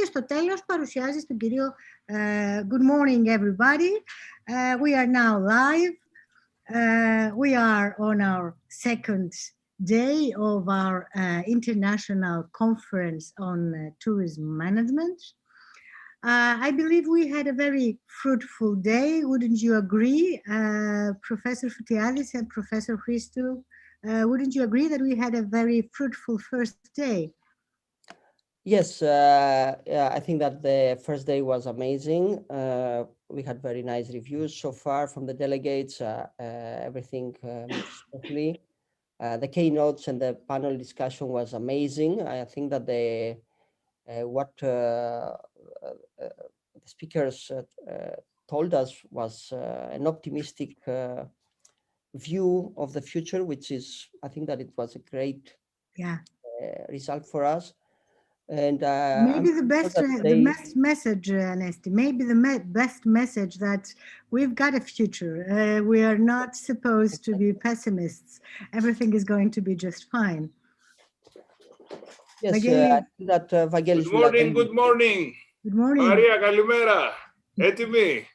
και στο τέλος παρουσιάζει τον κύριο Good morning everybody. We are now live. We are on our second day of our international conference on tourism management. I believe we had a very fruitful day, wouldn't you agree, Professor Fotiadis and Professor Christou? Wouldn't you agree that we had a very fruitful first day? Yes, I think that the first day was amazing. We had very nice reviews so far from the delegates. Everything moved smoothly. The keynotes and the panel discussion was amazing. I think that the speakers told us was an optimistic view of the future, which is, I think that it was a great result for us. And maybe the best message, Anesti, maybe the best message that we've got a future. We are not supposed to be pessimists. Everything is going to be just fine. Yes, I think that Vangelis. Good morning, good morning. Good morning. Maria, kalimera. Έτοιμοι.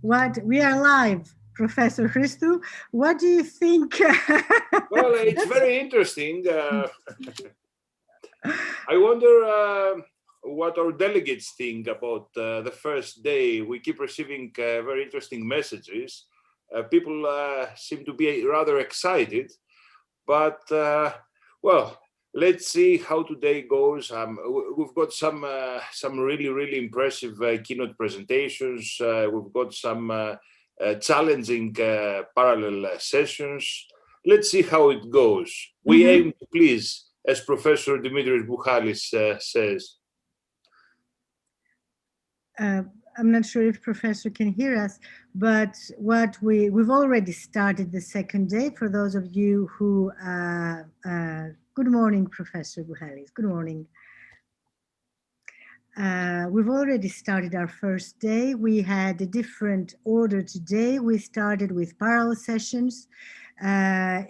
What? We are live, Professor Christou. What do you think? Well, it's very interesting. I wonder what our delegates think about the first day. We keep receiving very interesting messages. People seem to be rather excited, but well, let's see how today goes. We've got some really impressive keynote presentations. We've got some challenging parallel sessions. Let's see how it goes. We aim to please, as Professor Dimitris Bouchalis says. I'm not sure if Professor can hear us, but what we've already started the second day. For those of you who, good morning, Professor Bouchalis, good morning. We've already started our first day. We had a different order today. We started with parallel sessions.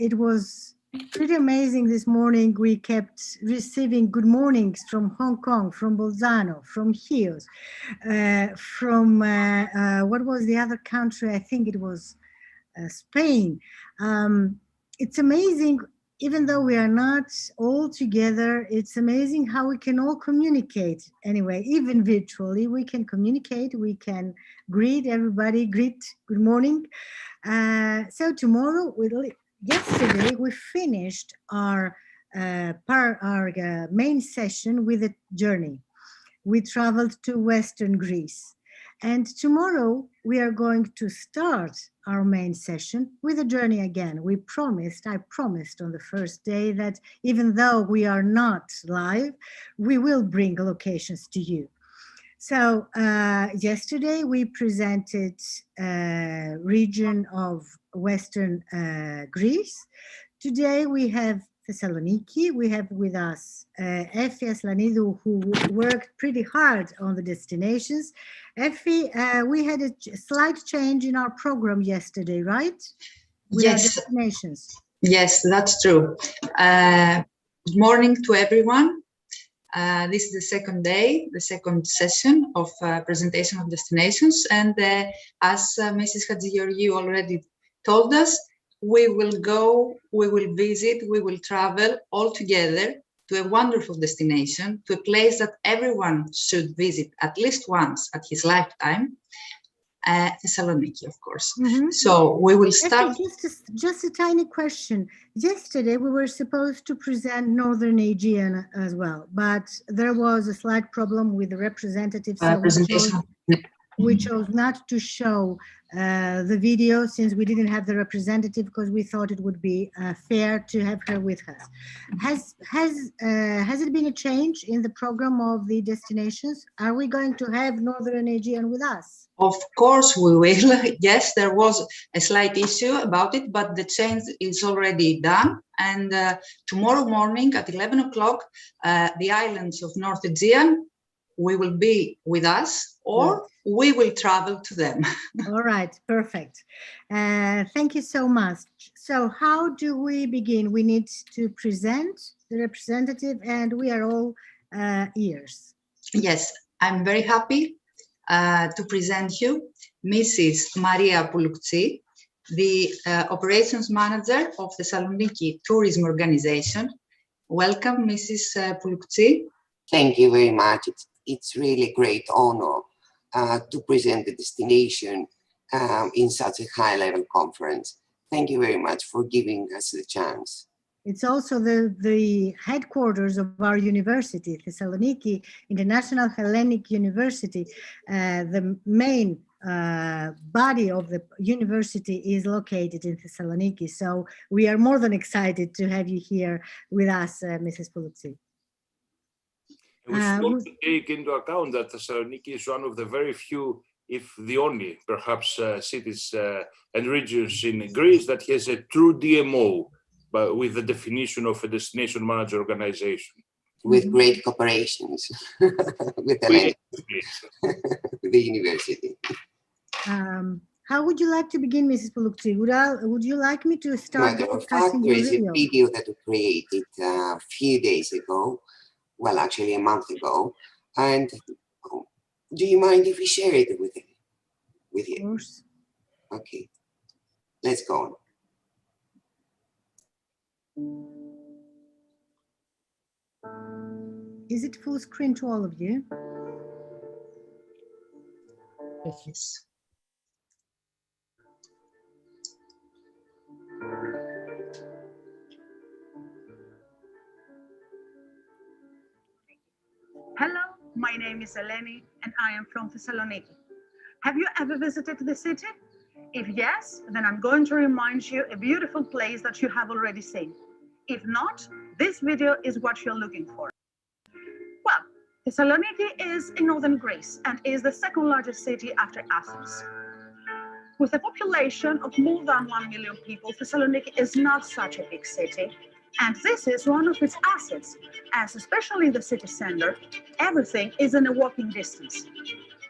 It was pretty amazing this morning. We kept receiving good mornings from Hong Kong, from Bolzano, from Chios, from what was the other country? I think it was Spain. It's amazing, even though we are not all together, it's amazing how we can all communicate. Anyway, even virtually, we can communicate, we can greet everybody, good morning. So tomorrow, yesterday, we finished our main session with a journey. We traveled to Western Greece. And tomorrow, we are going to start our main session with a journey again. I promised on the first day that even though we are not live, we will bring locations to you. So yesterday we presented a region of Western Greece. Today we have Thessaloniki. We have with us Effie Aslanidou, who worked pretty hard on the destinations. Effie, we had a slight change in our program yesterday, right? With our destinations. Yes, that's true. Good morning to everyone. This is the second day, the second session of presentation of destinations. And as Mrs. Hadjigeorgiou already told us, we will visit, we will travel all together to a wonderful destination, to a place that everyone should visit at least once at his lifetime, Thessaloniki, of course. So we will start. Just a tiny question. Yesterday we were supposed to present Northern Aegean as well, but there was a slight problem with the representatives. Presentation. We chose not to show the video since we didn't have the representative, because we thought it would be fair to have her with us. Has it been a change in the program of the destinations? Are we going to have Northern Aegean with us? Of course we will. Yes, there was a slight issue about it, but the change is already done. And tomorrow morning at 11 o'clock, the islands of North Aegean will be with us, or we will travel to them. All right, perfect. Thank you so much. So how do we begin? We need to present the representative, and we are all ears. Yes, I'm very happy to present you Mrs. Maria Poulouktsy, the Operations Manager of Thessaloniki Tourism Organization. Welcome, Mrs. Poulouktsy. Thank you very much. It's really a great honor to present the destination in such a high-level conference. Thank you very much for giving us the chance. It's also the headquarters of our university, Thessaloniki International Hellenic University. The main body of the university is located in Thessaloniki. So we are more than excited to have you here with us, Mrs. Poulouktsy. We should also take into account that Thessaloniki is one of the very few, if the only, perhaps, cities and regions in Greece that has a true DMO, but with the definition of a destination manager organization. With great cooperations with the university. How would you like to begin, Mrs. Poulouktsy? Would you like me to start broadcasting There your is a video that we created a few days ago, well, actually a month ago, and do you mind if we share it with you? Of course. Okay, let's go on. Is it full screen to all of you? Yes. Hello, my name is Eleni and I am from Thessaloniki. Have you ever visited the city? If yes, then I'm going to remind you a beautiful place that you have already seen. If not, this video is what you're looking for. Well, Thessaloniki is in northern Greece and is the second largest city after Athens. With a population of more than 1 million people, Thessaloniki is not such a big city. And this is one of its assets, as especially in the city center, everything is in a walking distance.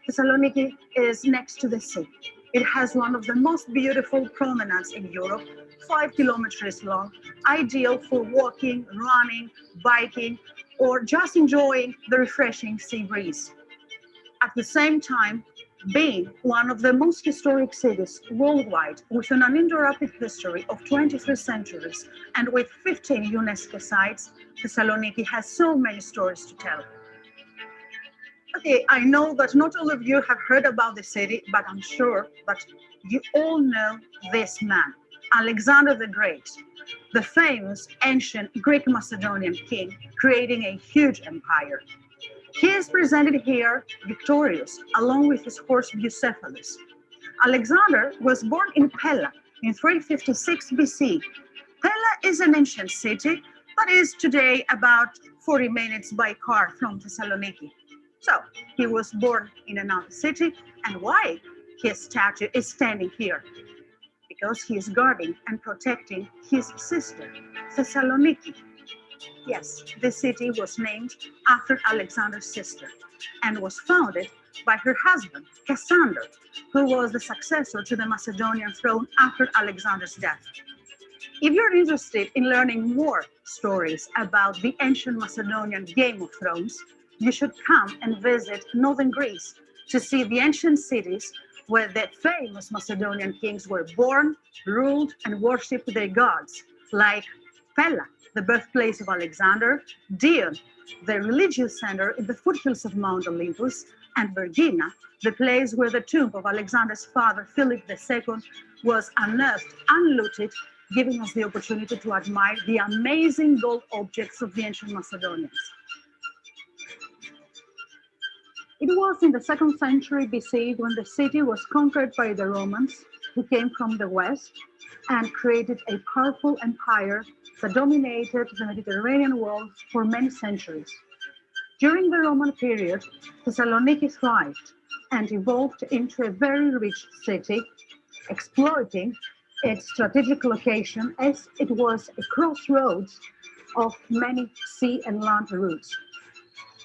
Thessaloniki is next to the sea. It has one of the most beautiful promenades in Europe, 5 kilometers long, ideal for walking, running, biking, or just enjoying the refreshing sea breeze. At the same time, being one of the most historic cities worldwide with an uninterrupted history of 23 centuries and with 15 UNESCO sites, Thessaloniki has so many stories to tell. Okay, I know that not all of you have heard about the city, but I'm sure that you all know this man, Alexander the Great, the famous ancient Greek Macedonian king, creating a huge empire. He is presented here victorious, along with his horse Bucephalus. Alexander was born in Pella in 356 BC. Pella is an ancient city that is today about 40 minutes by car from Thessaloniki. So he was born in another city, and why his statue is standing here? Because he is guarding and protecting his sister, Thessaloniki. Yes, the city was named after Alexander's sister and was founded by her husband, Cassander, who was the successor to the Macedonian throne after Alexander's death. If you're interested in learning more stories about the ancient Macedonian Game of Thrones, you should come and visit northern Greece to see the ancient cities where the famous Macedonian kings were born, ruled, and worshipped their gods, like Pella, the birthplace of Alexander, Dion, the religious center in the foothills of Mount Olympus, and Vergina, the place where the tomb of Alexander's father, Philip II, was unearthed, unlooted, giving us the opportunity to admire the amazing gold objects of the ancient Macedonians. It was in the 2nd century BC when the city was conquered by the Romans, who came from the west and created a powerful empire that dominated the Mediterranean world for many centuries. During the Roman period, Thessaloniki thrived and evolved into a very rich city, exploiting its strategic location as it was a crossroads of many sea and land routes.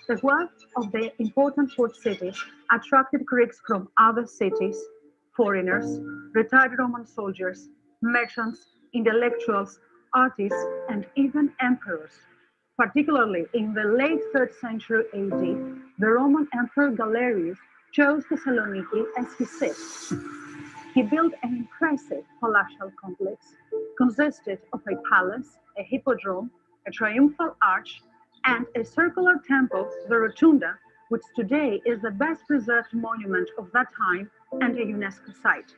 The wealth of the important port cities attracted Greeks from other cities, foreigners, retired Roman soldiers, merchants, intellectuals, artists, and even emperors. Particularly in the late 3rd century AD, the Roman Emperor Galerius chose Thessaloniki as his city. He built an impressive palatial complex consisted of a palace, a hippodrome, a triumphal arch, and a circular temple, the Rotunda, which today is the best preserved monument of that time and a UNESCO site.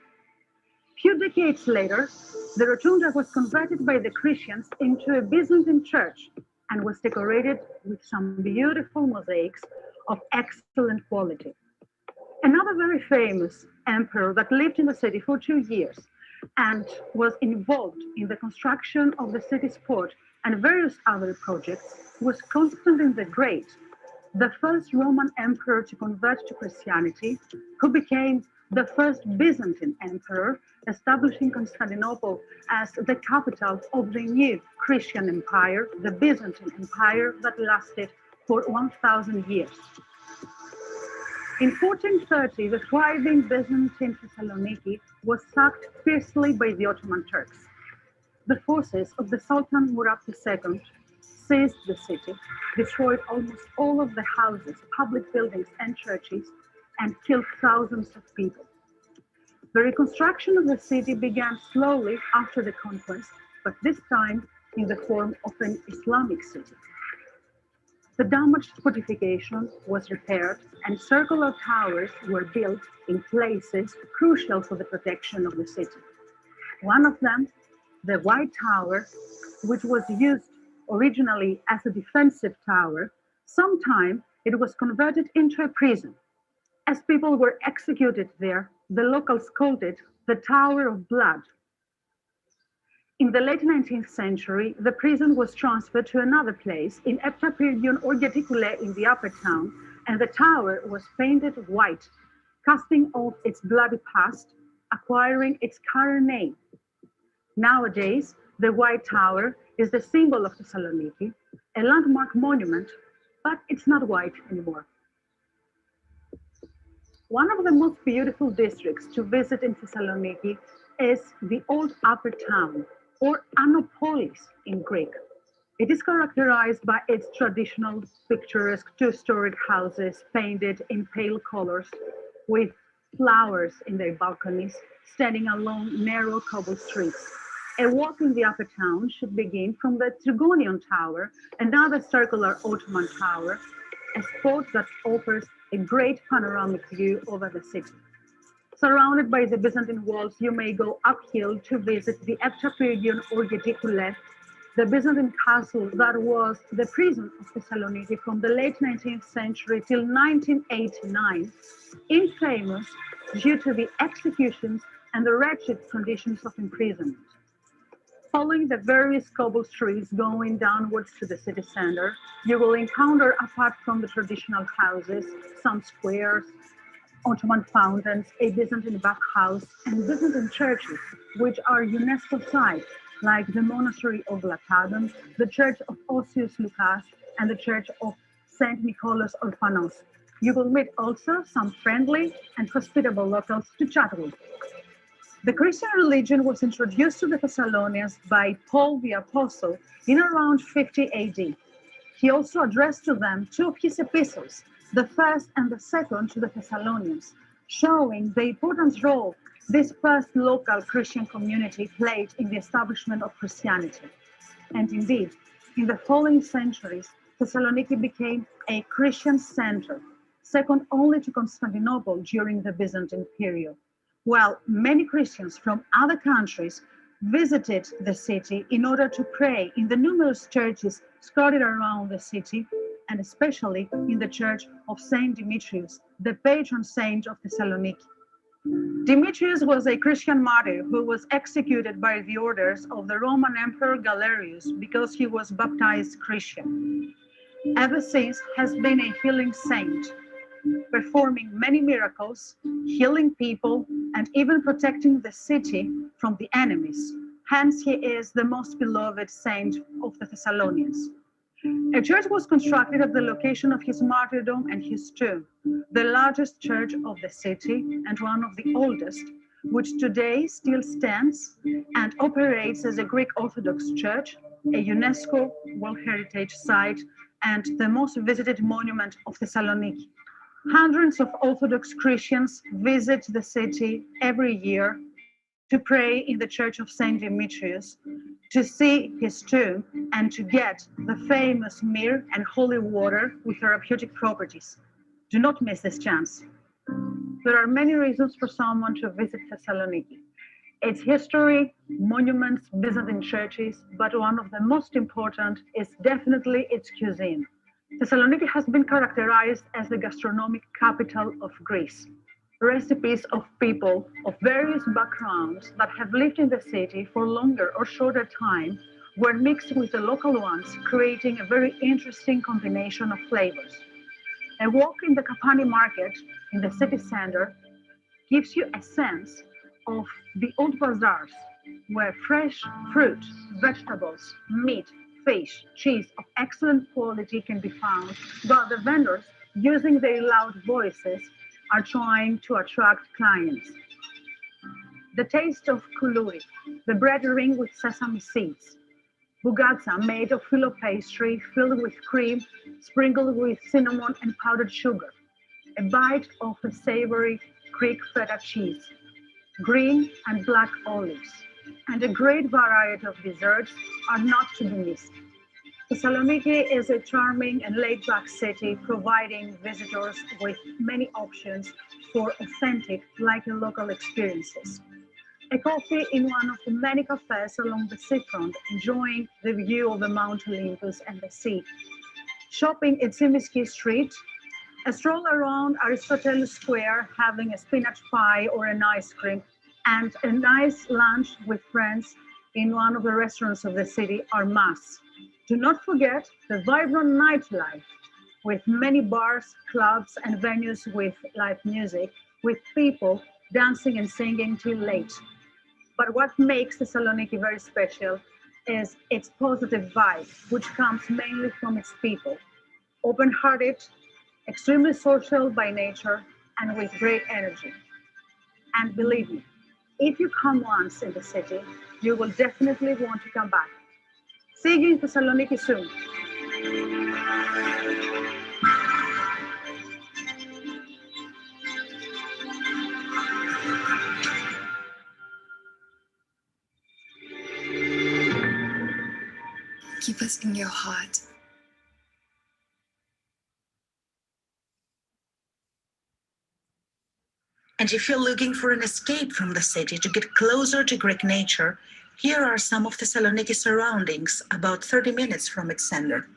Few decades later, the Rotunda was converted by the Christians into a Byzantine church and was decorated with some beautiful mosaics of excellent quality. Another very famous emperor that lived in the city for 2 years and was involved in the construction of the city's port and various other projects was Constantine the Great, the first Roman emperor to convert to Christianity, who became the first Byzantine emperor, establishing Constantinople as the capital of the new Christian empire, the Byzantine Empire that lasted for 1,000 years. In 1430, the thriving Byzantine Thessaloniki was sacked fiercely by the Ottoman Turks. The forces of the Sultan Murad II seized the city, destroyed almost all of the houses, public buildings, and churches, and killed thousands of people. The reconstruction of the city began slowly after the conquest, but this time in the form of an Islamic city. The damaged fortification was repaired and circular towers were built in places crucial for the protection of the city. One of them, the White Tower, which was used originally as a defensive tower, sometime it was converted into a prison. As people were executed there, the locals called it the Tower of Blood. In the late 19th century, the prison was transferred to another place in Epirus or Getikule in the upper town, and the tower was painted white, casting off its bloody past, acquiring its current name. Nowadays, the White Tower is the symbol of Thessaloniki, a landmark monument, but it's not white anymore. One of the most beautiful districts to visit in Thessaloniki is the Old Upper Town, or Anopolis in Greek. It is characterized by its traditional picturesque two-storied houses painted in pale colors with flowers in their balconies, standing along narrow cobble streets. A walk in the Upper Town should begin from the Trigonion Tower, another circular Ottoman tower, a spot that offers a great panoramic view over the city. Surrounded by the Byzantine walls, you may go uphill to visit the Epirus or Getikule, the Byzantine castle that was the prison of Thessaloniki from the late 19th century till 1989, infamous due to the executions and the wretched conditions of imprisonment. Following the various cobble streets going downwards to the city center, you will encounter, apart from the traditional houses, some squares, Ottoman fountains, a Byzantine bathhouse, and Byzantine churches, which are UNESCO sites, like the monastery of Latadon, the church of Osius Lucas, and the church of St. Nicholas Orphanos. You will meet also some friendly and hospitable locals to chat with. The Christian religion was introduced to the Thessalonians by Paul the Apostle in around 50 AD. He also addressed to them two of his epistles, the first and the second to the Thessalonians, showing the important role this first local Christian community played in the establishment of Christianity. And indeed, in the following centuries, Thessaloniki became a Christian center, second only to Constantinople during the Byzantine period, while many Christians from other countries visited the city in order to pray in the numerous churches scattered around the city, and especially in the church of Saint Demetrius, the patron saint of Thessaloniki. Demetrius was a Christian martyr who was executed by the orders of the Roman Emperor Galerius because he was baptized Christian. Ever since has been a healing saint, performing many miracles, healing people, and even protecting the city from the enemies. Hence, he is the most beloved saint of the Thessalonians. A church was constructed at the location of his martyrdom and his tomb, the largest church of the city and one of the oldest, which today still stands and operates as a Greek Orthodox church, a UNESCO World Heritage Site, and the most visited monument of Thessaloniki. Hundreds of Orthodox Christians visit the city every year to pray in the Church of St. Demetrius, to see his tomb, and to get the famous myrrh and holy water with therapeutic properties. Do not miss this chance. There are many reasons for someone to visit Thessaloniki. Its history, monuments, Byzantine churches, but one of the most important is definitely its cuisine. Thessaloniki has been characterized as the gastronomic capital of Greece. Recipes of people of various backgrounds that have lived in the city for longer or shorter time were mixed with the local ones, creating a very interesting combination of flavors. A walk in the Kapani market in the city center gives you a sense of the old bazaars where fresh fruit, vegetables, meat, fish, cheese of excellent quality can be found, while the vendors, using their loud voices, are trying to attract clients. The taste of kuluri, the bread ring with sesame seeds. Bugatsa, made of filo pastry filled with cream, sprinkled with cinnamon and powdered sugar. A bite of a savory Greek feta cheese. Green and black olives. And a great variety of desserts are not to be missed. Thessaloniki is a charming and laid-back city, providing visitors with many options for authentic, like local experiences. A coffee in one of the many cafes along the seafront, enjoying the view of the Mount Olympus and the sea. Shopping at Tsimiski Street, a stroll around Aristotle Square, having a spinach pie or an ice cream, and a nice lunch with friends in one of the restaurants of the city are must. Do not forget the vibrant nightlife, with many bars, clubs, and venues with live music, with people dancing and singing till late. But what makes Thessaloniki very special is its positive vibe, which comes mainly from its people. Open-hearted, extremely social by nature, and with great energy. And believe me, if you come once in the city, you will definitely want to come back. See you in Thessaloniki soon. Keep us in your heart. And if you're looking for an escape from the city to get closer to Greek nature, here are some of Thessaloniki's surroundings, about 30 minutes from its center.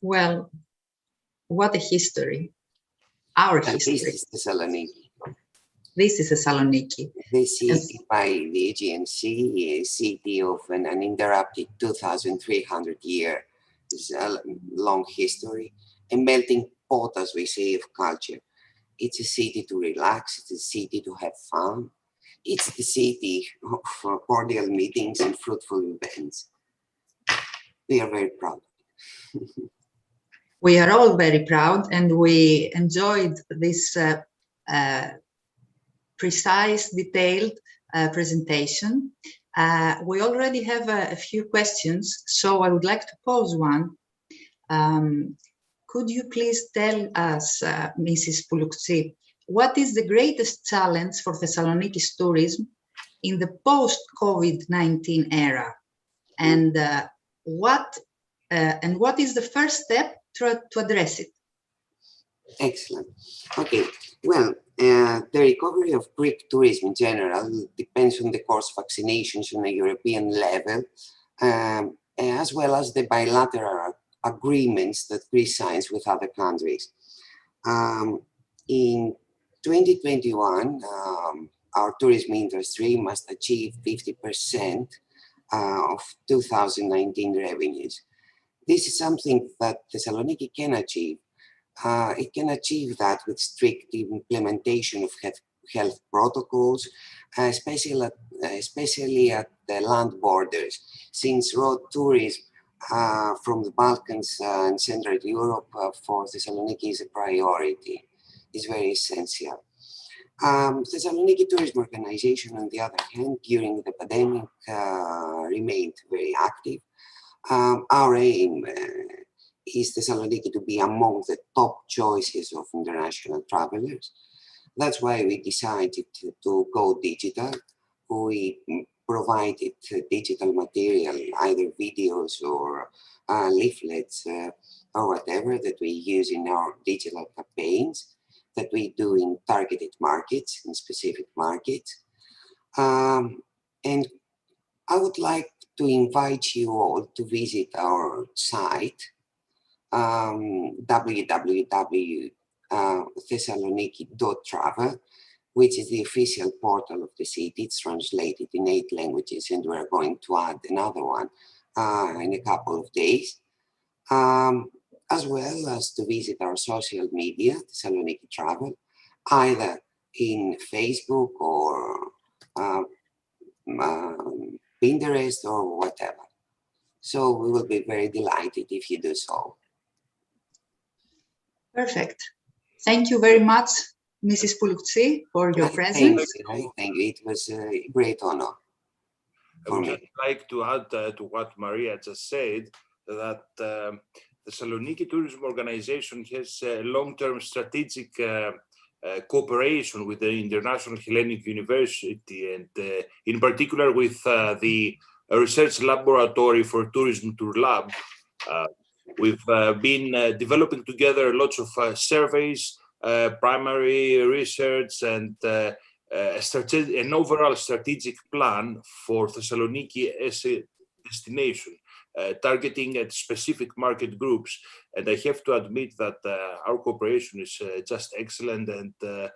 Well, what a history. Our And history. this is Thessaloniki. This is Thessaloniki. The city by the Aegean Sea, a city of an uninterrupted 2,300 year It's a long history, a melting pot, as we say, of culture. It's a city to relax. It's a city to have fun. It's the city of cordial meetings and fruitful events. We are very proud. We are all very proud, and we enjoyed this precise, detailed presentation. We already have a few questions, so I would like to pose one. Could you please tell us, Mrs. Pouloukti, what is the greatest challenge for Thessaloniki's tourism in the post-COVID-19 era? And what is the first step to address it? Excellent. Okay, well, the recovery of Greek tourism in general depends on the course of vaccinations on a European level, as well as the bilateral agreements that Greece signs with other countries. In 2021, our tourism industry must achieve 50% of 2019 revenues. This is something that Thessaloniki can achieve. It can achieve that with strict implementation of health protocols, especially at the land borders, since road tourism from the Balkans and Central Europe for Thessaloniki is a priority, is very essential. Thessaloniki Tourism Organization, on the other hand, during the pandemic remained very active. Our aim is Thessaloniki to be among the top choices of international travelers. That's why we decided to go digital. We provided digital material, either videos or leaflets or whatever that we use in our digital campaigns that we do in targeted markets, in specific markets. And I would like to invite you all to visit our site, www.thessaloniki.travel, which is the official portal of the city. It's translated in 8 languages, and we're going to add another one in a couple of days, as well as to visit our social media, Thessaloniki Travel, either in Facebook or Pinterest or whatever. So we will be very delighted if you do so. Perfect. Thank you very much, Mrs. Pouloukti, for your presence. Thank you. It was a great honor. I would just like to add to what Maria just said, that the Thessaloniki Tourism Organization has a long-term strategic cooperation with the International Hellenic University, and in particular with the Research Laboratory for Tourism Tourlab. We've been developing together lots of surveys, primary research, and an overall strategic plan for Thessaloniki as a destination, targeting at specific market groups. And I have to admit that our cooperation is just excellent, and the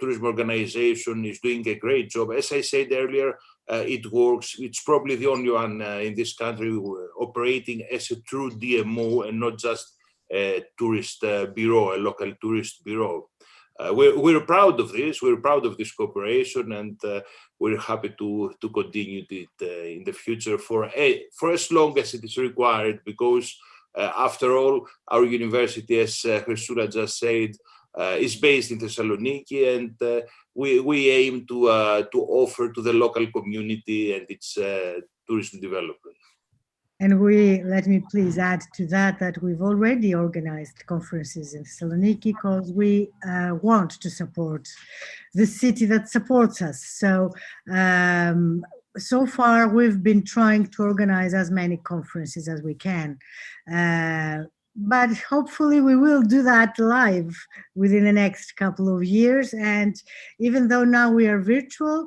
tourism organization is doing a great job. As I said earlier, it works. It's probably the only one in this country operating as a true DMO and not just a tourist bureau, a local tourist bureau. We're proud of this. We're proud of this cooperation, and we're happy to continue it in the future for as long as it is required, because after all, our university, as Christina just said, is based in Thessaloniki, and we aim to offer to the local community and its tourism development. And let me please add to that we've already organized conferences in Thessaloniki because we want to support the city that supports us. So, so far we've been trying to organize as many conferences as we can. But hopefully we will do that live within the next couple of years. And even though now we are virtual,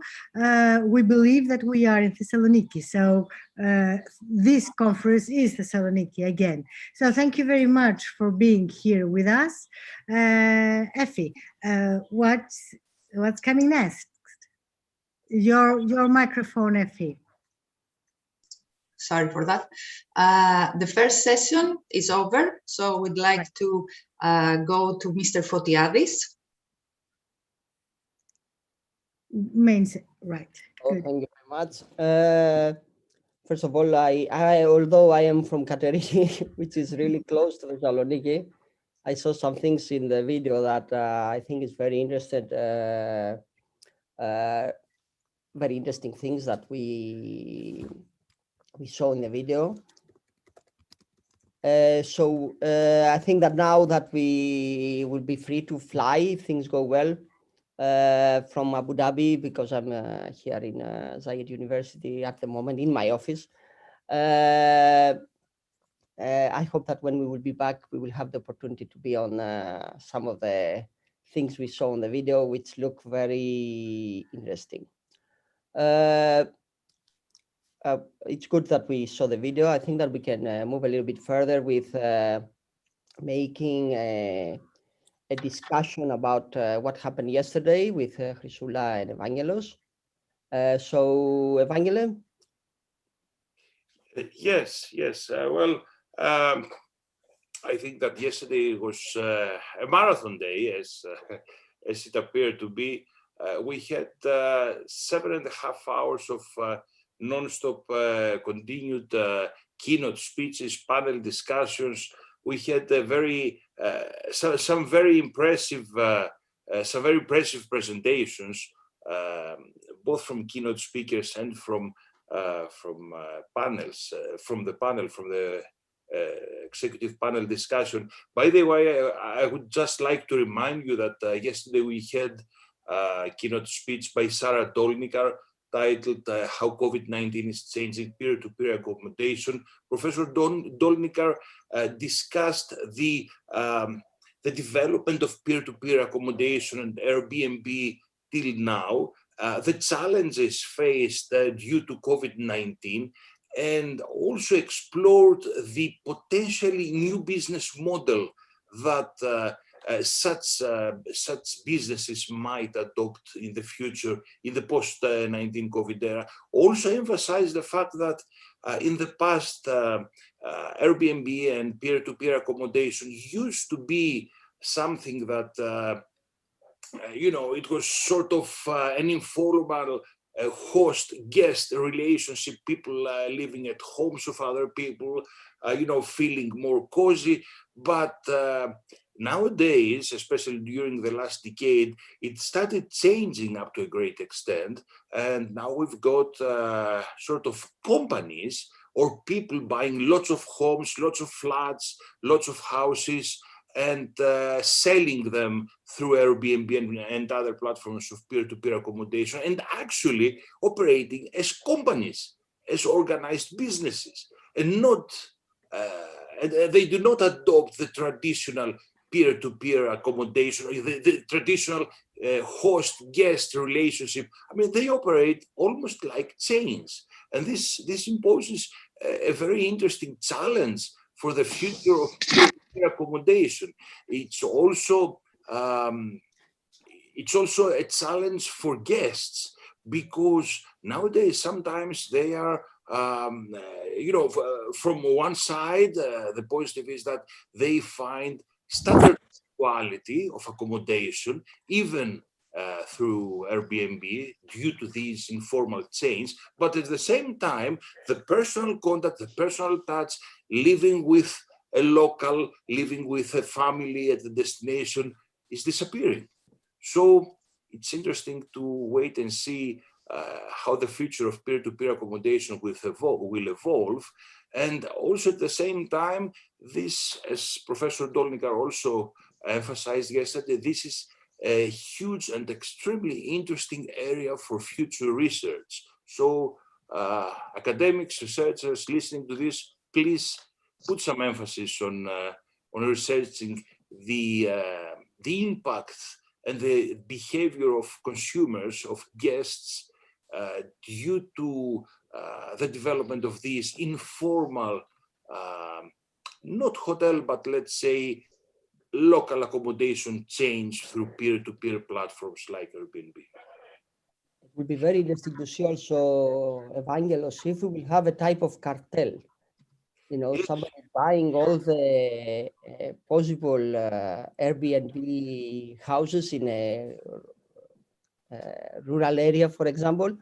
we believe that we are in Thessaloniki. So this conference is Thessaloniki again. So thank you very much for being here with us. Effie, what's coming next? Your microphone, Effie. Sorry for that. The first session is over, so we'd like to go to Mr. Fotiadis. Right. Oh, Good. thank you very much. First of all, although I am from Katerini, which is really close to Thessaloniki, I saw some things in the video that I think is very interesting. Very interesting things that we saw in the video. So I think that now that we will be free to fly, if things go well, from Abu Dhabi, because I'm here in Zayed University at the moment in my office. I hope that when we will be back, we will have the opportunity to be on some of the things we saw in the video, which look very interesting. It's good that we saw the video. I think that we can move a little bit further with making a discussion about what happened yesterday with Chrysula and Evangelos. So, Evangelo? Yes. Well, I think that yesterday was a marathon day, as it appeared to be. We had 7.5 hours of non-stop continued keynote speeches, panel discussions. We had some very impressive presentations, both from keynote speakers and from panels, from the executive panel discussion. By the way, I would just like to remind you that yesterday we had a keynote speech by Sarah Dolnikar titled How COVID-19 is Changing Peer-to-Peer Accommodation. Professor Dolnikar discussed the development of peer-to-peer accommodation and Airbnb till now, the challenges faced due to COVID-19, and also explored the potentially new business model that such businesses might adopt in the future in the post-19 COVID era. Also emphasized the fact that in the past, Airbnb and peer-to-peer accommodation used to be something that it was sort of an informal host-guest relationship, people living at homes of other people, feeling more cozy. But nowadays, especially during the last decade, it started changing up to a great extent. And now we've got sort of companies or people buying lots of homes, lots of flats, lots of houses, and selling them through Airbnb and other platforms of peer-to-peer accommodation, and actually operating as companies, as organized businesses, and not they do not adopt the traditional peer-to-peer accommodation, or the traditional host-guest relationship. I mean, they operate almost like chains, and this imposes a very interesting challenge for the future of peer-to-peer accommodation. It's also a challenge for guests, because nowadays sometimes they are from one side, the positive is that they find standard quality of accommodation, even through Airbnb, due to these informal chains. But at the same time, the personal contact, the personal touch, living with a local, living with a family at the destination is disappearing. So it's interesting to wait and see how the future of peer-to-peer accommodation will evolve. And also at the same time, this, as Professor Dolnikar also emphasized yesterday, this is a huge and extremely interesting area for future research. So academics, researchers listening to this, please put some emphasis on researching the impact and the behavior of consumers, of guests, due to the development of these informal, not hotel, but let's say local accommodation chains through peer-to-peer platforms like Airbnb. would be very interesting to see also, Evangelos, if we will have a type of cartel, you know, somebody buying all the possible Airbnb houses in a rural area, for example,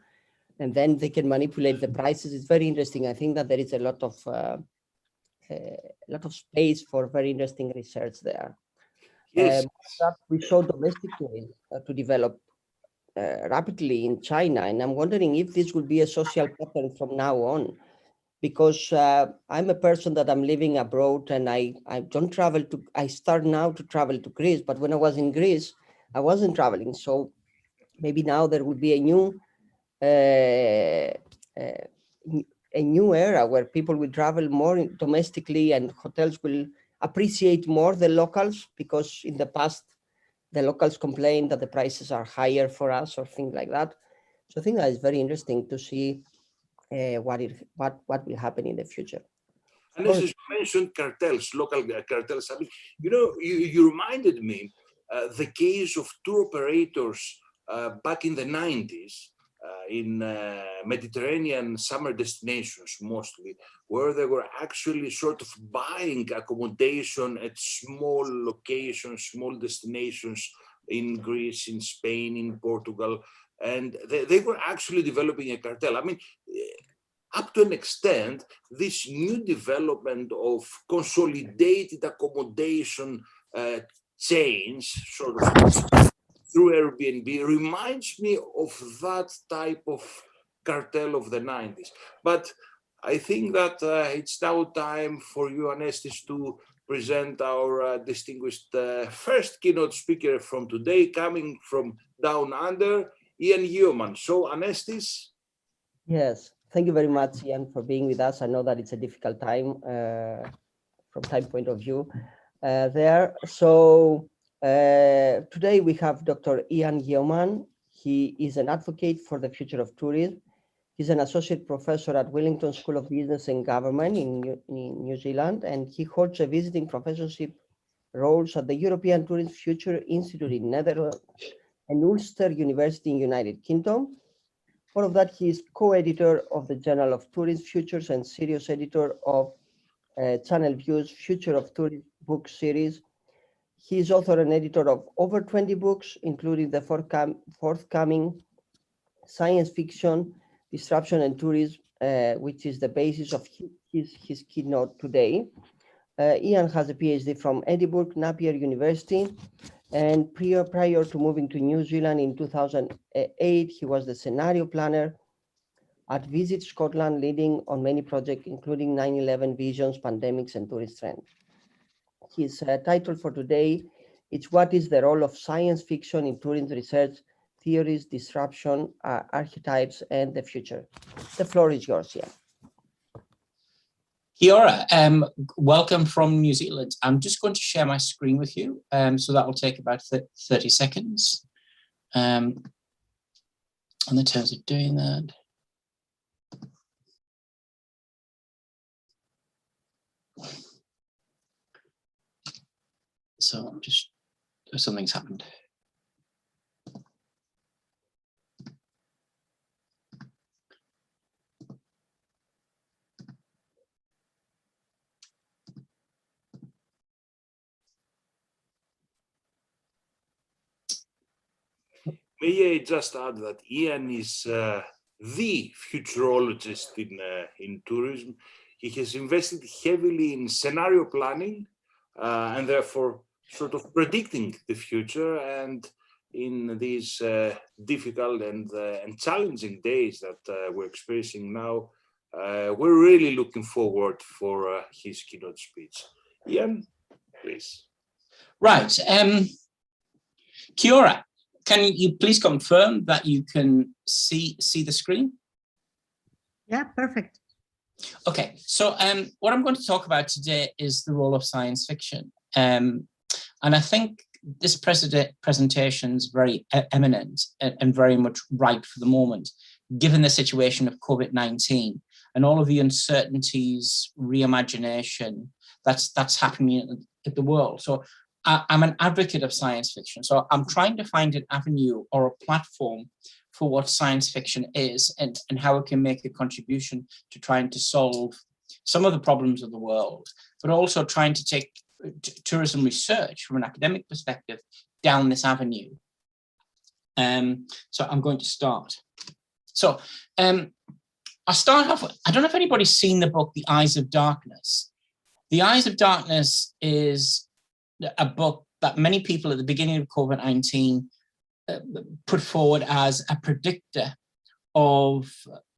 and then they can manipulate the prices. It's very interesting. I think that there is a lot of space for very interesting research there. Yes. That we saw domestic tourism to develop rapidly in China, and I'm wondering if this will be a social pattern from now on, because I'm a person that I'm living abroad and I don't travel to, I start now to travel to Greece, but when I was in Greece, I wasn't traveling. So maybe now there will be a new era where people will travel more domestically and hotels will appreciate more the locals, because in the past, the locals complain that the prices are higher for us or things like that. So I think that is very interesting to see what will happen in the future. And as you mentioned cartels, local cartels, I mean, you know, you reminded me the case of tour operators back in the 90s in Mediterranean summer destinations mostly, where they were actually sort of buying accommodation at small locations, small destinations in Greece, in Spain, in Portugal, and they were actually developing a cartel. I mean, up to an extent, this new development of consolidated accommodation chains, sort of through Airbnb, reminds me of that type of cartel of the 90s. But I think that it's now time for you, Anestis, to present our distinguished first keynote speaker from today, coming from down under, Ian Yeoman. So, Anestis. Yes, thank you very much, Ian, for being with us. I know that it's a difficult time from time point of view there. So today we have Dr. Ian Yeoman. He is an advocate for the future of tourism. He's an associate professor at Wellington School of Business and Government in New Zealand, and he holds a visiting professorship roles at the European Tourism Future Institute in Netherlands and Ulster University in United Kingdom. All of that, he is co-editor of the Journal of Tourism Futures and serious editor of Channel View's Future of Tourism book series. He is author and editor of over 20 books, including the forthcoming Science Fiction, Disruption and Tourism, which is the basis of his keynote today. Ian has a PhD from Edinburgh, Napier University, and prior to moving to New Zealand in 2008, he was the scenario planner at Visit Scotland, leading on many projects, including 9/11 visions, pandemics, and tourist trends. His title for today is "What is the role of science fiction in tourism research, theories, disruption, archetypes, and the future?" The floor is yours, Ian. Kia ora, welcome from New Zealand. I'm just going to share my screen with you, so that will take about 30 seconds. And in terms of doing that, so just something's happened. May I just add that Ian is the futurologist in tourism. He has invested heavily in scenario planning and therefore sort of predicting the future. And in these difficult and challenging days that we're experiencing now, we're really looking forward for his keynote speech. Ian, please. Right. Kia ora. Can you please confirm that you can see the screen? Yeah, perfect. Okay, so what I'm going to talk about today is the role of science fiction. And I think this presentation is very eminent and very much right for the moment, given the situation of COVID-19 and all of the uncertainties, reimagination that's happening in the world. So I'm an advocate of science fiction. So I'm trying to find an avenue or a platform for what science fiction is and how it can make a contribution to trying to solve some of the problems of the world, but also trying to take tourism research from an academic perspective down this avenue. So I'm going to start. So I'll start off with, I don't know if anybody's seen the book, The Eyes of Darkness. The Eyes of Darkness is a book that many people at the beginning of COVID-19 put forward as a predictor of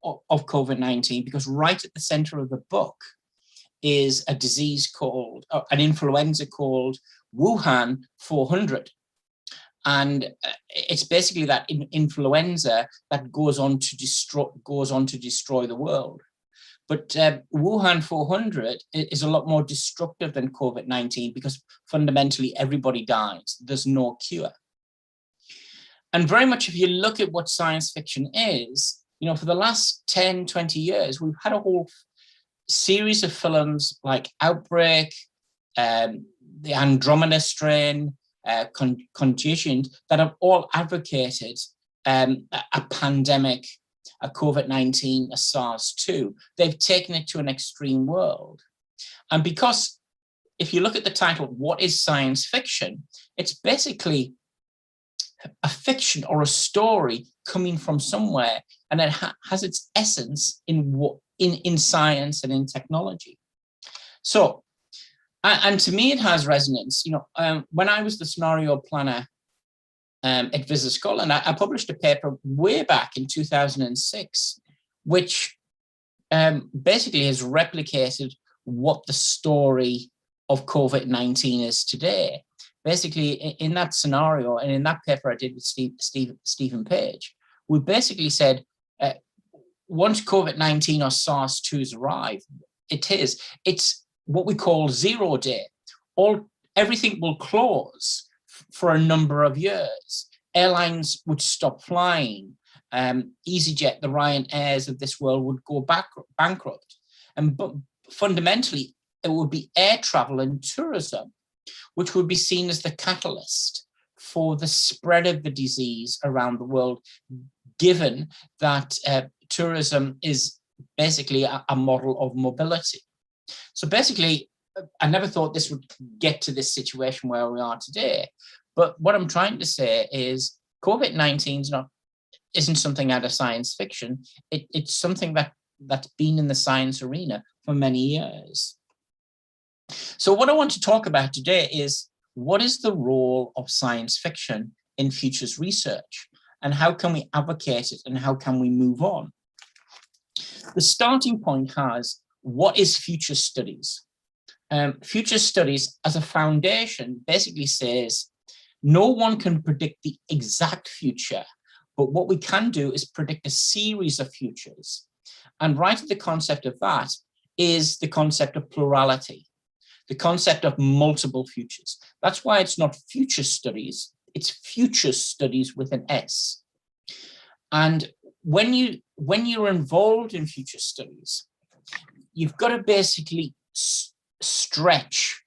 COVID-19, because right at the center of the book is a disease called, an influenza called Wuhan 400. And it's basically that influenza that goes on to destroy the world. But Wuhan 400 is a lot more destructive than COVID-19 because fundamentally everybody dies. There's no cure. And very much if you look at what science fiction is, you know, for the last 10, 20 years, we've had a whole series of films like Outbreak, the Andromeda Strain, Contagion, that have all advocated a pandemic, a COVID-19, a SARS-2. They've taken it to an extreme world. And because if you look at the title, what is science fiction? It's basically a fiction or a story coming from somewhere, and it has its essence in science and in technology. So, and to me, it has resonance. You know, when I was the scenario planner at Visit Scotland, I published a paper way back in 2006, which basically has replicated what the story of COVID-19 is today. Basically, in that scenario, and in that paper I did with Stephen Page, we basically said, once COVID-19 or SARS-2's arrive, it's what we call 0 day. Everything will close for a number of years. Airlines would stop flying. EasyJet, the Ryanairs of this world would go bankrupt. But fundamentally, it would be air travel and tourism, which would be seen as the catalyst for the spread of the disease around the world, given that tourism is basically a model of mobility. So basically, I never thought this would get to this situation where we are today. But what I'm trying to say is COVID-19 isn't something out of science fiction. It's something that's been in the science arena for many years. So what I want to talk about today is, what is the role of science fiction in futures research, and how can we advocate it, and how can we move on? The starting point has, what is future studies? Future studies as a foundation basically says, no one can predict the exact future, but what we can do is predict a series of futures. And right at the concept of that is the concept of plurality, the concept of multiple futures. That's why it's not future studies, it's future studies with an S. And when you're involved in future studies, you've got to basically stretch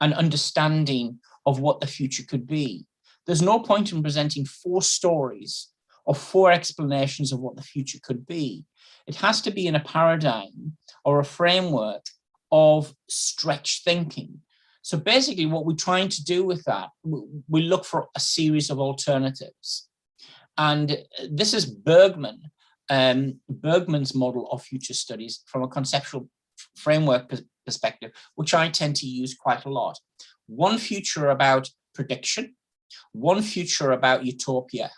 an understanding of what the future could be. There's no point in presenting 4 stories or 4 explanations of what the future could be. It has to be in a paradigm or a framework of stretch thinking. So basically what we're trying to do with that, we look for a series of alternatives. And this is Bergman's model of future studies from a conceptual framework perspective, which I tend to use quite a lot. One future about prediction, one future about utopia,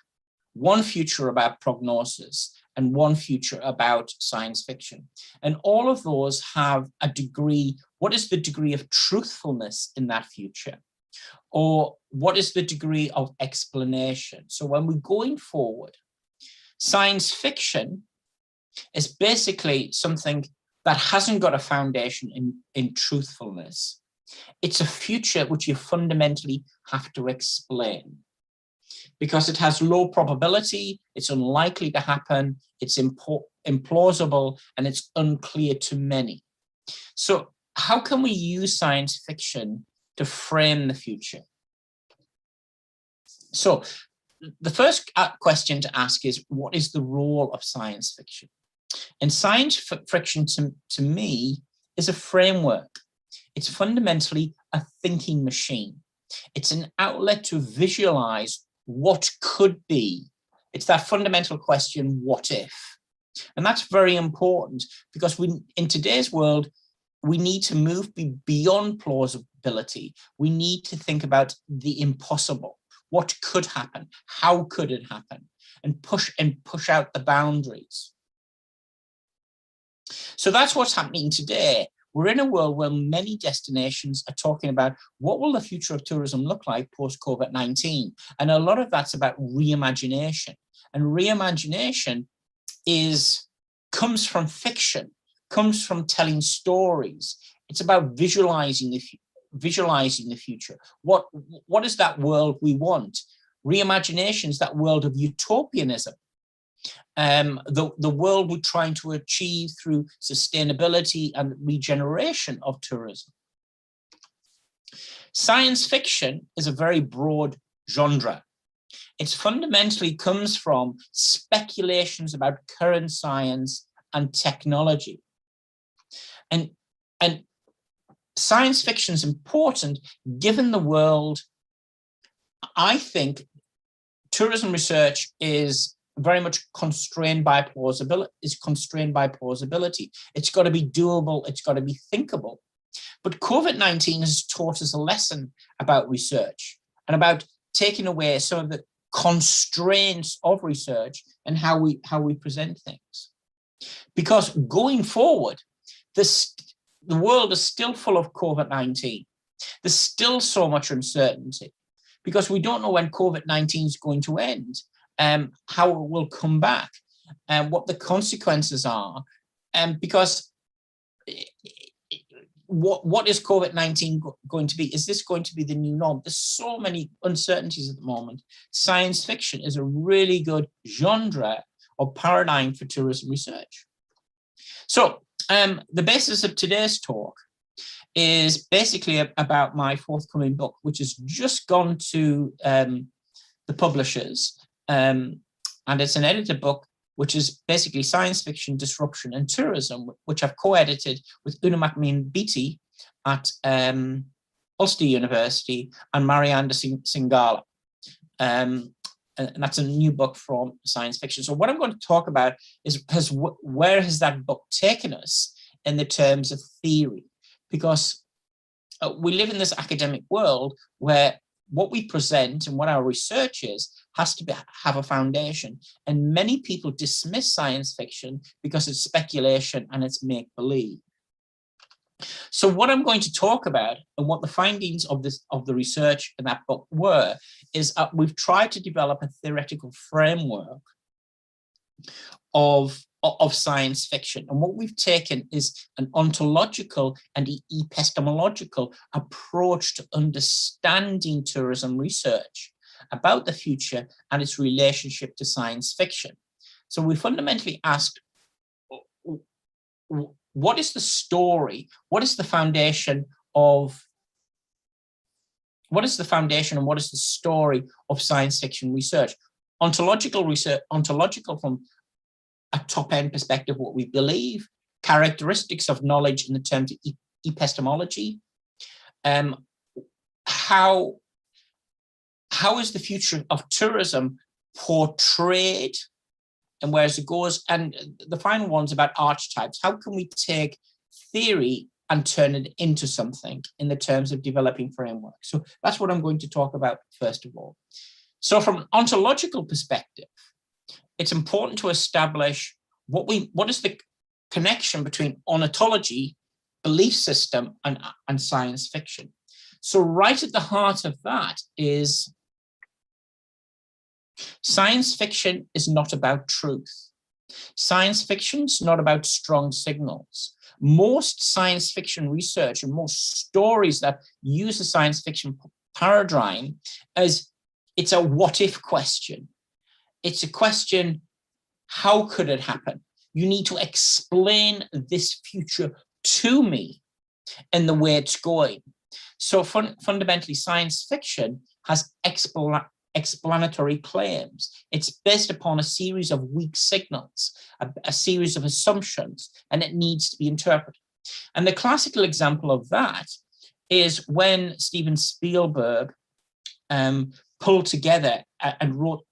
one future about prognosis, and one future about science fiction. And all of those have a degree. What is the degree of truthfulness in that future? Or what is the degree of explanation? So when we're going forward, science fiction is basically something that hasn't got a foundation in truthfulness. It's a future which you fundamentally have to explain, because it has low probability, it's unlikely to happen, it's implausible, and it's unclear to many. So how can we use science fiction to frame the future? So the first question to ask is, what is the role of science fiction? And science fiction, to me, is a framework. It's fundamentally a thinking machine. It's an outlet to visualize what could be. It's that fundamental question, what if? And that's very important, because in today's world, we need to move beyond plausibility. We need to think about the impossible. What could happen? How could it happen? And push out the boundaries. So that's what's happening today. We're in a world where many destinations are talking about what will the future of tourism look like post-COVID-19. And a lot of that's about reimagination. And reimagination comes from fiction, comes from telling stories. It's about visualizing the future. What is that world we want? Reimagination is that world of utopianism. The world we're trying to achieve through sustainability and regeneration of tourism. Science fiction is a very broad genre. It fundamentally comes from speculations about current science and technology. And science fiction is important given the world. I think tourism research is very much constrained by plausibility. It's got to be doable. It's got to be thinkable. But COVID-19 has taught us a lesson about research and about taking away some of the constraints of research and how we present things. Because going forward, the world is still full of COVID-19. There's still so much uncertainty because we don't know when COVID-19 is going to end, how it will come back, and what the consequences are. Because what is COVID-19 going to be? Is this going to be the new norm? There's so many uncertainties at the moment. Science fiction is a really good genre or paradigm for tourism research. So the basis of today's talk is basically about my forthcoming book, which has just gone to the publishers. And it's an edited book, which is basically science fiction, disruption, and tourism, which I've co-edited with Una McMean-Beatty at Ulster University and Marianda Singala. And that's a new book from science fiction. So what I'm going to talk about is where has that book taken us in the terms of theory? Because we live in this academic world where what we present and what our research is has to have a foundation. And many people dismiss science fiction because it's speculation and it's make-believe. So what I'm going to talk about and what the findings of the research in that book were is we've tried to develop a theoretical framework of science fiction. And what we've taken is an ontological and epistemological approach to understanding tourism research about the future and its relationship to science fiction. So we fundamentally asked, what is the story? What is the foundation and what is the story of science fiction research? Ontological research, ontological from a top-end perspective, what we believe, characteristics of knowledge in the terms of epistemology, how is the future of tourism portrayed and where it goes, and the final one's about archetypes. How can we take theory and turn it into something in the terms of developing frameworks? So that's what I'm going to talk about first of all. So from an ontological perspective, it's important to establish what is the connection between ontology, belief system, and science fiction. So right at the heart of that is science fiction is not about truth. Science fiction is not about strong signals. Most science fiction research and most stories that use the science fiction paradigm as it's a what if question. It's a question, how could it happen? You need to explain this future to me and the way it's going. So fundamentally, science fiction has explanatory claims. It's based upon a series of weak signals, a series of assumptions, and it needs to be interpreted. And the classical example of that is when Steven Spielberg pulled together and wrote,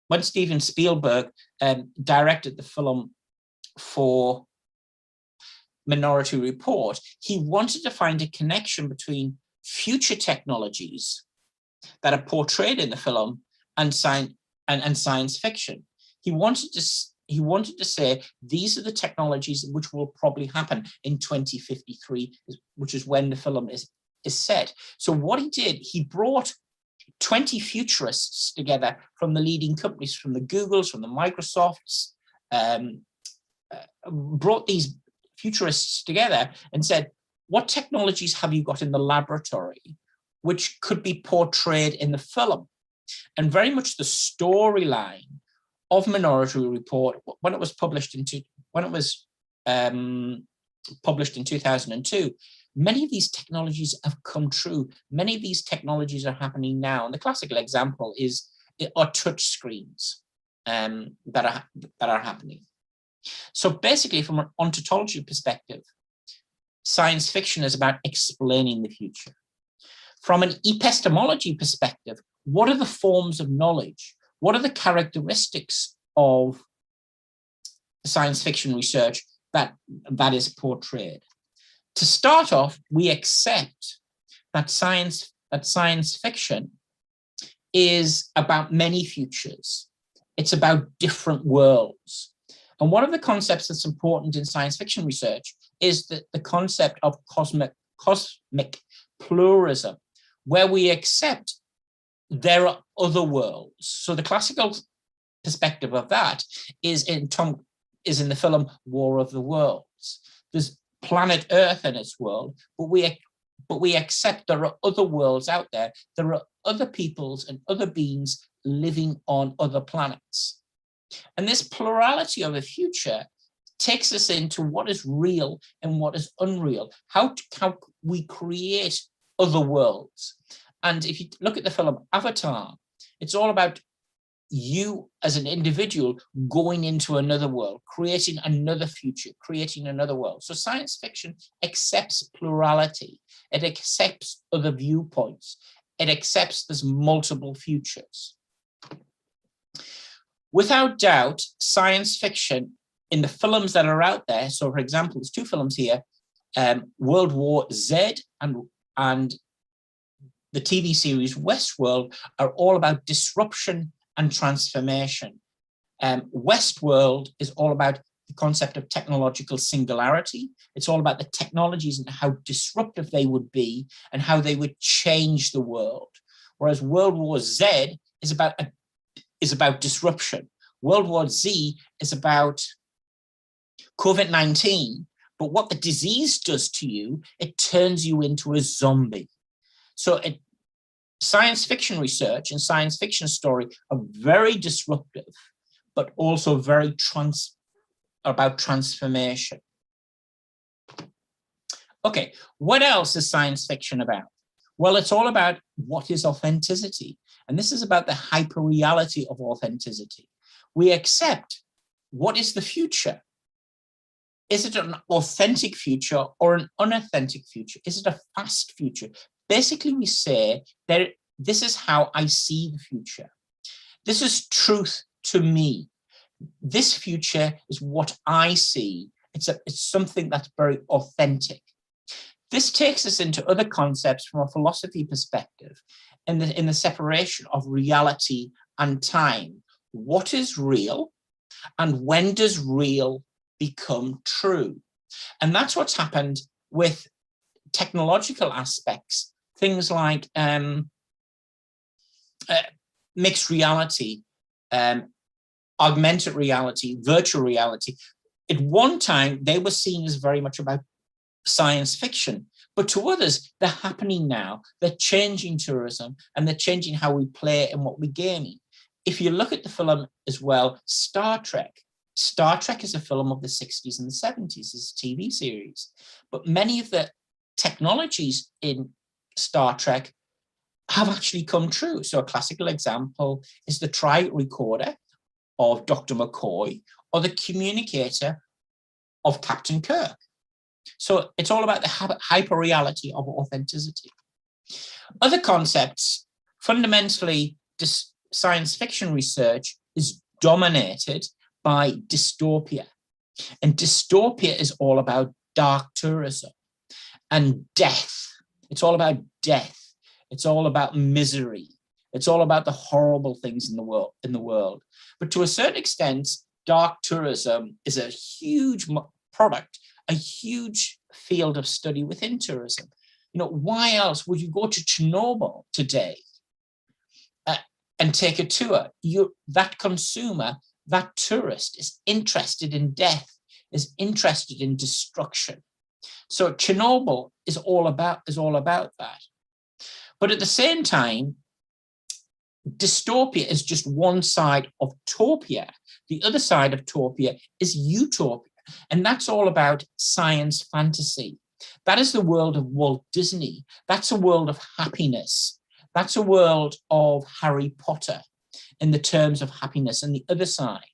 when Steven Spielberg directed the film for Minority Report, he wanted to find a connection between future technologies that are portrayed in the film and science fiction. He wanted to say these are the technologies which will probably happen in 2053, which is when the film is set. So what he did, he brought 20 futurists together from the leading companies, from the Googles, from the Microsofts, brought these futurists together and said, what technologies have you got in the laboratory which could be portrayed in the film? And very much the storyline of Minority Report, when it was published in 2002, many of these technologies have come true. Many of these technologies are happening now. And the classical example are touch screens that are happening. So basically, from an ontology perspective, science fiction is about explaining the future. From an epistemology perspective, what are the forms of knowledge? What are the characteristics of science fiction research that is portrayed? To start off, we accept that science fiction is about many futures. It's about different worlds. And one of the concepts that's important in science fiction research is the concept of cosmic pluralism, where we accept there are other worlds. So the classical perspective of that is in the film War of the Worlds. There's planet Earth in its world, but we accept there are other worlds out there. There are other peoples and other beings living on other planets. And this plurality of a future takes us into what is real and what is unreal, how we create other worlds. And if you look at the film Avatar, it's all about you as an individual going into another world, creating another future, creating another world. So science fiction accepts plurality. It accepts other viewpoints. It accepts there's multiple futures. Without doubt, science fiction in the films that are out there, so for example, there's two films here, World War Z and the TV series Westworld, are all about disruption and transformation. Westworld is all about the concept of technological singularity. It's all about the technologies and how disruptive they would be and how they would change the world. Whereas World War Z is about disruption. World War Z is about COVID-19, but what the disease does to you, it turns you into a zombie. So science fiction research and science fiction story are very disruptive, but also very about transformation. Okay, what else is science fiction about? Well, it's all about what is authenticity. And this is about the hyper-reality of authenticity. We accept what is the future. Is it an authentic future or an unauthentic future? Is it a fast future? Basically, we say that this is how I see the future. This is truth to me. This future is what I see. It's something that's very authentic. This takes us into other concepts from a philosophy perspective in the separation of reality and time. What is real and when does real become true? And that's what's happened with technological aspects, things like mixed reality, augmented reality, virtual reality. At one time, they were seen as very much about science fiction, but to others, they're happening now. They're changing tourism and they're changing how we play and what we gaming. If you look at the film as well, Star Trek is a film of the 60s and the 70s, it's a TV series. But many of the technologies in Star Trek have actually come true. So a classical example is the tri-recorder of Dr. McCoy or the communicator of Captain Kirk. So it's all about the hyper-reality of authenticity. Other concepts, fundamentally, science fiction research is dominated by dystopia. And dystopia is all about dark tourism and death. It's all about death. It's all about misery. It's all about the horrible things in the world. But to a certain extent, dark tourism is a huge product, a huge field of study within tourism. Why else would you go to Chernobyl today and take a tour? That consumer, that tourist is interested in death, is interested in destruction. So Chernobyl is all about that. But at the same time, dystopia is just one side of topia. The other side of topia is utopia. And that's all about science fantasy. That is the world of Walt Disney. That's a world of happiness. That's a world of Harry Potter in the terms of happiness and the other side.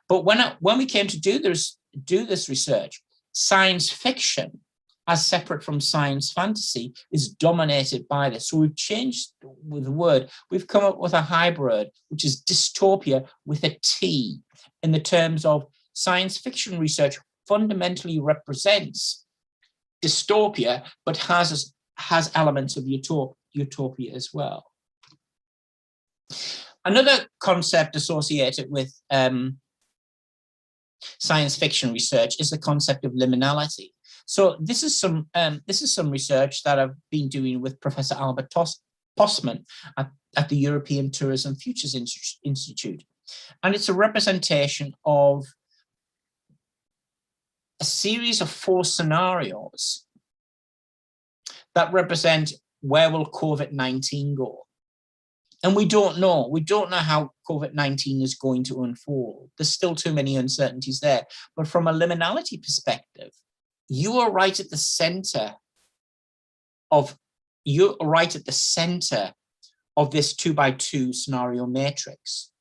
But when we came to do this research, science fiction, as separate from science fantasy, is dominated by this. So we've changed with the word. We've come up with a hybrid, which is dystopia with a T, in the terms of science fiction research fundamentally represents dystopia, but has elements of utopia as well. Another concept associated with science fiction research is the concept of liminality. So this is some research that I've been doing with Professor Albert Postman at the European Tourism Futures Institute. And it's a representation of a series of 4 scenarios that represent where will COVID-19 go. And we don't know. We don't know how COVID-19 is going to unfold. There's still too many uncertainties there. But from a liminality perspective, you are right at the center of this 2x2 scenario matrix.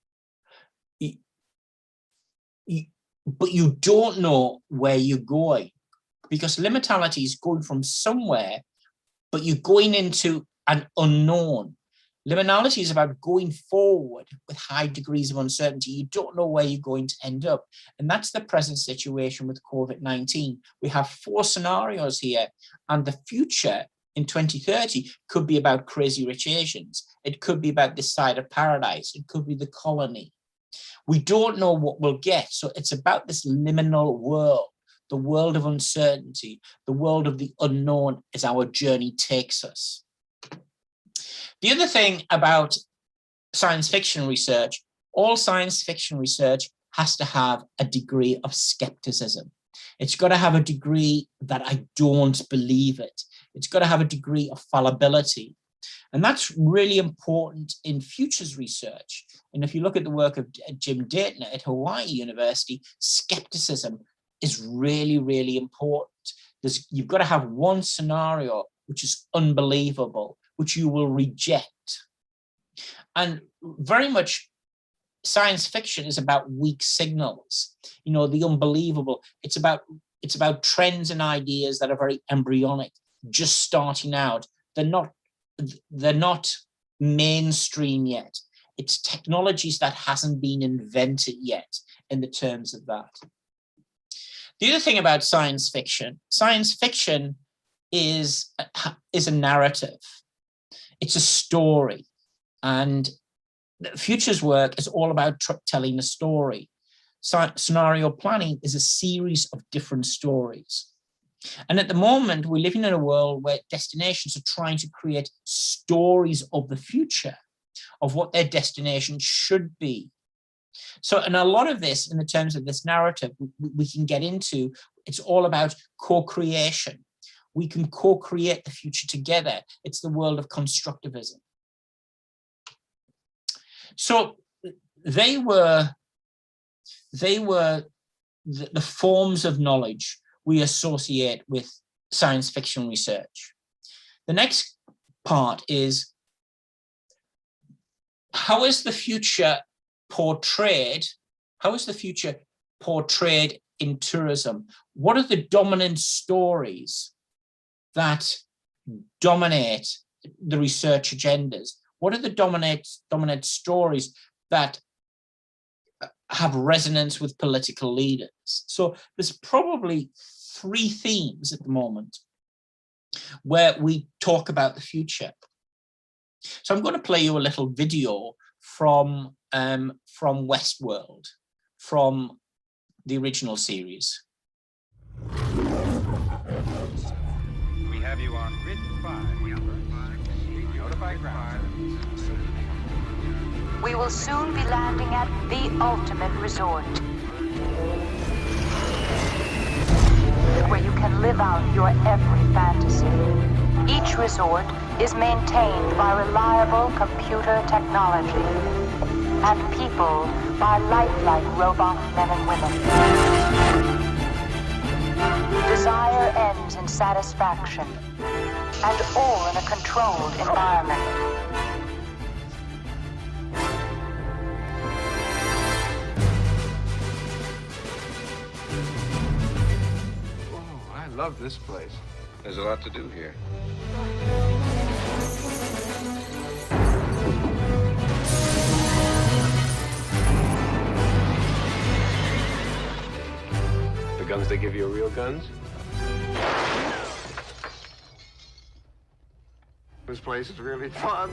But you don't know where you're going, because liminality is going from somewhere, but you're going into an unknown. Liminality is about going forward with high degrees of uncertainty. You don't know where you're going to end up. And that's the present situation with COVID-19. We have 4 scenarios here, and the future in 2030 could be about Crazy Rich Asians. It could be about this side of paradise. It could be the colony. We don't know what we'll get. So it's about this liminal world, the world of uncertainty, the world of the unknown as our journey takes us. The other thing about science fiction research, all science fiction research has to have a degree of skepticism. It's got to have a degree that I don't believe it. It's got to have a degree of fallibility. And that's really important in futures research. And if you look at the work of Jim Dayton at Hawaii University, skepticism is really, really important. You've got to have one scenario which is unbelievable, which you will reject. And very much science fiction is about weak signals, the unbelievable. It's about trends and ideas that are very embryonic, just starting out. They're not mainstream yet. It's technologies that hasn't been invented yet in the terms of that. The other thing about science fiction is a narrative. It's a story. And futures work is all about telling a story. Scenario planning is a series of different stories. And at the moment, we're living in a world where destinations are trying to create stories of the future, of what their destination should be. So, and a lot of this, in the terms of this narrative, we can get into, it's all about co-creation. We can co-create the future together. It's the world of constructivism. So they were the forms of knowledge we associate with science fiction research. The next part is how is the future portrayed? How is the future portrayed in tourism? What are the dominant stories that dominate the research agendas? What are the dominant stories that have resonance with political leaders? So there's probably 3 themes at the moment where we talk about the future. So I'm going to play you a little video from Westworld, from the original series. We have you on grid 5. Notify ground. We will soon be landing at the ultimate resort, where you can live out your every fantasy. Each resort is maintained by reliable computer technology and people by lifelike robot men and women. Desire ends in satisfaction, and all in a controlled environment. Oh, I love this place. There's a lot to do here. The guns they give you are real guns? This place is really fun.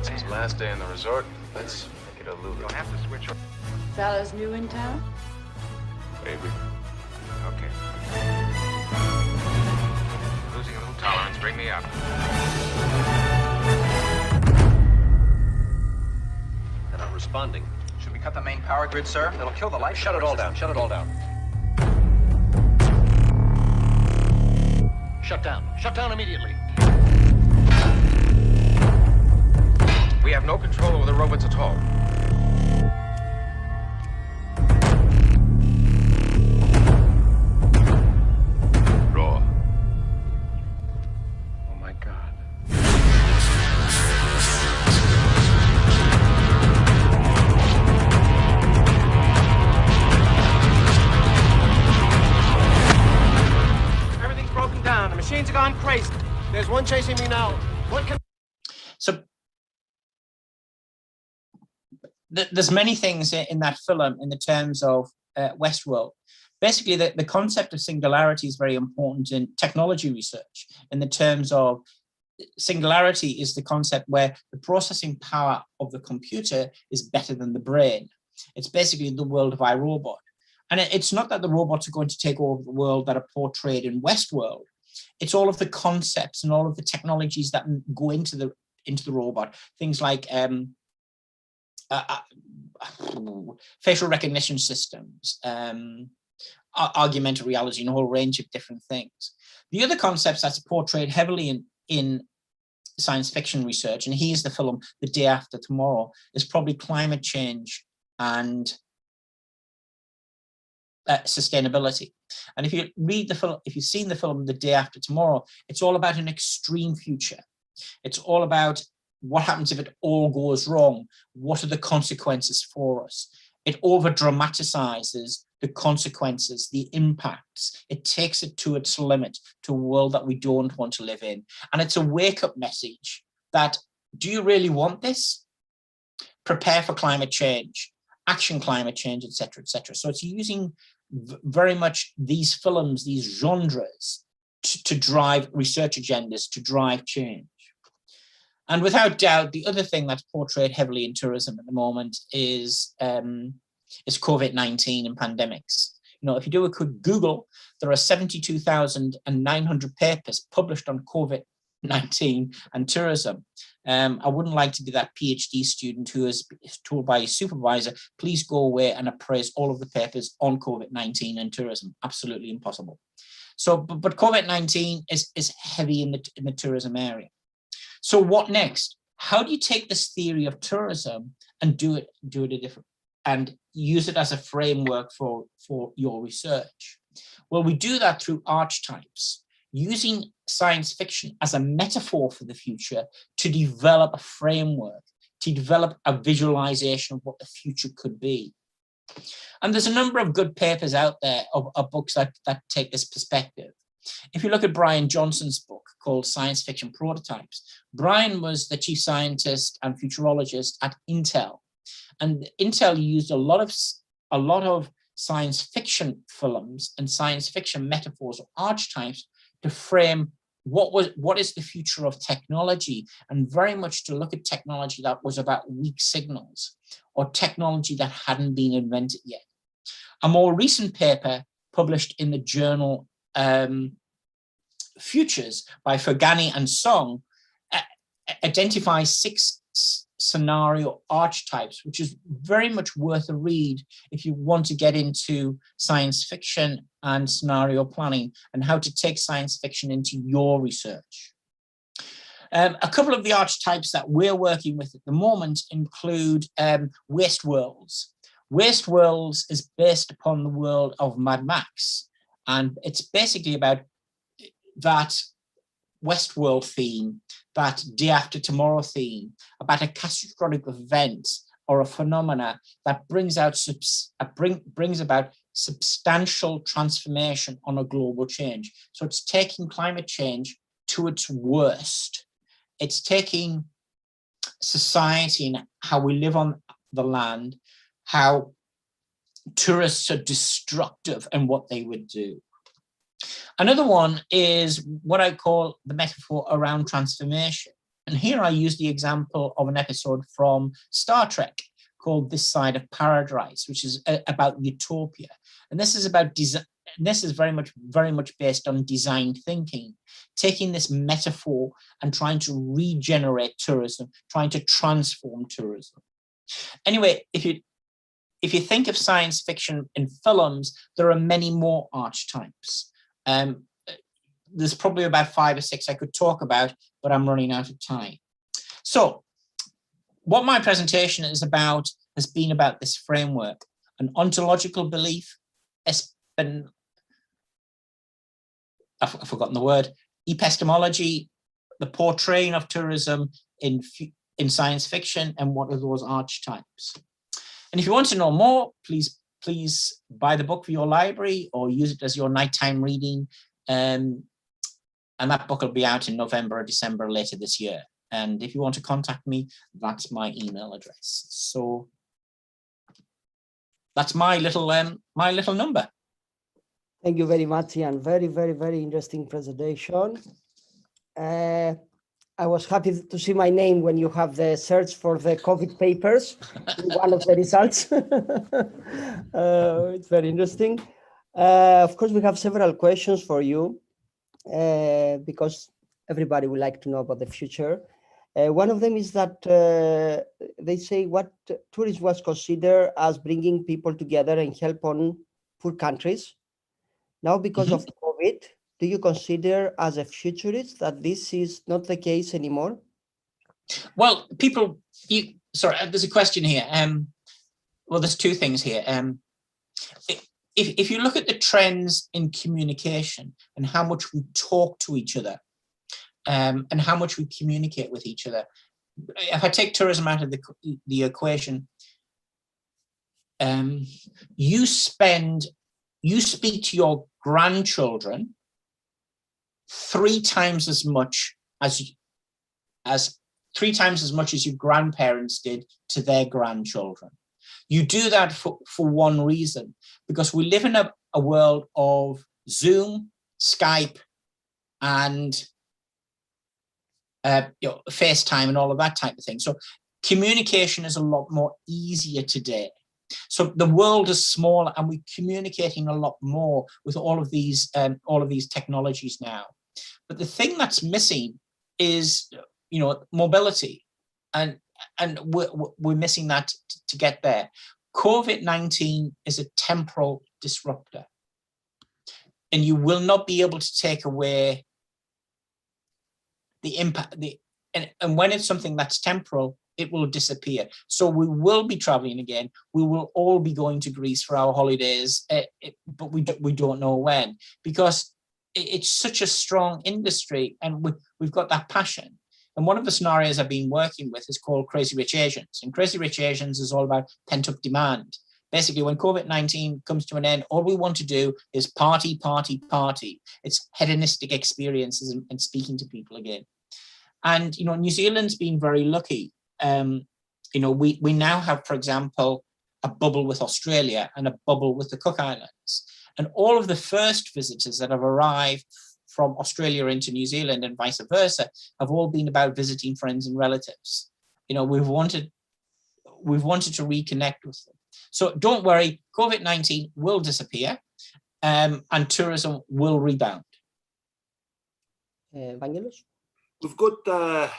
It's his last day in the resort. Let's make it a Lulu. You'll have to switch. Fellas new in town? Maybe. Okay. Losing a little tolerance. Bring me up. They're not responding. Should we cut the main power grid, sir? It'll kill the light. Shut it all down. Shut it all down. Shut down. Shut down immediately. We have no control over the robots at all. Raw. Oh my God. Everything's broken down. The machines have gone crazy. There's one chasing me now. What can... So there's many things in that film in the terms of Westworld. Basically, the concept of singularity is very important in technology research, in the terms of singularity is the concept where the processing power of the computer is better than the brain. It's basically the world of iRobot. And it's not that the robots are going to take over the world that are portrayed in Westworld. It's all of the concepts and all of the technologies that go into the robot. Things like facial recognition systems, augmented reality, and a whole range of different things. The other concepts that's portrayed heavily in science fiction research, and here's the film The Day After Tomorrow, is probably climate change and sustainability. And if you read the film, if you've seen the film The Day After Tomorrow, it's all about an extreme future. It's all about what happens if it all goes wrong? What are the consequences for us? It over-dramatizes the consequences, the impacts. It takes it to its limit, to a world that we don't want to live in. And it's a wake-up message that, do you really want this? Prepare for climate change, action climate change, etc., etc. So it's using very much these films, these genres, to drive research agendas, to drive change. And without doubt, the other thing that's portrayed heavily in tourism at the moment is COVID-19 and pandemics. You know, if you do a quick Google, there are 72,900 papers published on COVID-19 and tourism. I wouldn't like to be that PhD student who is told by his supervisor, please go away and appraise all of the papers on COVID-19 and tourism. Absolutely impossible. So, but COVID-19 is heavy in the tourism area. So what next? How do you take this theory of tourism and do it a different, and use it as a framework for your research? Well, we do that through archetypes. using science fiction as a metaphor for the future to develop a framework, to develop a visualization of what the future could be. And there's a number of good papers out there of books that take this perspective. If you look at Brian Johnson's book called Science Fiction Prototypes, Brian was the chief scientist and futurologist at Intel. And Intel used a lot of science fiction films and science fiction metaphors or archetypes to frame what is the future of technology, and very much to look at technology that was about weak signals or technology that hadn't been invented yet. A more recent paper published in the journal Futures by Fergani and Song identifies 6 scenario archetypes, which is very much worth a read if you want to get into science fiction and scenario planning and how to take science fiction into your research. A couple of the archetypes that we're working with at the moment include waste worlds. Waste worlds is based upon the world of Mad Max, and it's basically about that Westworld theme, that day after tomorrow theme, about a catastrophic event or a phenomena that brings about substantial transformation on a global change. So it's taking climate change to its worst. It's taking society and how we live on the land, how tourists are destructive and what they would do. Another one is what I call the metaphor around transformation. And here I use the example of an episode from Star Trek called This Side of Paradise, which is about utopia. And this is about design. This is very much based on design thinking, taking this metaphor and trying to regenerate tourism, trying to transform tourism. Anyway, if you think of science fiction in films, there are many more archetypes. There's probably about 5 or 6 I could talk about, but I'm running out of time. So what my presentation is about has been about this framework, an ontological belief, I've forgotten the word, epistemology, the portraying of tourism in science fiction, and what are those archetypes. And if you want to know more, please buy the book for your library or use it as your nighttime reading. And that book will be out in November or December later this year. And if you want to contact me, that's my email address. So that's my little number. Thank you very much, Ian. Very, very, very interesting presentation. I was happy to see my name when you have the search for the COVID papers in one of the results. It's very interesting. Of course, we have several questions for you because everybody would like to know about the future. One of them is that they say what tourism was considered as bringing people together and help on poor countries. Now, because of COVID, do you consider as a futurist that this is not the case anymore? Well, there's a question here. Well, there's 2 things here. If you look at the trends in communication and how much we talk to each other and how much we communicate with each other, if I take tourism out of the equation, you speak to your grandchildren 3 times as much as 3 times as much as your grandparents did to their grandchildren. You do that for one reason, because we live in a world of Zoom, Skype, and FaceTime and all of that type of thing. So communication is a lot more easier today. So the world is smaller, and we're communicating a lot more with all of these technologies now. But the thing that's missing is, mobility, and we're missing that to get there. COVID-19 is a temporal disruptor, and you will not be able to take away the impact. And when it's something that's temporal, it will disappear. So we will be traveling again. We will all be going to Greece for our holidays, but we don't know when, because it's such a strong industry, and we've got that passion. And one of the scenarios I've been working with is called Crazy Rich Asians. And Crazy Rich Asians is all about pent-up demand. Basically, when COVID-19 comes to an end, all we want to do is party, party, party. It's hedonistic experiences and speaking to people again. And, you know, New Zealand's been very lucky. You know, we now have, for example, a bubble with Australia and a bubble with the Cook Islands. And all of the first visitors that have arrived from Australia into New Zealand and vice versa have all been about visiting friends and relatives. You know, we've wanted to reconnect with them. So don't worry, COVID-19 will disappear, and tourism will rebound. Evangelos? We've got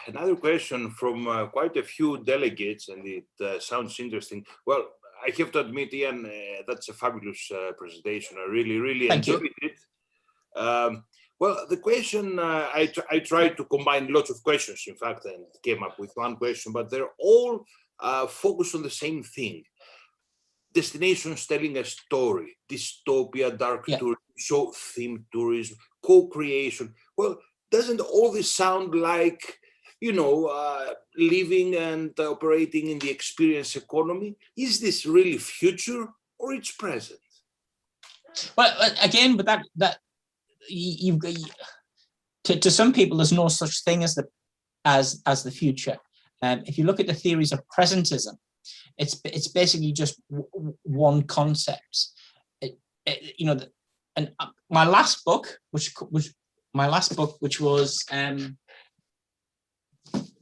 another question from quite a few delegates, and it sounds interesting. Well, I have to admit, Ian, that's a fabulous presentation. I really enjoyed it. Well, the question, I tried to combine lots of questions, in fact, and came up with one question, but they're all focused on the same thing. Destinations telling a story, dystopia, dark tourism, show-themed tourism, co-creation. Well, doesn't all this sound like, you know, living and operating in the experience economy? Is this really future or it's present? Well, again, but that to some people, there's no such thing as the future. If you look at the theories of presentism, it's basically just one concept. You know, and my last book, which was I'll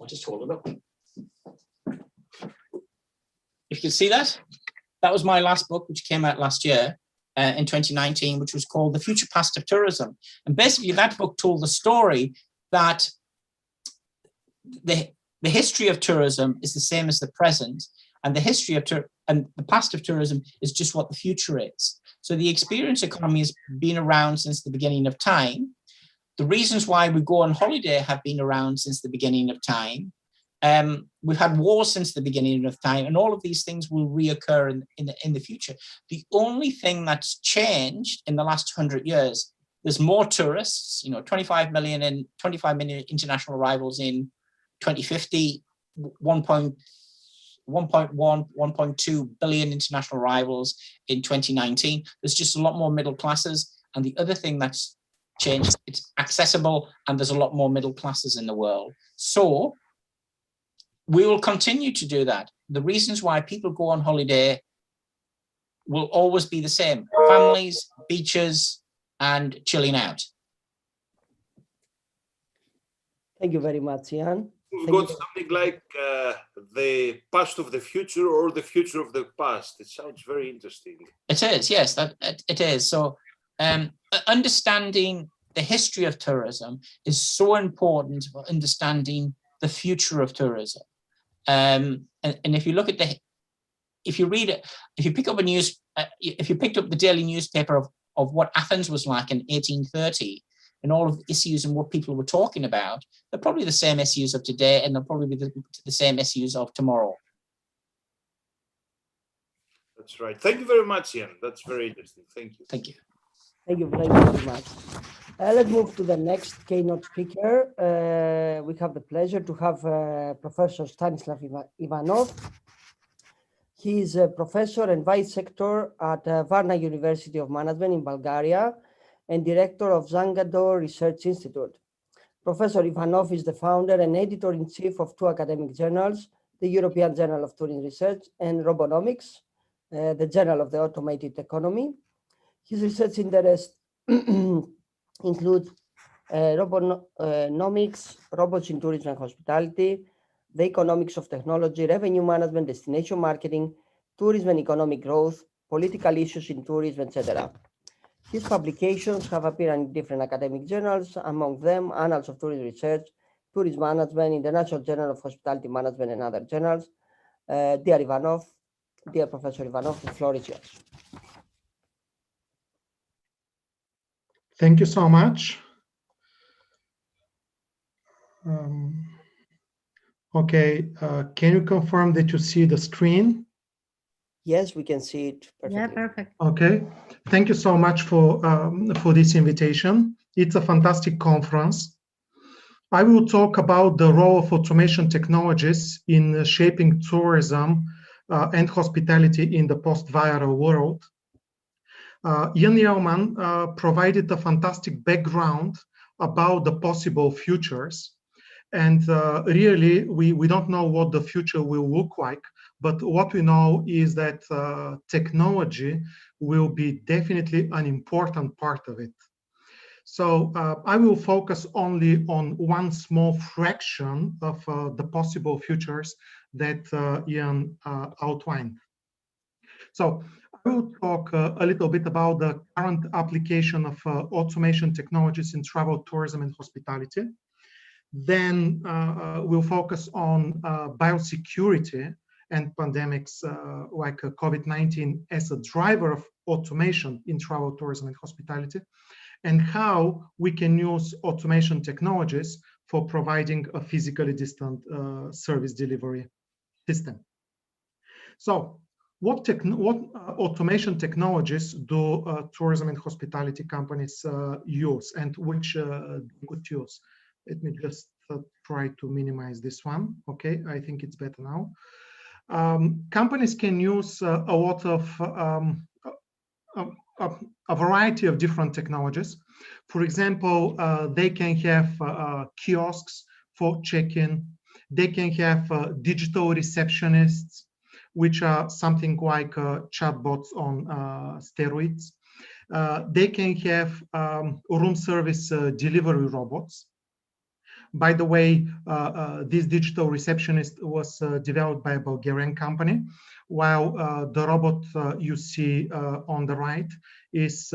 just hold it up. If you can see that, that was my last book, which came out last year in 2019, which was called The Future Past of Tourism. And basically that book told the story that the history of tourism is the same as the present, and the history of and the past of tourism is just what the future is. So the experience economy has been around since the beginning of time. The reasons why we go on holiday have been around since the beginning of time. We've had wars since the beginning of time, and all of these things will reoccur in the future. The only thing that's changed in the last 100 years, there's more tourists, you know, 25 million international arrivals in 2050, 1.2 billion international arrivals in 2019. There's just a lot more middle classes. And the other thing that's changed, it's accessible, and there's a lot more middle classes in the world. So we will continue to do that. The reasons why people go on holiday will always be the same: families, beaches, and chilling out. Thank you very much, Ian. We've got something like the past of the future or the future of the past. It sounds very interesting. It is, yes, it is. So understanding the history of tourism is so important for understanding the future of tourism. And if you look at if you read it, if you pick up if you picked up the daily newspaper of what Athens was like in 1830, and all of the issues and what people were talking about, they're probably the same issues of today, and they'll probably be the same issues of tomorrow. That's right. Thank you very much, Ian. That's very interesting. Thank you. Thank you. Thank you very much. Let's move to the next keynote speaker. We have the pleasure to have Professor Stanislav Ivanov. He is a professor and vice rector at Varna University of Management in Bulgaria, and director of Zangador Research Institute. Professor Ivanov is the founder and editor-in-chief of two academic journals, the European Journal of Tourism Research and Robonomics, the Journal of the Automated Economy. His research interests include robonomics, robots in tourism and hospitality, the economics of technology, revenue management, destination marketing, tourism and economic growth, political issues in tourism, etc. His publications have appeared in different academic journals, among them Annals of Tourism Research, Tourism Management, International Journal of Hospitality Management, and other journals. Dear Professor Ivanov, the floor is yours. Thank you so much. Okay, can you confirm that you see the screen? Yes, we can see it perfectly. Yeah, perfect. Okay, thank you so much for this invitation. It's a fantastic conference. I will talk about the role of automation technologies in shaping tourism and hospitality in the post-viral world. Jan Yeoman provided a fantastic background about the possible futures. And really, we don't know what the future will look like, but what we know is that technology will be definitely an important part of it. So I will focus only on one small fraction of the possible futures that Ian outlined. So I will talk a little bit about the current application of automation technologies in travel, tourism, and hospitality. Then we'll focus on biosecurity and pandemics like COVID-19 as a driver of automation in travel, tourism, and hospitality, and how we can use automation technologies for providing a physically distant service delivery system. So what automation technologies do tourism and hospitality companies use, and which they could use? Let me just try to minimize this one. Okay, I think it's better now. Companies can use a lot of a variety of different technologies. For example, they can have kiosks for check-in. They can have digital receptionists, which are something like chatbots on steroids. They can have room service delivery robots. By the way, this digital receptionist was developed by a Bulgarian company, while the robot you see on the right is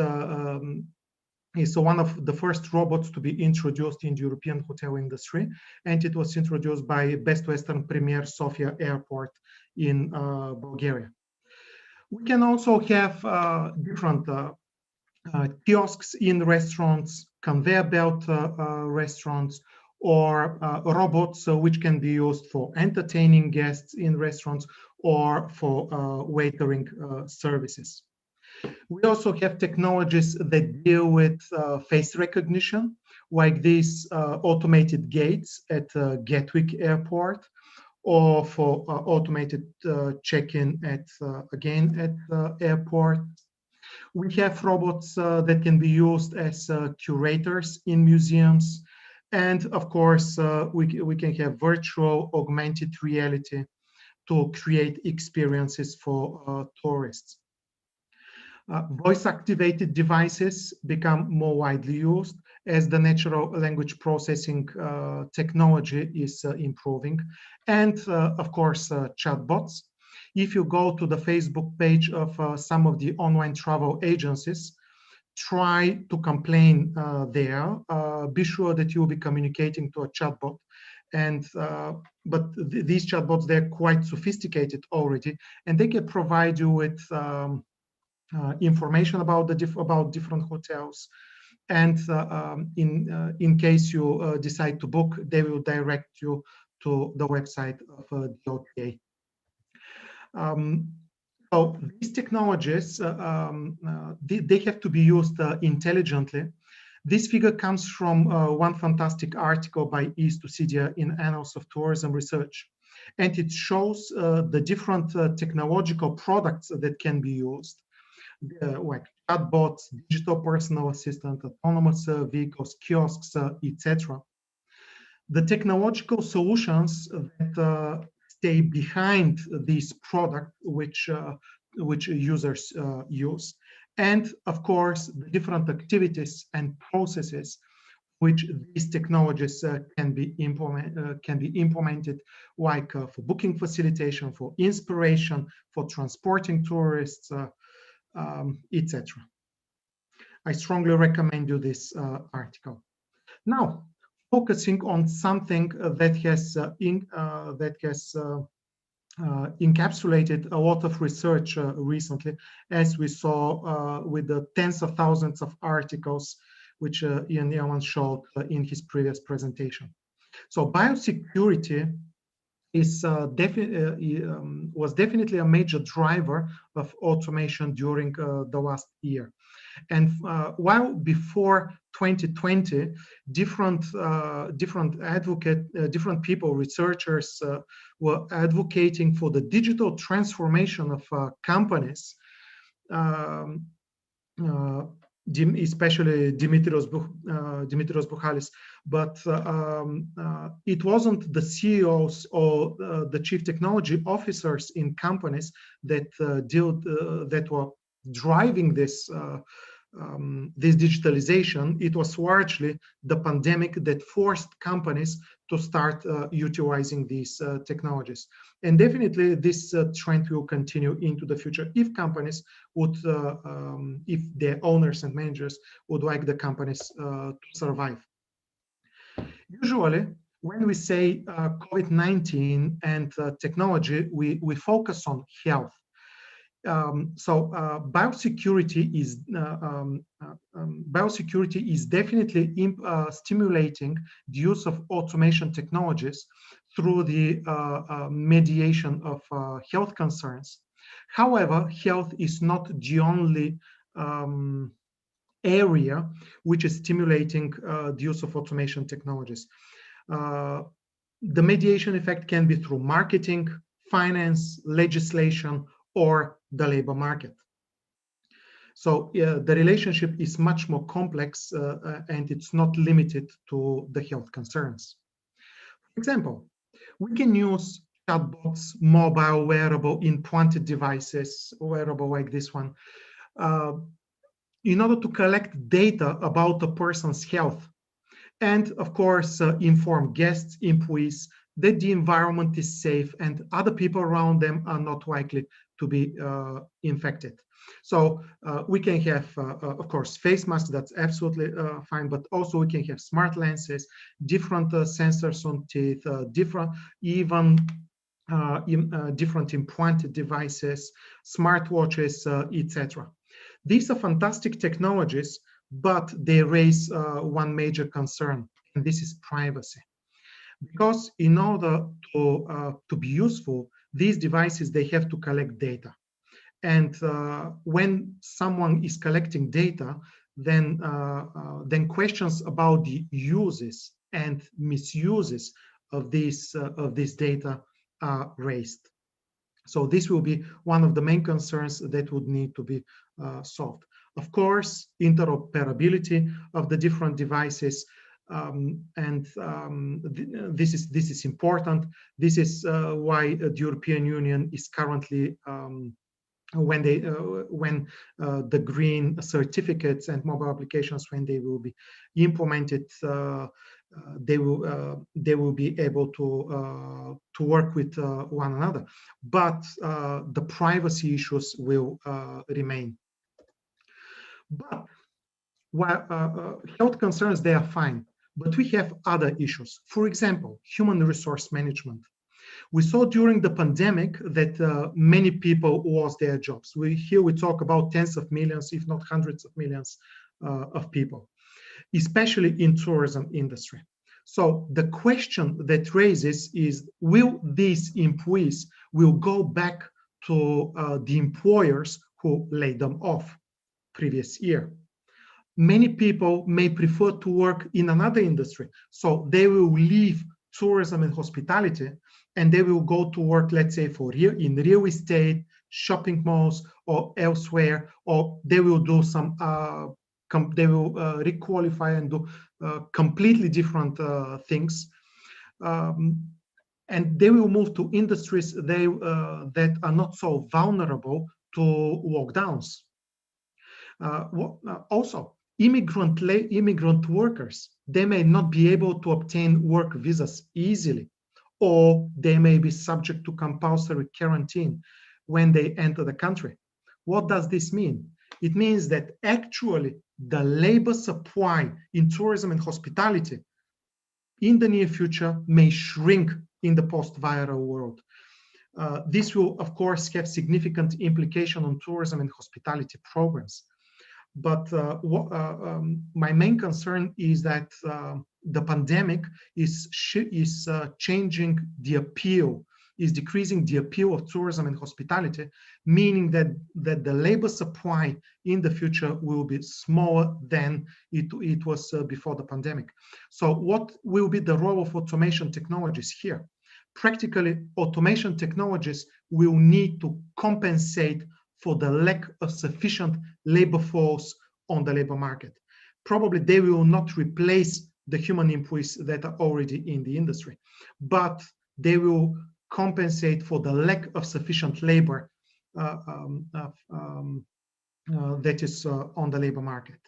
one of the first robots to be introduced in the European hotel industry, and it was introduced by Best Western Premier Sofia Airport in Bulgaria. We can also have different kiosks in restaurants, conveyor belt restaurants, or robots which can be used for entertaining guests in restaurants or for waitering services. We also have technologies that deal with face recognition, like these automated gates at Gatwick Airport, or for automated check-in at airport. We have robots that can be used as curators in museums. And of course, we can have virtual augmented reality to create experiences for tourists. Voice-activated devices become more widely used as the natural language processing technology is improving. And of course, chatbots. If you go to the Facebook page of some of the online travel agencies, try to complain there. Be sure that you'll be communicating to a chatbot. And but these chatbots, they're quite sophisticated already, and they can provide you with information about different hotels. And in case you decide to book, they will direct you to the website of the OTA. So these technologies, they have to be used intelligently. This figure comes from one fantastic article by East Tusidia in Annals of Tourism Research. And it shows the different technological products that can be used, like chatbots, digital personal assistant, autonomous vehicles, kiosks, etc. The technological solutions that stay behind this product, which users use, and of course the different activities and processes which these technologies can be implemented, like for booking facilitation, for inspiration, for transporting tourists, etc. I strongly recommend you this article. Now, focusing on something that has encapsulated a lot of research recently, as we saw with the tens of thousands of articles which Ian Yeoman showed in his previous presentation. So biosecurity was definitely a major driver of automation during the last year. And while before 2020, different people, researchers, were advocating for the digital transformation of companies, especially Dimitrios Bouchalis, but it wasn't the CEOs or the chief technology officers in companies that that were driving this this digitalization. It was largely the pandemic that forced companies to start utilizing these technologies. And definitely this trend will continue into the future if companies would, if their owners and managers would like the companies to survive. Usually, when we say COVID-19 and technology, we focus on health. Biosecurity is definitely stimulating the use of automation technologies through the mediation of health concerns. However, health is not the only area which is stimulating the use of automation technologies. The mediation effect can be through marketing, finance, legislation, or the labor market. So the relationship is much more complex and it's not limited to the health concerns. For example, we can use chatbots, mobile, wearable, implanted devices, wearable like this one, in order to collect data about a person's health. And of course, inform guests, employees that the environment is safe and other people around them are not likely to be infected. So we can have, of course, face masks, that's absolutely fine, but also we can have smart lenses, different sensors on teeth, different implanted devices, smartwatches, etc. These are fantastic technologies, but they raise one major concern, and this is privacy. Because in order to be useful, these devices, they have to collect data. And when someone is collecting data, then questions about the uses and misuses of this data are raised. So this will be one of the main concerns that would need to be solved. Of course, interoperability of the different devices, this is important. This is why the European Union is currently when the green certificates and mobile applications, when they will be implemented, they will be able to work with one another. But the privacy issues will remain. But while health concerns, they are fine. But we have other issues. For example, human resource management. We saw during the pandemic that many people lost their jobs. Here we talk about tens of millions, if not hundreds of millions of people, especially in tourism industry. So the question that raises is, will these employees will go back to the employers who laid them off previous year? Many people may prefer to work in another industry, so they will leave tourism and hospitality and they will go to work, let's say, in real estate, shopping malls, or elsewhere, or they will do some, they will requalify and do completely different things. And they will move to industries that are not so vulnerable to lockdowns. Also, immigrant workers, they may not be able to obtain work visas easily, or they may be subject to compulsory quarantine when they enter the country. What does this mean? It means that actually the labor supply in tourism and hospitality in the near future may shrink in the post-viral world. This will, of course, have significant implication on tourism and hospitality programs. But my main concern is that the pandemic is changing the appeal, is decreasing the appeal of tourism and hospitality, meaning that the labor supply in the future will be smaller than it was before the pandemic. So what will be the role of automation technologies here? Practically, automation technologies will need to compensate for the lack of sufficient labor force on the labor market. Probably they will not replace the human employees that are already in the industry, but they will compensate for the lack of sufficient labor that is on the labor market.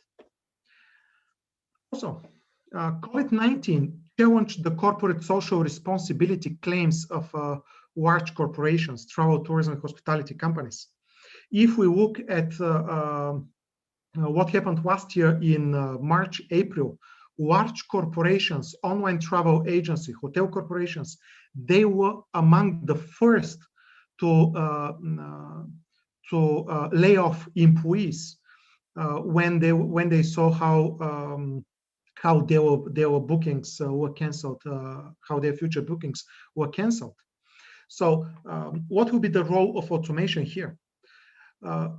Also, COVID-19 challenged the corporate social responsibility claims of large corporations, travel, tourism, and hospitality companies. If we look at what happened last year in March, April, large corporations, online travel agency, hotel corporations, they were among the first to lay off employees when they saw how their bookings were canceled, how their future bookings were canceled. So what will be the role of automation here?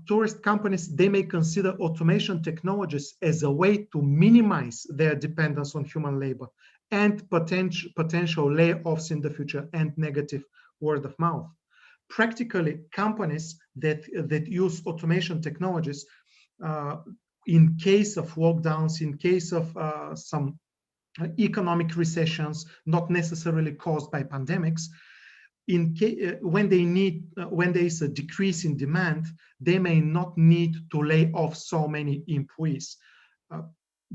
Tourist companies, they may consider automation technologies as a way to minimize their dependence on human labor and potential layoffs in the future and negative word of mouth. Practically, companies that use automation technologies in case of lockdowns, in case of some economic recessions, not necessarily caused by pandemics, when there is a decrease in demand, they may not need to lay off so many employees.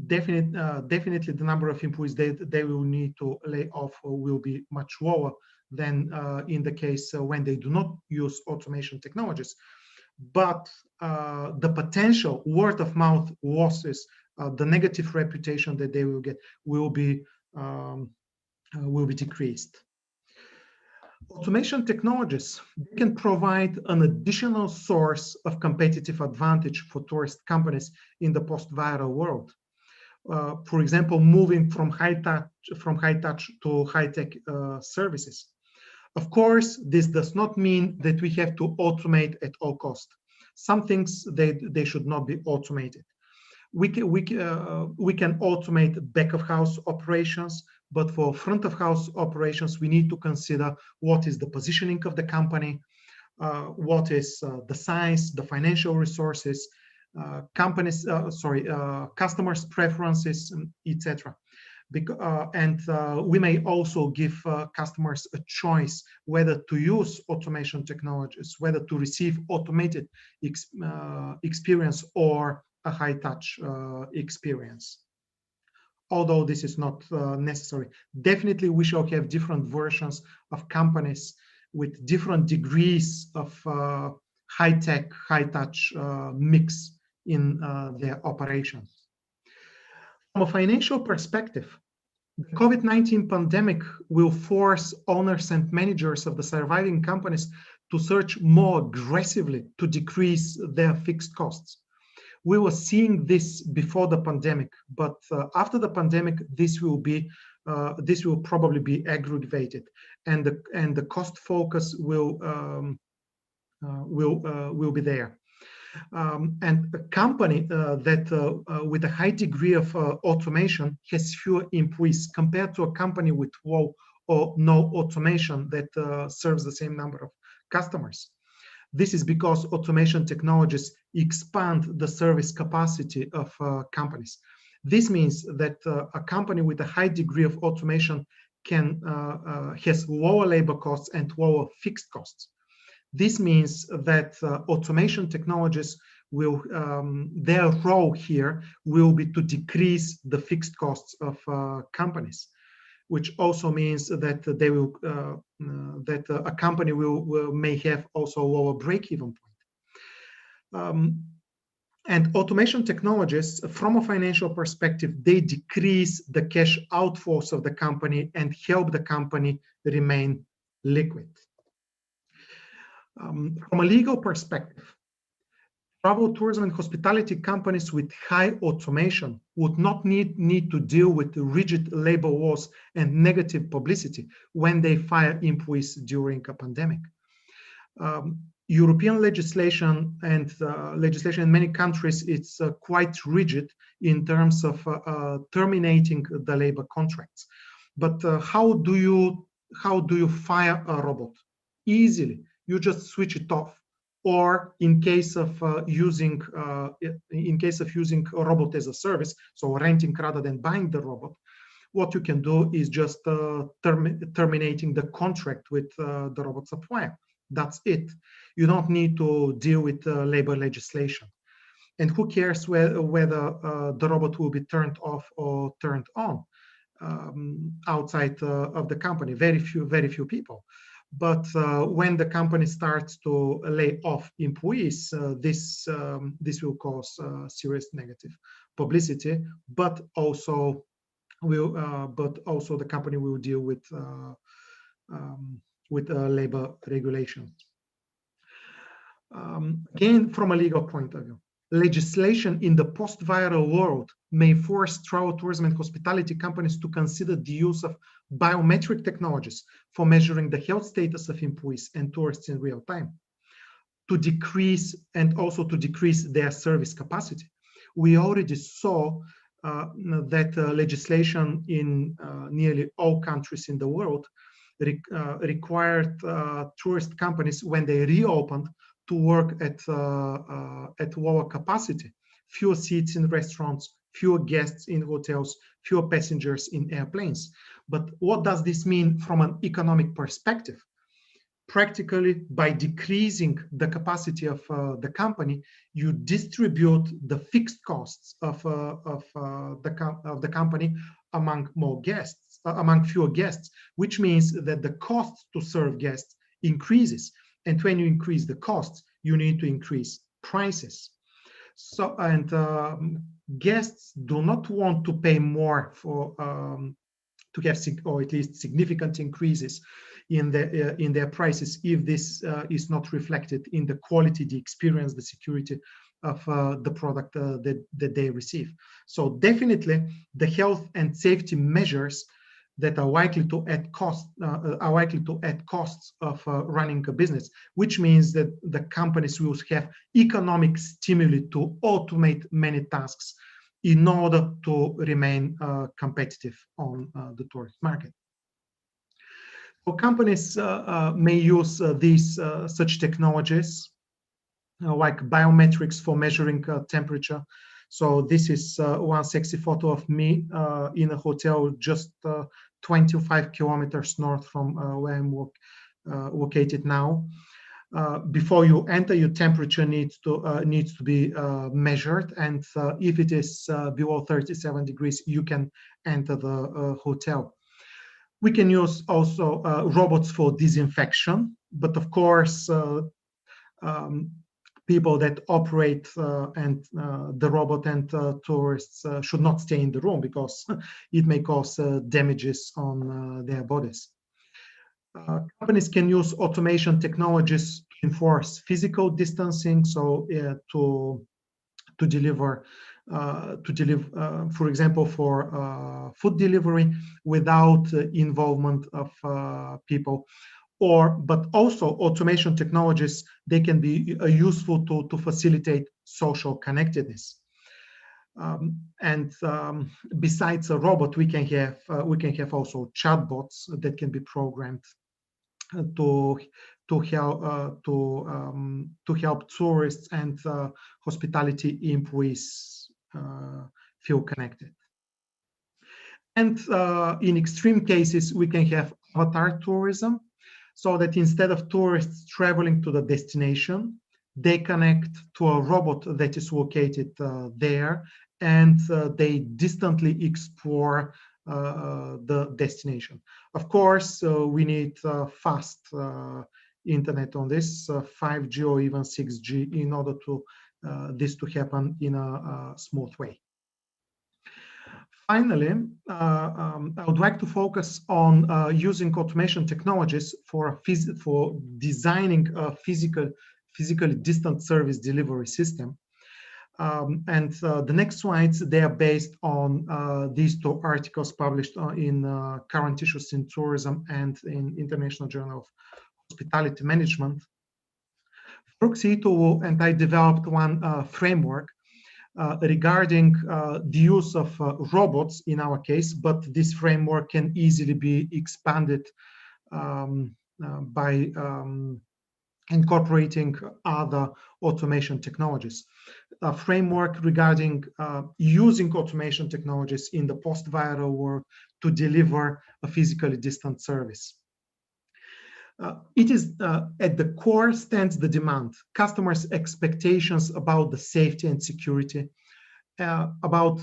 Definitely the number of employees they will need to lay off will be much lower than in the case when they do not use automation technologies. But the potential word of mouth losses, the negative reputation that they will get will be decreased. Automation technologies can provide an additional source of competitive advantage for tourist companies in the post-viral world. For example, moving from high touch to high-tech services. Of course, this does not mean that we have to automate at all costs. Some things they should not be automated. We can automate back of house operations, but for front of house operations, we need to consider what is the positioning of the company, what is the size, the financial resources, customers' preferences, etc. And we may also give customers a choice whether to use automation technologies, whether to receive automated experience or a high-touch experience. Although this is not necessary. Definitely we shall have different versions of companies with different degrees of high-tech, high-touch mix in their operations. From a financial perspective, the COVID-19 pandemic will force owners and managers of the surviving companies to search more aggressively to decrease their fixed costs. We were seeing this before the pandemic, but after the pandemic, this will probably be aggravated, and the cost focus will be there. And a company with a high degree of automation has fewer employees compared to a company with low or no automation that serves the same number of customers. This is because automation technologies expand the service capacity of companies. This means that a company with a high degree of automation has lower labor costs and lower fixed costs. This means that automation technologies will, their role here will be to decrease the fixed costs of companies, which also means that they will, that a company may have also lower break-even point. And automation technologies, from a financial perspective, they decrease the cash outflows of the company and help the company remain liquid. From a legal perspective, Travel, tourism, and hospitality companies with high automation would not need to deal with rigid labor laws and negative publicity when they fire employees during a pandemic. European legislation and legislation in many countries, it's quite rigid in terms of terminating the labor contracts. But how do you fire a robot? Easily, you just switch it off. Or in case of using a robot as a service, so renting rather than buying the robot, what you can do is just terminating the contract with the robot supplier. That's it. You don't need to deal with labor legislation. And who cares whether the robot will be turned off or turned on outside of the company? Very few people. But when the company starts to lay off employees, this will cause serious negative publicity. But also the company will deal with labor regulation. Again, from a legal point of view, legislation in the post-viral world may force travel, tourism, and hospitality companies to consider the use of biometric technologies for measuring the health status of employees and tourists in real time, to decrease their service capacity. We already saw that legislation in nearly all countries in the world required tourist companies, when they reopened, to work at lower capacity, fewer seats in restaurants, fewer guests in hotels, fewer passengers in airplanes. But what does this mean from an economic perspective? Practically, by decreasing the capacity of the company, you distribute the fixed costs of the company among fewer guests, which means that the cost to serve guests increases. And when you increase the costs, you need to increase prices. So, and guests do not want to pay more for to have or at least significant increases in their prices if this is not reflected in the quality, the experience, the security of the product that they receive. So definitely, the health and safety measures that are likely to add costs of running a business, which means that the companies will have economic stimuli to automate many tasks in order to remain competitive on the tourist market. So companies may use such technologies like biometrics for measuring temperature. So this is one sexy photo of me in a hotel just 25 kilometers north from where I'm located now. Before you enter, your temperature needs to be measured, and if it is below 37 degrees, you can enter the hotel. We can use also robots for disinfection, but of course, people that operate the robot and tourists should not stay in the room because it may cause damages on their bodies. Companies can use automation technologies to enforce physical distancing, so to deliver, for example, for food delivery without involvement of people. But also automation technologies, they can be useful to facilitate social connectedness. Besides a robot, we can have also chatbots that can be programmed to help tourists and hospitality employees feel connected. And in extreme cases, we can have avatar tourism, so that instead of tourists traveling to the destination, they connect to a robot that is located there, and they distantly explore the destination. Of course, we need fast internet on this, 5G or even 6G, in order to this to happen in a smooth way. Finally, I would like to focus on using automation technologies for designing physically distant service delivery system. The next slides, they are based on these two articles published in Current Issues in Tourism and in International Journal of Hospitality Management. Fruxito and I developed one framework regarding the use of robots in our case, but this framework can easily be expanded by incorporating other automation technologies. A framework regarding using automation technologies in the post-viral world to deliver a physically distant service. It is at the core stands the demand, customers' expectations about the safety and security, about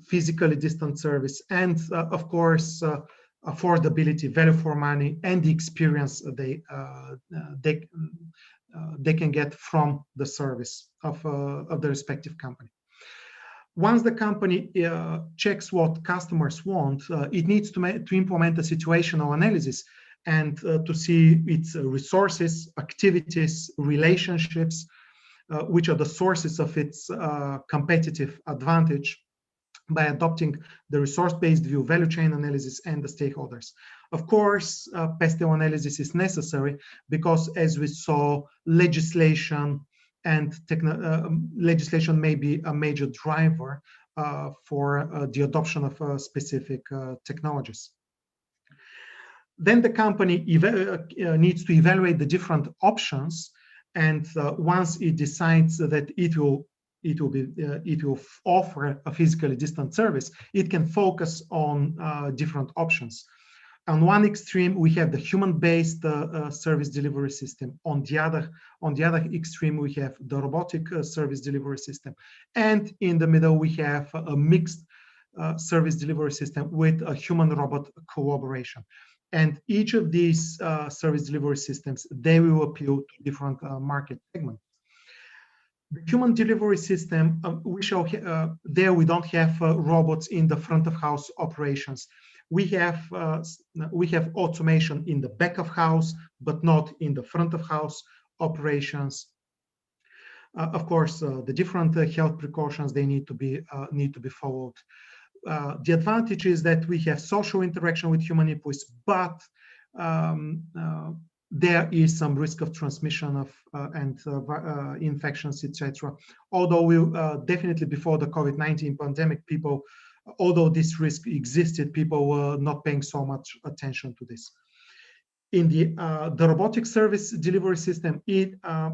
physically distant service, and of course, affordability, value for money, and the experience they can get from the service of the respective company. Once the company checks what customers want, it needs to implement a situational analysis and to see its resources, activities, relationships, which are the sources of its competitive advantage, by adopting the resource-based view, value chain analysis, and the stakeholders. Of course, PESTEL analysis is necessary because, as we saw, legislation and legislation may be a major driver for the adoption of specific technologies. Then the company needs to evaluate the different options, and once it decides that it will offer a physically distant service, it can focus on different options. On one extreme, we have the human-based service delivery system. On the other extreme, we have the robotic service delivery system, and in the middle, we have a mixed service delivery system with a human-robot collaboration. And each of these service delivery systems, they will appeal to different market segments. The human delivery system, there we don't have robots in the front of house operations. We have automation in the back of house, but not in the front of house operations. Of course, the different health precautions, they need to be followed. The advantage is that we have social interaction with human inputs, but there is some risk of transmission of infections, etc. Although we definitely before the COVID-19 pandemic, although this risk existed, people were not paying so much attention to this. In the robotic service delivery system,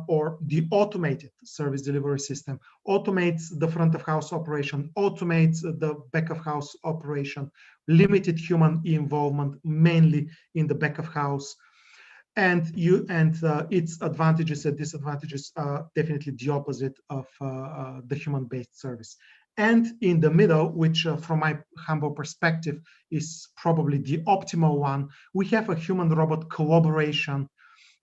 or the automated service delivery system, automates the front of house operation, automates the back of house operation, limited human involvement mainly in the back of house, and its advantages and disadvantages are definitely the opposite of the human-based service. And in the middle, which from my humble perspective is probably the optimal one, we have a human-robot collaboration,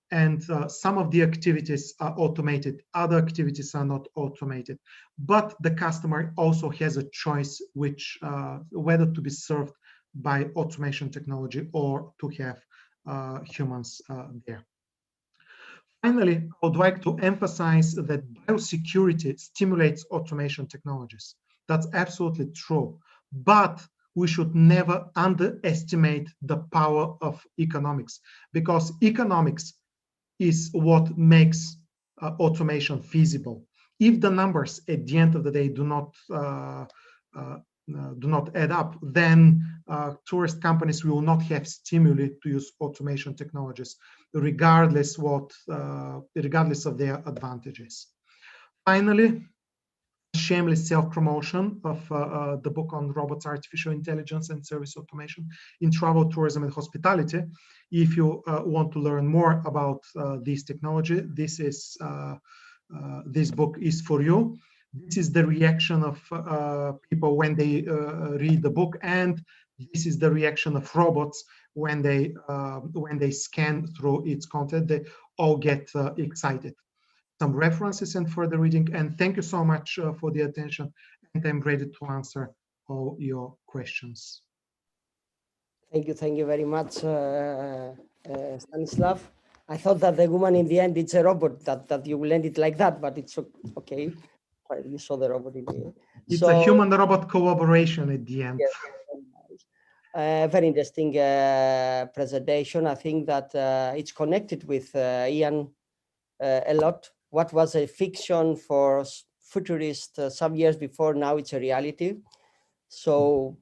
and some of the activities are automated, other activities are not automated. But the customer also has a choice whether to be served by automation technology or to have humans there. Finally, I would like to emphasize that biosecurity stimulates automation technologies. That's absolutely true. But we should never underestimate the power of economics, because economics is what makes automation feasible. If the numbers at the end of the day do not add up, then tourist companies will not have stimuli to use automation technologies, regardless of their advantages. Finally, shameless self-promotion of the book on robots, artificial intelligence, and service automation in travel, tourism, and hospitality. If you want to learn more about this technology, this book is for you. This is the reaction of people when they read the book, and this is the reaction of robots when they scan through its content. They all get excited. Some references and further reading, and thank you so much for the attention, and I'm ready to answer all your questions. Thank you very much, Stanislav. I thought that the woman in the end, it's a robot, that you will end it like that, but it's okay. You saw the robot in the end. It's a human-robot collaboration at the end. Yes, very interesting presentation. I think that it's connected with Ian a lot. What was a fiction for futurists some years before, now it's a reality. So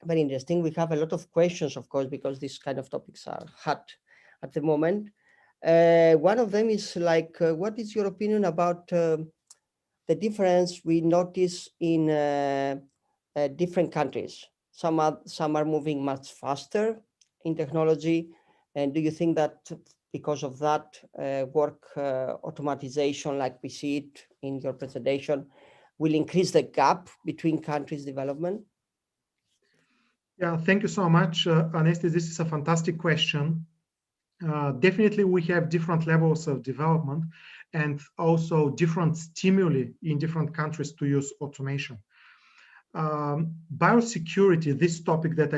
very interesting. We have a lot of questions, of course, because these kind of topics are hot at the moment. One of them is like, what is your opinion about the difference we notice in different countries? Some are moving much faster in technology. And do you think that because of that work automatization, like we see it in your presentation, will increase the gap between countries' development? Yeah, thank you so much, Anestis. This is a fantastic question. Definitely, we have different levels of development and also different stimuli in different countries to use automation. Biosecurity, this topic that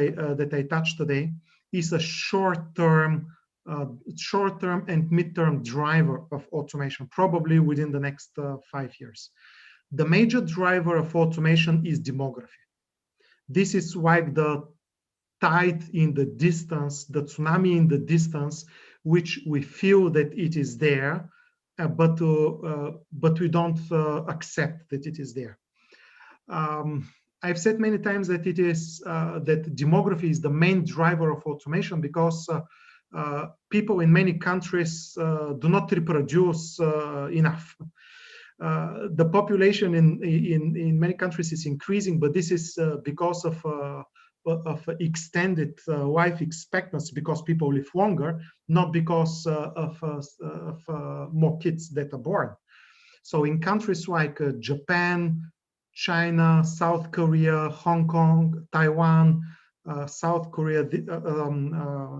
I touched today, is a short-term and mid-term driver of automation, probably within the next 5 years. The major driver of automation is demography. This is why the tide in the distance, the tsunami in the distance, which we feel that it is there, but we don't accept that it is there. I've said many times that it is that demography is the main driver of automation because people in many countries do not reproduce enough. The population in many countries is increasing, but this is because of extended life expectancy, because people live longer, not because of more kids that are born. So in countries like Japan, China, South Korea, Hong Kong, Taiwan, South Korea,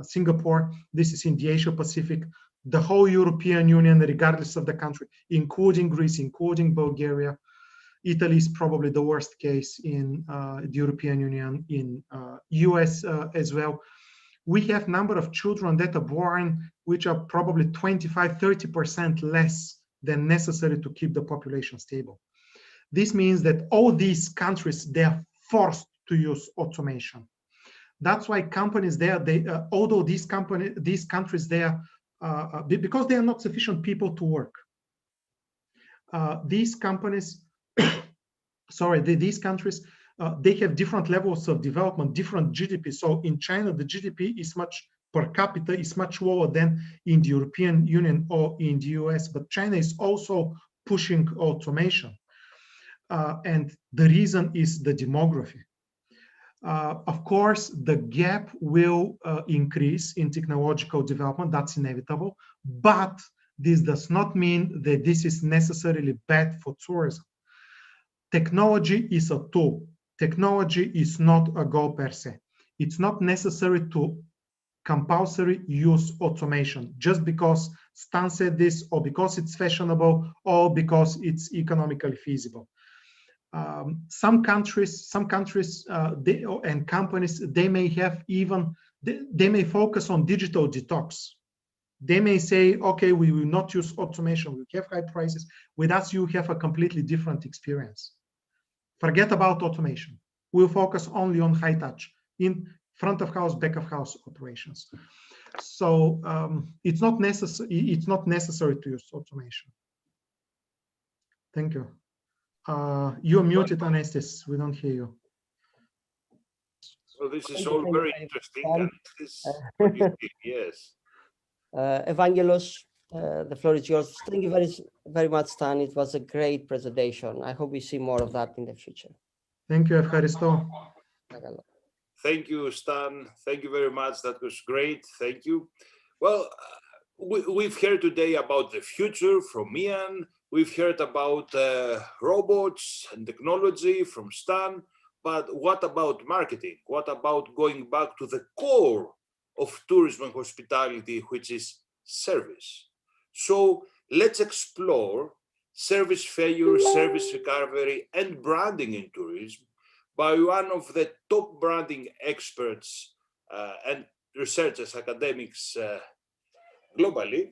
Singapore, this is in the Asia Pacific, the whole European Union, regardless of the country, including Greece, including Bulgaria. Italy is probably the worst case in the European Union, in US as well. We have number of children that are born, which are probably 25–30% less than necessary to keep the population stable. This means that all these countries, they are forced to use automation. That's why companies there, although these countries there, because there are not sufficient people to work, these companies, these countries, they have different levels of development, different GDP. So in China, the GDP is much per capita is much lower than in the European Union or in the US, but China is also pushing automation. And the reason is the demography. Of course, the gap will increase in technological development, that's inevitable, but this does not mean that this is necessarily bad for tourism. Technology is a tool. Technology is not a goal per se. It's not necessary to compulsory use automation just because Stan said this, or because it's fashionable, or because it's economically feasible. Some countries and companies, they may have even, they may focus on digital detox. They may say, okay, we will not use automation, we have high prices. With us, you have a completely different experience. Forget about automation. We'll focus only on high touch in front of house, back of house operations. So it's not necessary to use automation. Thank you. You're muted, Anestis. We don't hear you. So this is all very interesting. And yes. Evangelos, the floor is yours. Thank you very much, Stan. It was a great presentation. I hope we see more of that in the future. Thank you, Evcharisto. Thank you, Stan. Thank you very much. That was great. Thank you. Well, we've heard today about the future from Ian. We've heard about robots and technology from Stan. But what about marketing? What about going back to the core of tourism and hospitality, which is service? So let's explore service failure, service recovery, and branding in tourism by one of the top branding experts and researchers, academics globally.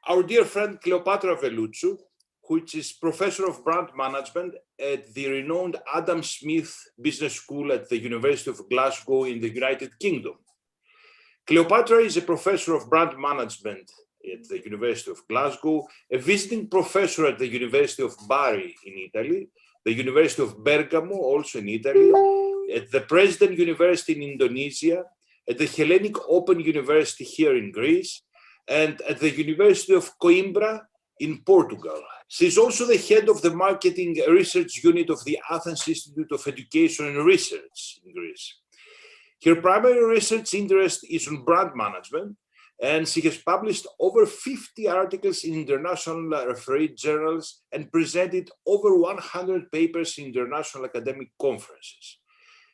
Our dear friend Cleopatra Veloutsou, which is Professor of Brand Management at the renowned Adam Smith Business School at the University of Glasgow in the United Kingdom. Cleopatra is a Professor of Brand Management at the University of Glasgow, a visiting professor at the University of Bari in Italy, the University of Bergamo, also in Italy, at the President University in Indonesia, at the Hellenic Open University here in Greece, and at the University of Coimbra in Portugal. She is also the head of the Marketing Research Unit of the Athens Institute of Education and Research in Greece. Her primary research interest is on brand management, and she has published over 50 articles in international refereed journals and presented over 100 papers in international academic conferences.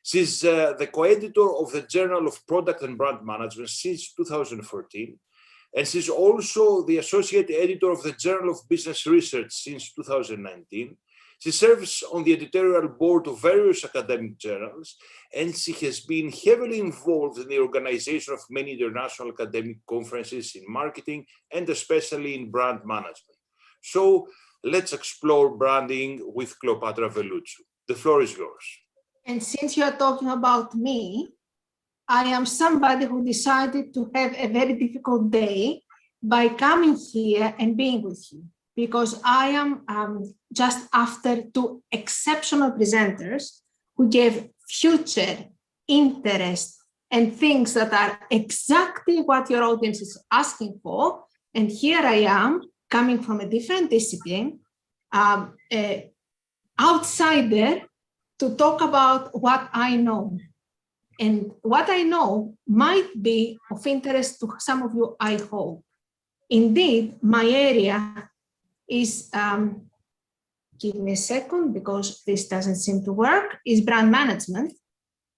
She's the co-editor of the Journal of Product and Brand Management since 2014, and she's also the associate editor of the Journal of Business Research since 2019. She serves on the editorial board of various academic journals, and she has been heavily involved in the organization of many international academic conferences in marketing and especially in brand management. So let's explore branding with Cleopatra Veloutsou. The floor is yours. And since you are talking about me, I am somebody who decided to have a very difficult day by coming here and being with you, because I am just after two exceptional presenters who gave future interest and things that are exactly what your audience is asking for. And here I am coming from a different discipline, outsider, to talk about what I know. And what I know might be of interest to some of you, I hope. Indeed, my area is, give me a second because this doesn't seem to work, is brand management.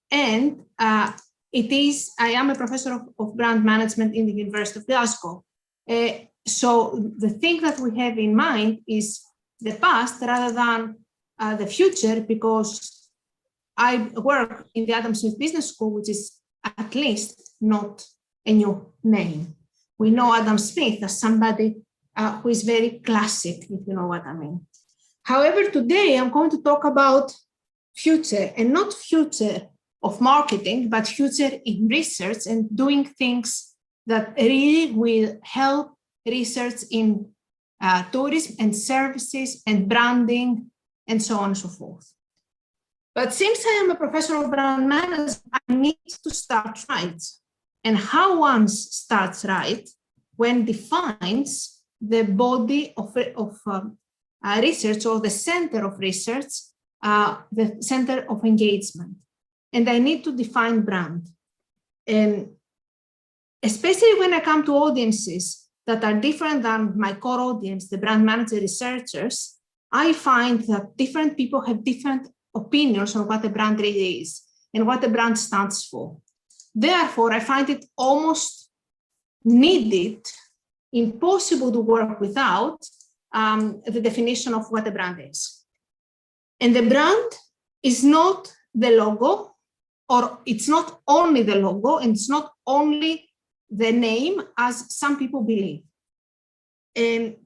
And I am a professor of brand management in the University of Glasgow. So the thing that we have in mind is the past rather than the future, because I work in the Adam Smith Business School, which is at least not a new name. We know Adam Smith as somebody who is very classic, if you know what I mean. However, today I'm going to talk about future, and not future of marketing, but future in research and doing things that really will help research in tourism and services and branding and so on and so forth. But since I am a professor of brand management, I need to start right. And how one starts right when defines the body of research, or the center of research, the center of engagement. And I need to define brand. And especially when I come to audiences that are different than my core audience, the brand manager researchers, I find that different people have different opinions on what a brand really is and what a brand stands for. Therefore, I find it almost needed, impossible to work without the definition of what a brand is. And the brand is not the logo, or it's not only the logo, and it's not only the name as some people believe. And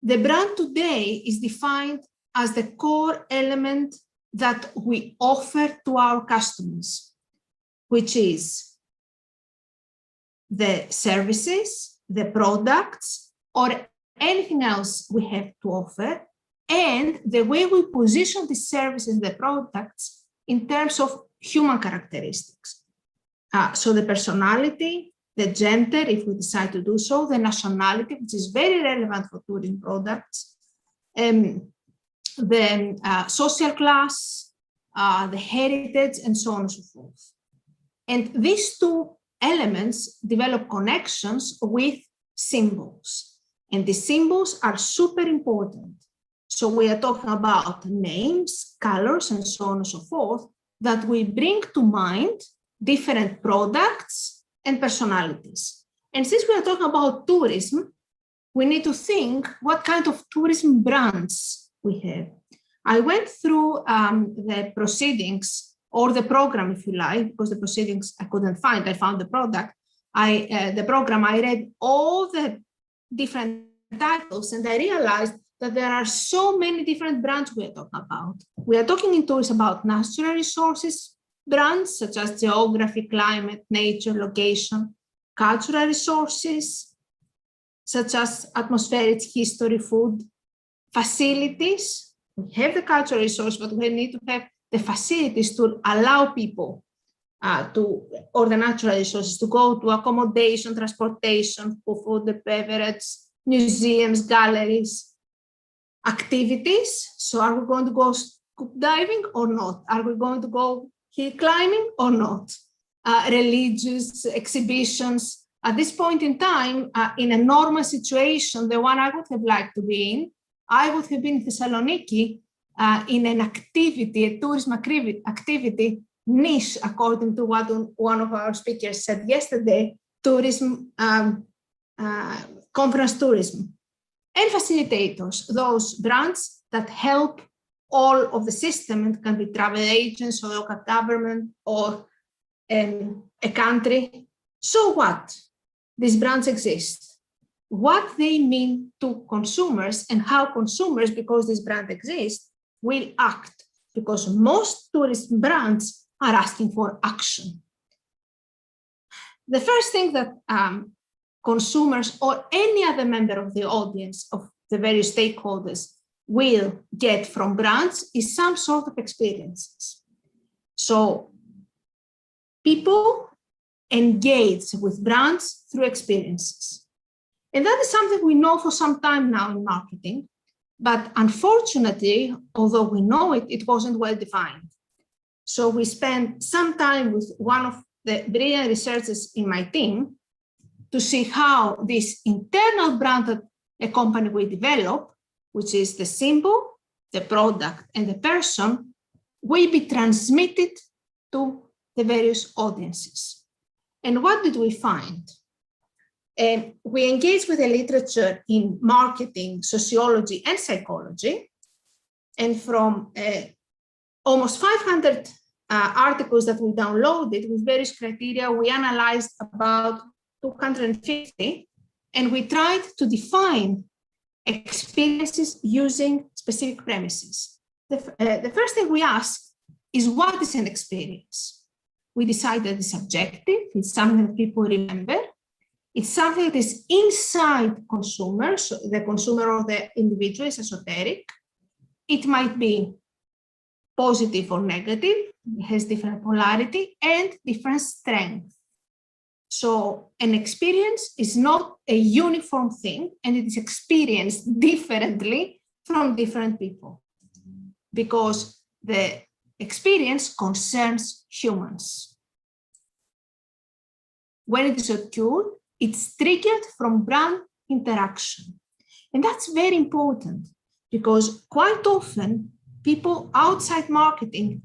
the brand today is defined as the core element that we offer to our customers, which is the services, the products, or anything else we have to offer, and the way we position the services and the products in terms of human characteristics. So the personality, the gender, if we decide to do so, the nationality, which is very relevant for tourism products, the social class, the heritage, and so on and so forth. And these two elements develop connections with symbols. And the symbols are super important. So we are talking about names, colors, and so on and so forth that we bring to mind different products and personalities. And since we are talking about tourism, we need to think what kind of tourism brands we have. I went through the proceedings, or the program, if you like, because the proceedings I couldn't find. I found the product the program, I read all the different titles, and I realized that there are so many different brands we are talking about. We are talking in tourism about natural resources brands, such as geography, climate, nature, location, cultural resources, such as atmospheric, history, food, facilities. We have the cultural resource, but we need to have the facilities to allow people or the natural resources to go to accommodation, transportation, food, beverage, museums, galleries, activities. So are we going to go scuba diving or not? Are we going to go hill climbing or not? Religious exhibitions. At this point in time, in a normal situation, the one I would have liked to be in, I would have been in Thessaloniki in an activity, a tourism activity niche, according to what one of our speakers said yesterday, tourism, conference tourism. And facilitators, those brands that help all of the system, and can be travel agents or local government or a country. So what? These brands exist. What they mean to consumers and how consumers, because this brand exists, will act, because most tourism brands are asking for action. The first thing that consumers or any other member of the audience of the various stakeholders will get from brands is some sort of experiences. So people engage with brands through experiences. And that is something we know for some time now in marketing, but unfortunately, although we know it, it wasn't well defined. So we spent some time with one of the brilliant researchers in my team to see how this internal brand that a company will develop, which is the symbol, the product, and the person, will be transmitted to the various audiences. And what did we find? We engaged with the literature in marketing, sociology, and psychology. And from almost 500 articles that we downloaded with various criteria, we analyzed about 250, and we tried to define experiences using specific premises. The first thing we asked is, what is an experience? We decided it's subjective, it's something that people remember, it's something that is inside consumers, so the consumer or the individual is esoteric. It might be positive or negative, it has different polarity and different strength. So an experience is not a uniform thing, and it is experienced differently from different people, because the experience concerns humans. When it is occurred, it's triggered from brand interaction. And that's very important, because quite often people outside marketing,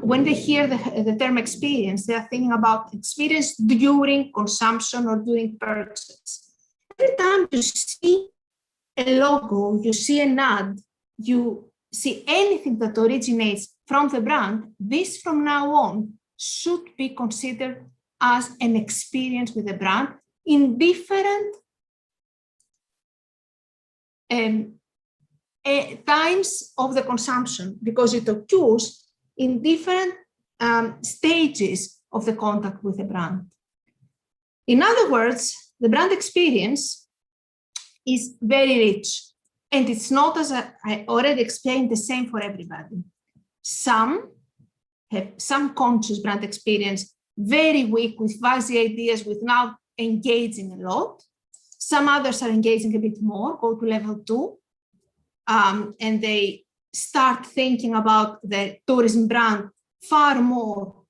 when they hear the term experience, they are thinking about experience during consumption or during purchase. Every time you see a logo, you see an ad, you see anything that originates from the brand, this from now on should be considered as an experience with the brand in different times of the consumption, because it occurs in different stages of the contact with the brand. In other words, the brand experience is very rich, and it's not, as I already explained, the same for everybody. Some have some conscious brand experience, very weak with fuzzy ideas, without engaging a lot. Some others are engaging a bit more, go to level 2, and they start thinking about the tourism brand far more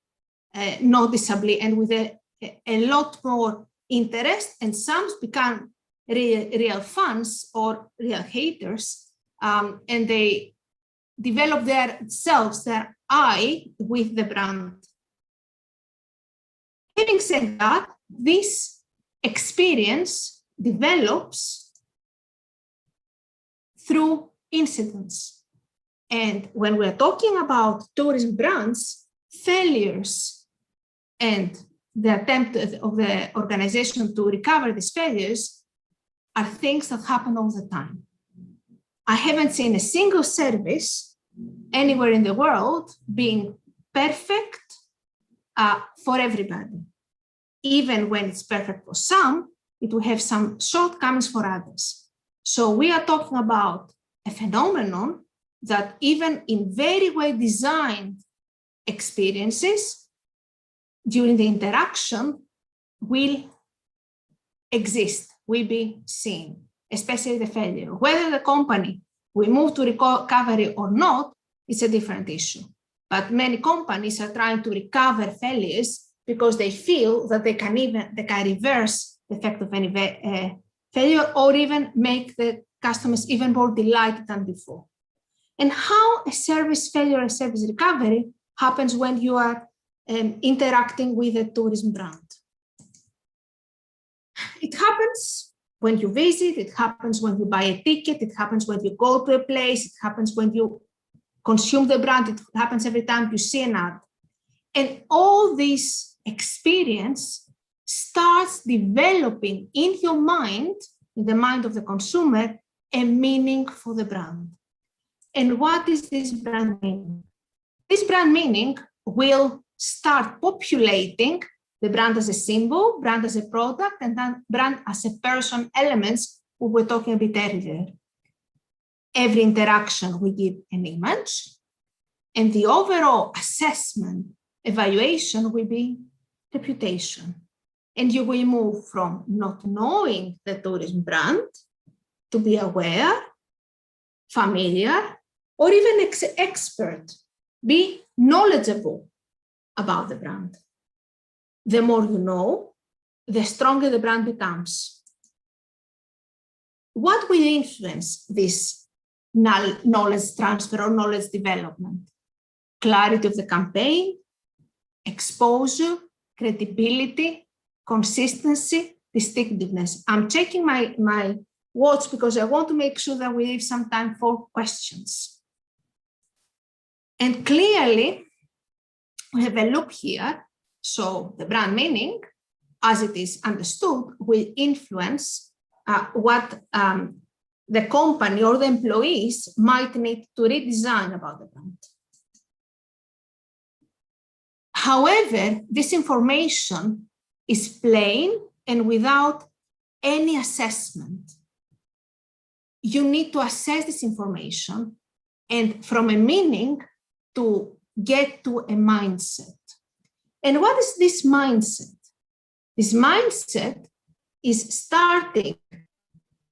noticeably and with a lot more interest, and some become real fans or real haters, and they develop their eye with the brand. Having said that, this experience develops through incidents. And when we're talking about tourism brands, failures and the attempt of the organization to recover these failures are things that happen all the time. I haven't seen a single service anywhere in the world being perfect for everybody. Even when it's perfect for some, it will have some shortcomings for others. So we are talking about a phenomenon that even in very well designed experiences during the interaction will exist, will be seen, especially the failure. Whether the company will move to recovery or not, it's a different issue. But many companies are trying to recover failures because they feel that they can reverse the effect of any failure, or even make the customers even more delighted than before. And how a service failure or service recovery happens when you are interacting with a tourism brand. It happens when you visit, it happens when you buy a ticket, it happens when you go to a place, it happens when you consume the brand, it happens every time you see an ad. And all this experience starts developing in your mind, in the mind of the consumer, a meaning for the brand. And what is this brand meaning? This brand meaning will start populating the brand as a symbol, brand as a product, and then brand as a person elements we were talking a bit earlier. Every interaction we give an image, and the overall assessment, evaluation will be reputation. And you will move from not knowing the tourism brand to be aware, familiar, or even expert, be knowledgeable about the brand. The more you know, the stronger the brand becomes. What will influence this knowledge transfer or knowledge development? Clarity of the campaign, exposure, credibility, consistency, distinctiveness. I'm checking my watch because I want to make sure that we leave some time for questions. And clearly, we have a loop here. So the brand meaning, as it is understood, will influence what the company or the employees might need to redesign about the brand. However, this information is plain and without any assessment. You need to assess this information and from a meaning to get to a mindset. And what is this mindset? This mindset is starting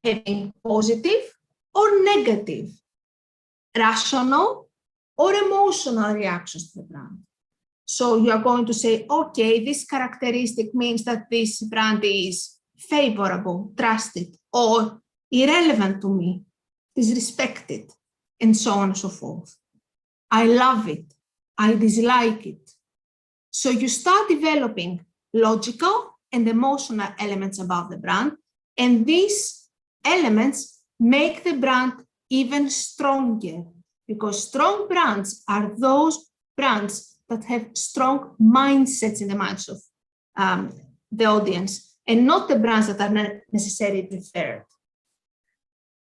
having positive or negative, rational or emotional reactions to the brand. So you are going to say, okay, this characteristic means that this brand is favorable, trusted, or irrelevant to me, disrespected, and so on and so forth. I love it. I dislike it. So you start developing logical and emotional elements about the brand, and these elements make the brand even stronger, because strong brands are those brands that have strong mindsets in the minds of the audience, and not the brands that are not necessarily preferred.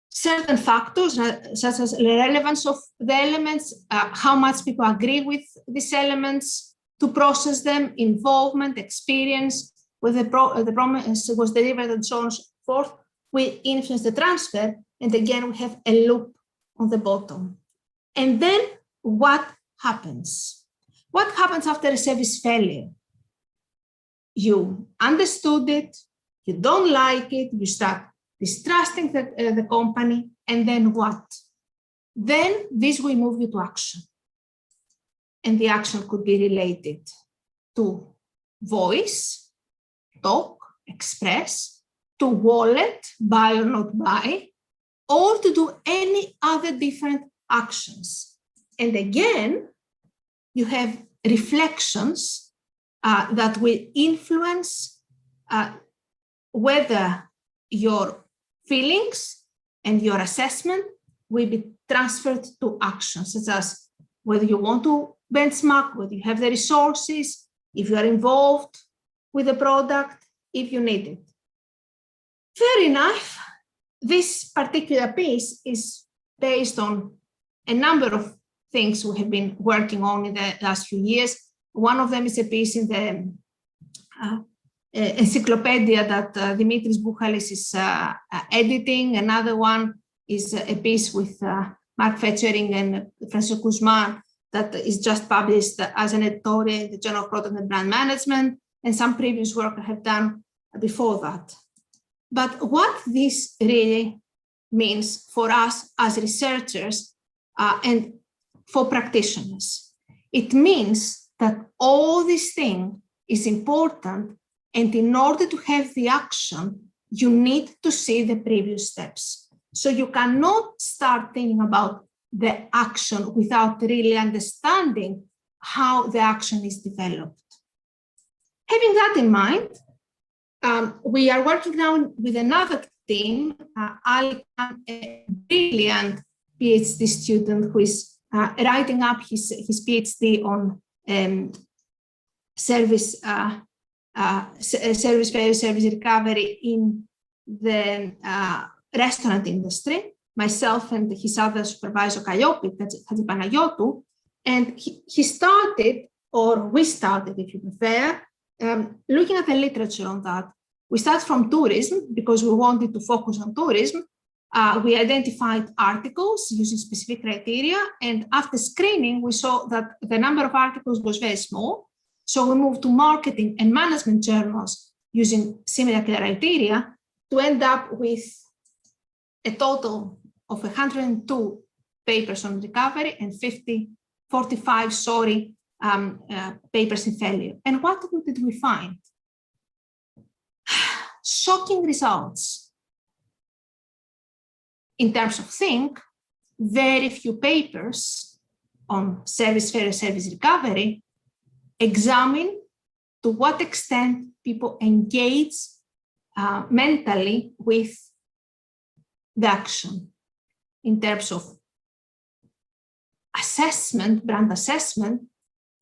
Certain factors, such as the relevance of the elements, how much people agree with these elements, to process them, involvement, experience, whether the promise was delivered, and so on and so forth, will influence the transfer. And again, we have a loop on the bottom. And then what happens? What happens after a service failure? You understood it, you don't like it, you start distrusting the company, and then what? Then this will move you to action. And the action could be related to voice, talk, express, to wallet, buy or not buy, or to do any other different actions. And again, you have reflections that will influence whether your feelings and your assessment will be transferred to actions, such as whether you want to benchmark, whether you have the resources, if you are involved with the product if you need it. Fair enough. This particular piece is based on a number of things we have been working on in the last few years. One of them is a piece in the encyclopedia that Dimitris Bouchalis is editing. Another one is a piece with Mark Fetchering and Francisco Guzman that is just published as an editorial in the Journal of Product and Brand Management, and some previous work I have done before that. But what this really means for us as researchers and for practitioners, it means that all this thing is important, and in order to have the action, you need to see the previous steps. So you cannot start thinking about the action without really understanding how the action is developed. Having that in mind, we are working now with another team, Ali, a brilliant PhD student who is writing up his PhD on service recovery in the restaurant industry. Myself and his other supervisor, Kalliopi Hatzipanagiotou, and he started, or we started, if you prefer, looking at the literature on that. We started from tourism because we wanted to focus on tourism. We identified articles using specific criteria, and after screening, we saw that the number of articles was very small. So we moved to marketing and management journals using similar criteria to end up with a total of 102 papers on recovery and 45 papers in failure. And what did we find? Shocking results. In terms of think, very few papers on service failure, service recovery examine to what extent people engage mentally with the action. In terms of assessment, brand assessment,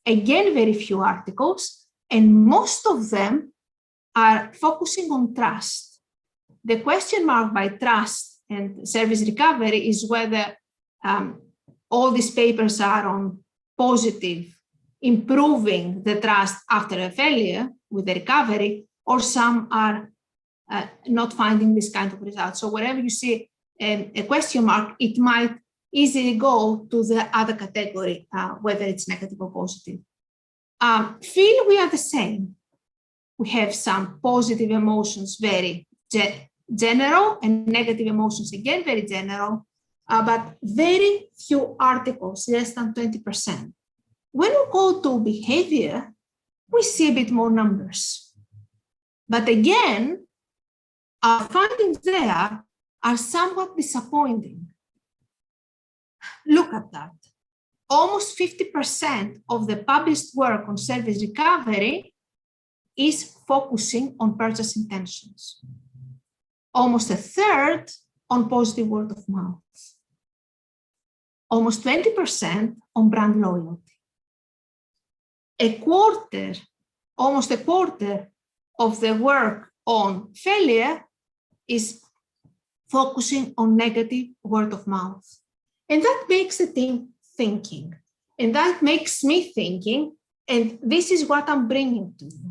again, very few articles, and most of them are focusing on trust. The question mark by trust and service recovery is whether all these papers are on positive, improving the trust after a failure with the recovery, or some are not finding this kind of results. So wherever you see a question mark, it might easily go to the other category, whether it's negative or positive. Feel we are the same. We have some positive emotions, very general, and negative emotions, again, very general, but very few articles, less than 20%. When we go to behavior, we see a bit more numbers. But again, our findings there are somewhat disappointing. Look at that. Almost 50% of the published work on service recovery is focusing on purchase intentions. Almost a third on positive word of mouth. Almost 20% on brand loyalty. Almost a quarter of the work on failure is focusing on negative word of mouth. And that makes the team thinking. And that makes me thinking, and this is what I'm bringing to you.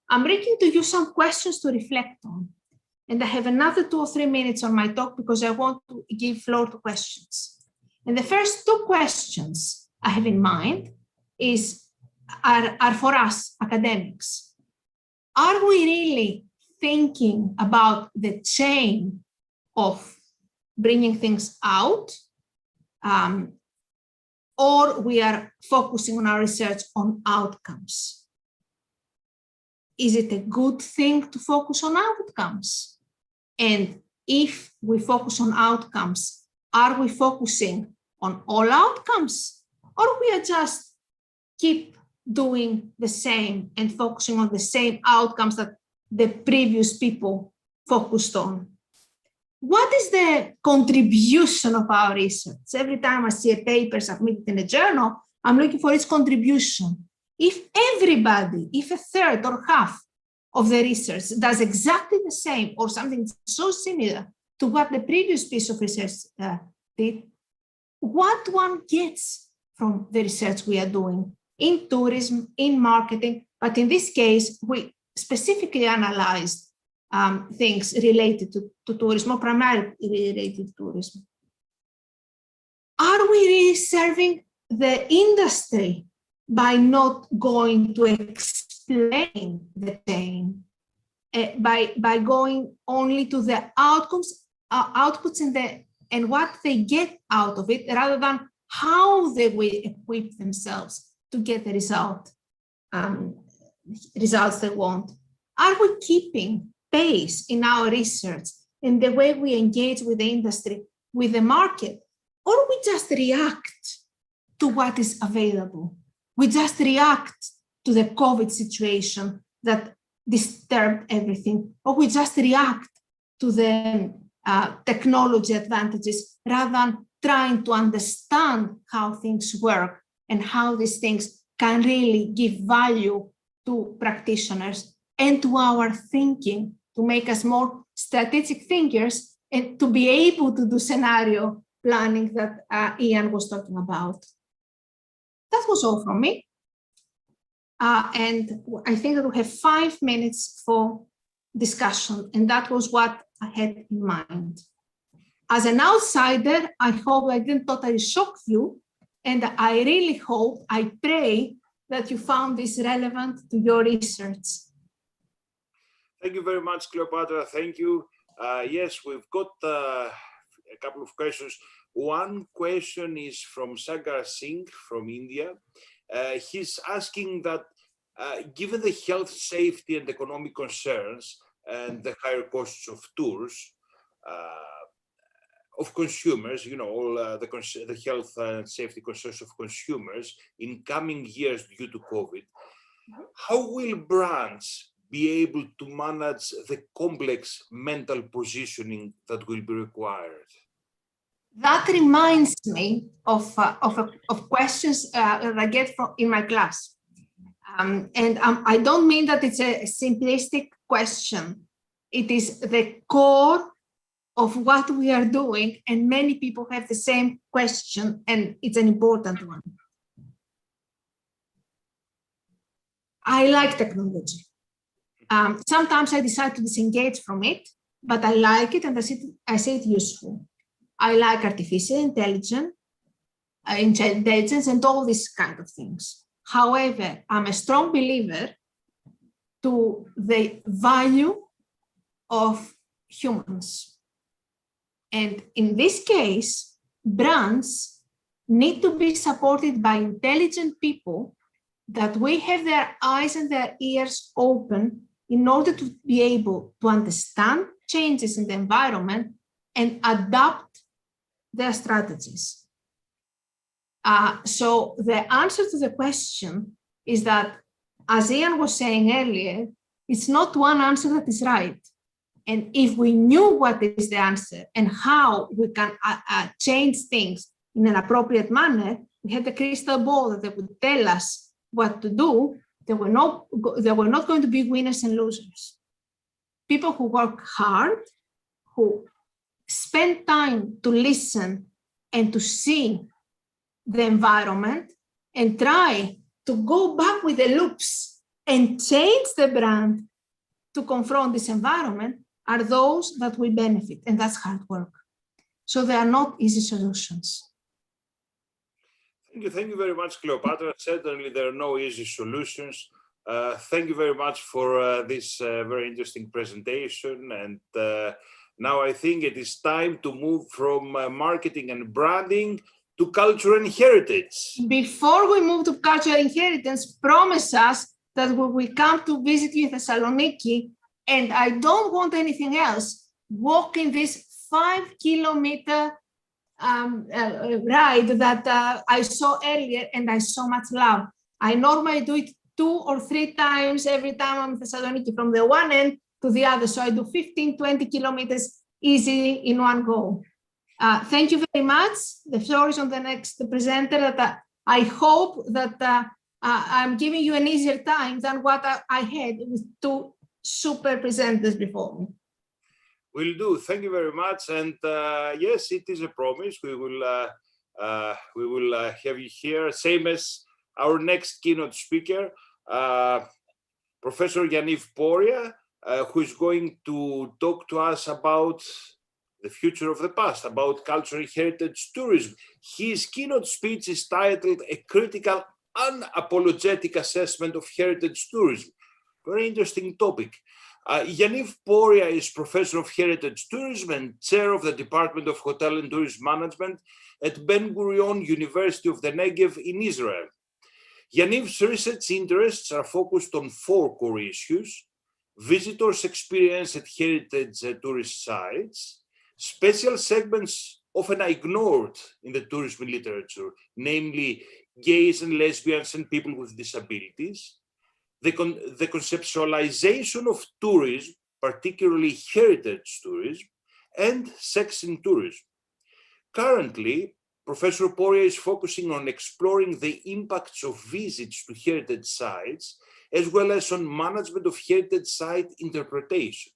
I'm bringing to you some questions to reflect on. And I have another 2 or 3 minutes on my talk because I want to give floor to questions. And the first 2 questions I have in mind are for us academics. Are we really thinking about the chain of bringing things out? Or we are focusing on our research on outcomes? Is it a good thing to focus on outcomes? And if we focus on outcomes, are we focusing on all outcomes? Or we are just keep doing the same and focusing on the same outcomes that the previous people focused on? What is the contribution of our research? Every time I see a paper submitted in a journal, I'm looking for its contribution. If everybody, if a third or half of the research does exactly the same or something so similar to what the previous piece of research did, what one gets from the research we are doing in tourism, in marketing, but in this case, we specifically analyzed things related to tourism, or primarily related to tourism. Are we really serving the industry by not going to explain the chain, by going only to the outputs and what they get out of it, rather than how they will equip themselves to get the results they want? Are we keeping pace in our research, in the way we engage with the industry, with the market, or we just react to what is available? We just react to the COVID situation that disturbed everything, or we just react to the technology advantages rather than trying to understand how things work and how these things can really give value to practitioners and to our thinking, to make us more strategic thinkers and to be able to do scenario planning that Ian was talking about. That was all from me. And I think that we have 5 minutes for discussion, and that was what I had in mind. As an outsider, I hope I didn't totally shock you, and I really hope, I pray that you found this relevant to your research. Thank you very much, Cleopatra. Thank you. Yes, we've got a couple of questions. One question is from Sagar Singh from India. He's asking that given the health, safety, and economic concerns and the higher costs of tours, of consumers, you know, all the health and safety concerns of consumers in coming years due to COVID, how will brands be able to manage the complex mental positioning that will be required? That reminds me of questions that I get in my class. I don't mean that it's a simplistic question. It is the core of what we are doing, and many people have the same question, and it's an important one. I like technology. Sometimes I decide to disengage from it, but I like it and I say it's useful. I like artificial intelligence and all these kind of things. However, I'm a strong believer to the value of humans. And in this case, brands need to be supported by intelligent people that we have their eyes and their ears open in order to be able to understand changes in the environment and adapt their strategies. So the answer to the question is that, as Ian was saying earlier, it's not one answer that is right. And if we knew what is the answer and how we can change things in an appropriate manner, we had a crystal ball that would tell us what to do. There were not going to be winners and losers. People who work hard, who spend time to listen and to see the environment and try to go back with the loops and change the brand to confront this environment are those that will benefit, and that's hard work. So they are not easy solutions. Thank you very much, Cleopatra. Certainly there are no easy solutions. Thank you very much for this very interesting presentation. And now I think it is time to move from marketing and branding to culture and heritage. Before we move to culture and inheritance, promise us that we will come to visit you in Thessaloniki, and I don't want anything else, walking this 5-kilometer ride that I saw earlier and I so much love. I normally do it 2 or 3 times every time I'm in Thessaloniki, from the one end to the other. So I do 15, 20 kilometers easily in one go. Thank you very much. The floor is on the next presenter. That I hope that I'm giving you an easier time than what I had with 2 super presenters before me. Will do. Thank you very much. And yes, it is a promise. We will have you here, same as our next keynote speaker, Professor Yaniv Poria, who is going to talk to us about the future of the past, about cultural heritage tourism. His keynote speech is titled "A Critical, Unapologetic Assessment of Heritage Tourism." Very interesting topic. Yaniv Poria is Professor of Heritage Tourism and Chair of the Department of Hotel and Tourism Management at Ben-Gurion University of the Negev in Israel. Yaniv's research interests are focused on 4 core issues: visitors' experience at heritage tourist sites, special segments often ignored in the tourism literature, namely gays and lesbians and people with disabilities, the conceptualization of tourism, particularly heritage tourism, and sex in tourism. Currently, Professor Poria is focusing on exploring the impacts of visits to heritage sites, as well as on management of heritage site interpretation.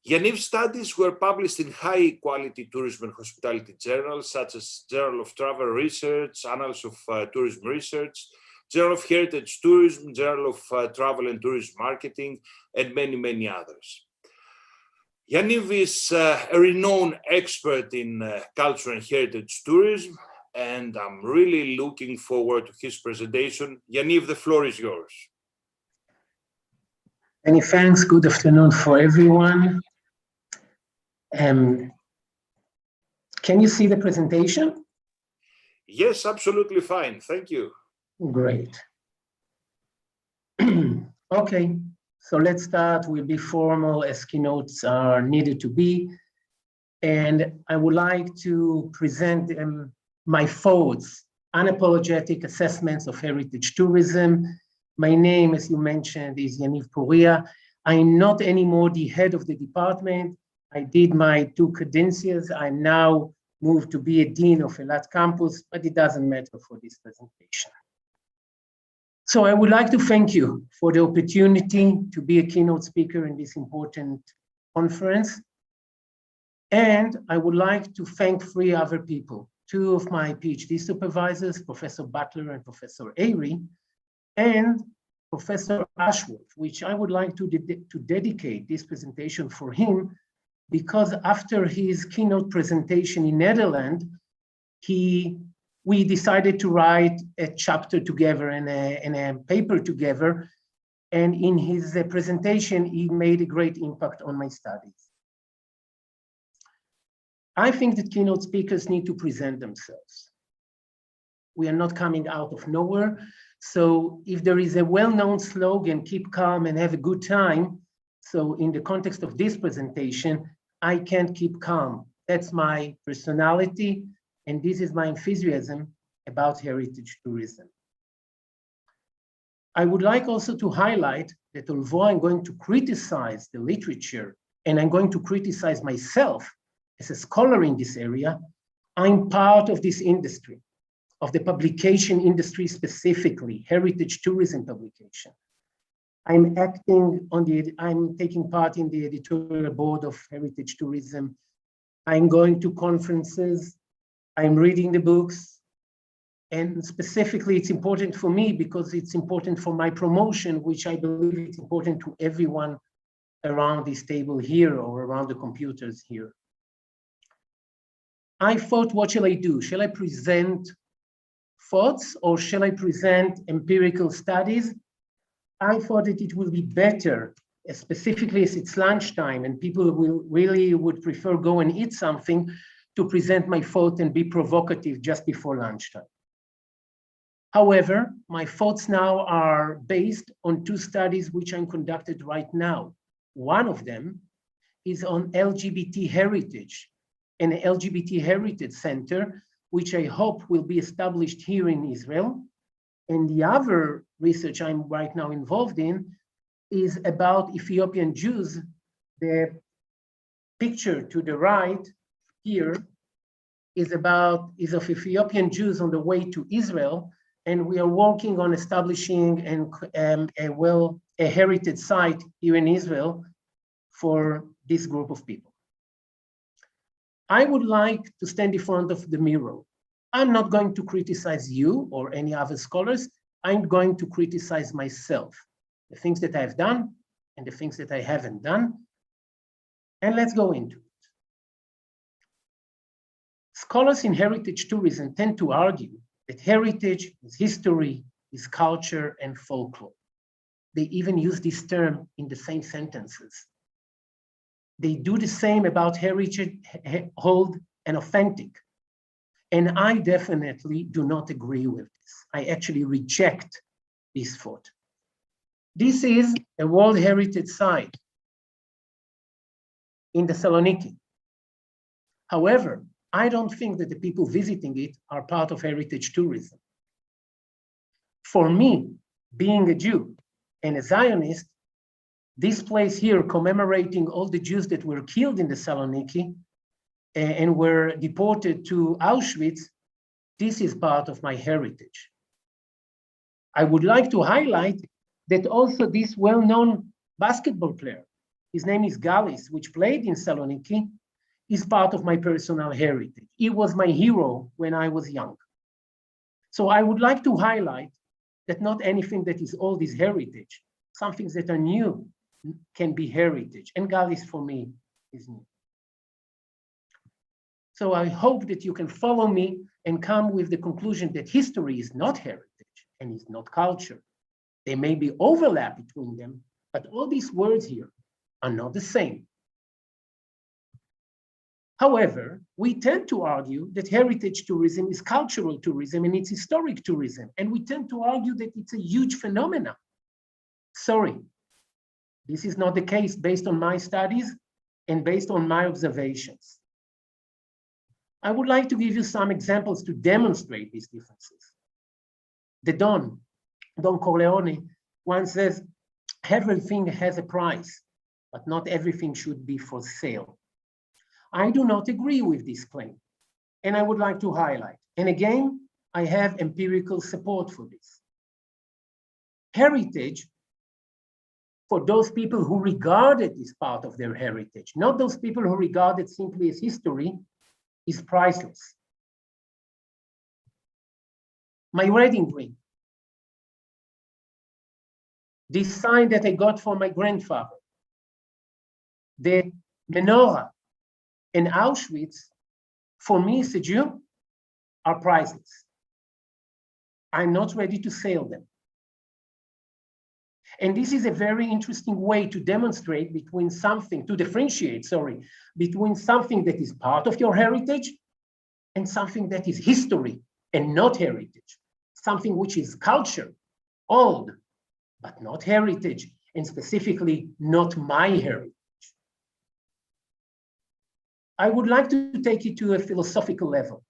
Yaniv's studies were published in high-quality tourism and hospitality journals, such as Journal of Travel Research, Annals of Tourism Research, Journal of Heritage Tourism, Journal of Travel and Tourism Marketing, and many, many others. Yaniv is a renowned expert in culture and heritage tourism, and I'm really looking forward to his presentation. Yaniv, the floor is yours. Many thanks. Good afternoon for everyone. Can you see the presentation? Yes, absolutely fine. Thank you. Great. Okay, so let's start. We'll be formal as keynotes are needed to be. And I would like to present my thoughts, unapologetic assessments of heritage tourism. My name, as you mentioned, is Yaniv Poria. I'm not anymore the head of the department. I did my 2 cadences. I'm now moved to be a dean of Eilat campus, but it doesn't matter for this presentation. So I would like to thank you for the opportunity to be a keynote speaker in this important conference. And I would like to thank 3 other people, 2 of my PhD supervisors, Professor Butler and Professor Airy, and Professor Ashworth, which I would like to dedicate this presentation for him, because after his keynote presentation in Netherlands, we decided to write a chapter together and a paper together. And in his presentation, he made a great impact on my studies. I think that keynote speakers need to present themselves. We are not coming out of nowhere. So if there is a well-known slogan, keep calm and have a good time. So in the context of this presentation, I can't keep calm. That's my personality. And this is my enthusiasm about heritage tourism. I would like also to highlight that although I'm going to criticize the literature and I'm going to criticize myself as a scholar in this area, I'm part of this industry, of the publication industry specifically, heritage tourism publication. I'm taking part in the editorial board of Heritage Tourism. I'm going to conferences, I'm reading the books, and specifically it's important for me because it's important for my promotion, which I believe is important to everyone around this table here or around the computers here. I thought, what shall I do? Shall I present thoughts or shall I present empirical studies? I thought that it will be better, specifically as it's lunchtime and people would prefer go and eat something, to present my thought and be provocative just before lunchtime. However, my thoughts now are based on 2 studies which I'm conducted right now. One of them is on LGBT heritage, an LGBT heritage center, which I hope will be established here in Israel. And the other research I'm right now involved in is about Ethiopian Jews. The picture to the right here is of Ethiopian Jews on the way to Israel. And we are working on establishing a a heritage site here in Israel for this group of people. I would like to stand in front of the mirror. I'm not going to criticize you or any other scholars. I'm going to criticize myself, the things that I've done and the things that I haven't done. And let's go into it. Scholars in heritage tourism tend to argue that heritage is history, is culture, and folklore. They even use this term in the same sentences. They do the same about heritage, old and authentic. And I definitely do not agree with this. I actually reject this thought. This is a World Heritage Site in Thessaloniki. However, I don't think that the people visiting it are part of heritage tourism. For me, being a Jew and a Zionist, this place here commemorating all the Jews that were killed in Thessaloniki and were deported to Auschwitz, this is part of my heritage. I would like to highlight that also this well-known basketball player, his name is Gallis, which played in Thessaloniki, is part of my personal heritage. He was my hero when I was young. So I would like to highlight that not anything that is old is heritage. Some things that are new can be heritage, and Gallis for me is new. So I hope that you can follow me and come with the conclusion that history is not heritage and is not culture. There may be overlap between them, but all these words here are not the same. However, we tend to argue that heritage tourism is cultural tourism and it's historic tourism. And we tend to argue that it's a huge phenomenon. Sorry, this is not the case based on my studies and based on my observations. I would like to give you some examples to demonstrate these differences. The Don Corleone once says, everything has a price, but not everything should be for sale. I do not agree with this claim, and I would like to highlight. And again, I have empirical support for this. Heritage, for those people who regard it as part of their heritage, not those people who regard it simply as history, is priceless. My wedding ring, this sign that I got from my grandfather, the menorah in Auschwitz, for me as a Jew, are priceless. I'm not ready to sell them. And this is a very interesting way to demonstrate between something, to differentiate, sorry, between something that is part of your heritage and something that is history and not heritage, something which is culture, old, but not heritage, and specifically not my heritage. I would like to take it to a philosophical level.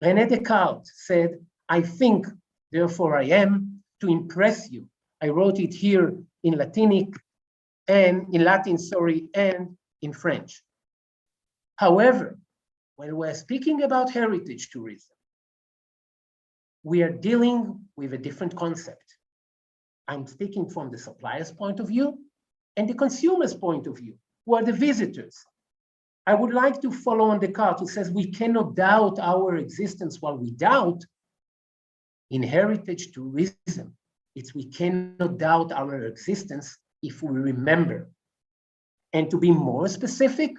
René Descartes said, I think, therefore I am, to impress you. I wrote it here in Latin, and in French. However, when we're speaking about heritage tourism, we are dealing with a different concept. I'm speaking from the supplier's point of view and the consumer's point of view, who are the visitors. I would like to follow on Descartes, who says we cannot doubt our existence while we doubt. In heritage tourism, it's we cannot doubt our existence if we remember. And to be more specific,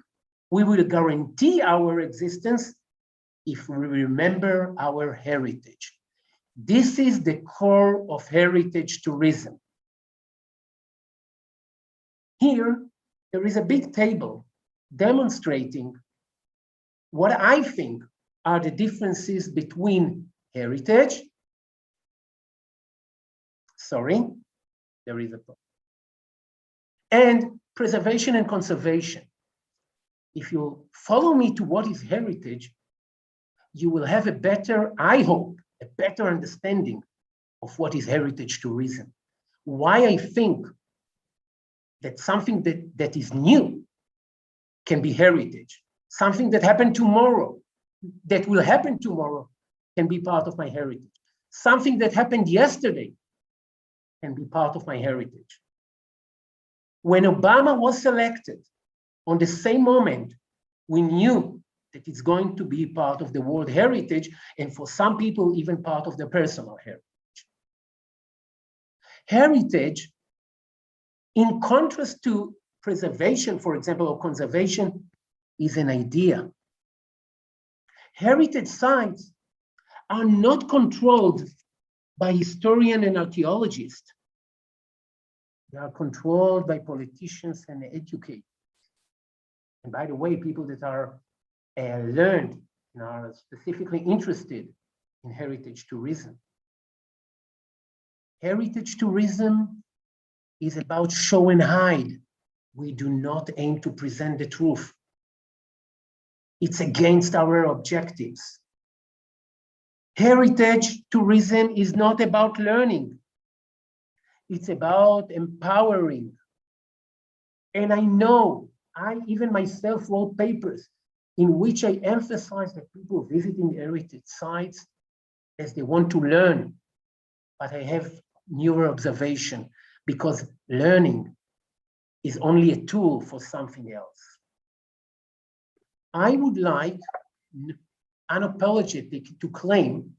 we will guarantee our existence if we remember our heritage. This is the core of heritage tourism. Here, there is a big table demonstrating what I think are the differences between heritage, and preservation and conservation. If you follow me to what is heritage, you will have a better, I hope, a better understanding of what is heritage tourism. Why I think that something that is new can be heritage. Something that happened tomorrow, that will happen tomorrow, can be part of my heritage. Something that happened yesterday and be part of my heritage. When Obama was selected, on the same moment, we knew that it's going to be part of the World Heritage, and for some people, even part of their personal heritage. Heritage, in contrast to preservation, for example, or conservation, is an idea. Heritage sites are not controlled by historians and archaeologists. They are controlled by politicians and educators. And by the way, people that are learned and are specifically interested in heritage tourism. Heritage tourism is about show and hide. We do not aim to present the truth. It's against our objectives. Heritage tourism is not about learning. It's about empowering. And I know, I even myself wrote papers in which I emphasize that people visiting heritage sites as they want to learn, but I have newer observation because learning is only a tool for something else. I would like unapologetic to claim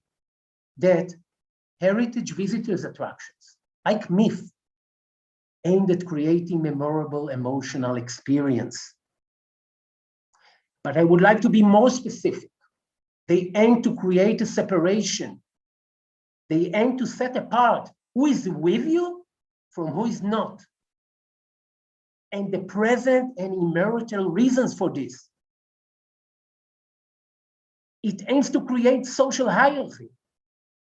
that heritage visitors attractions, like myth, aimed at creating memorable emotional experience. But I would like to be more specific. They aim to create a separation. They aim to set apart who is with you from who is not. And the present and immortal reasons for this. It aims to create social hierarchy.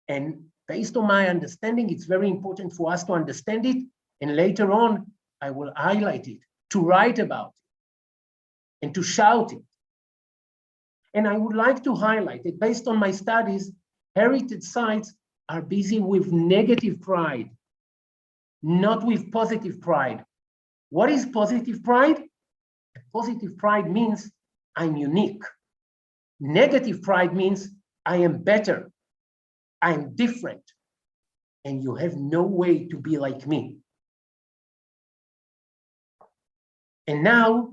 And based on my understanding, it's very important for us to understand it. And later on, I will highlight it, to write about it, and to shout it. And I would like to highlight that based on my studies, heritage sites are busy with negative pride, not with positive pride. What is positive pride? Positive pride means I'm unique. Negative pride means I am better, I'm different, and you have no way to be like me. And now,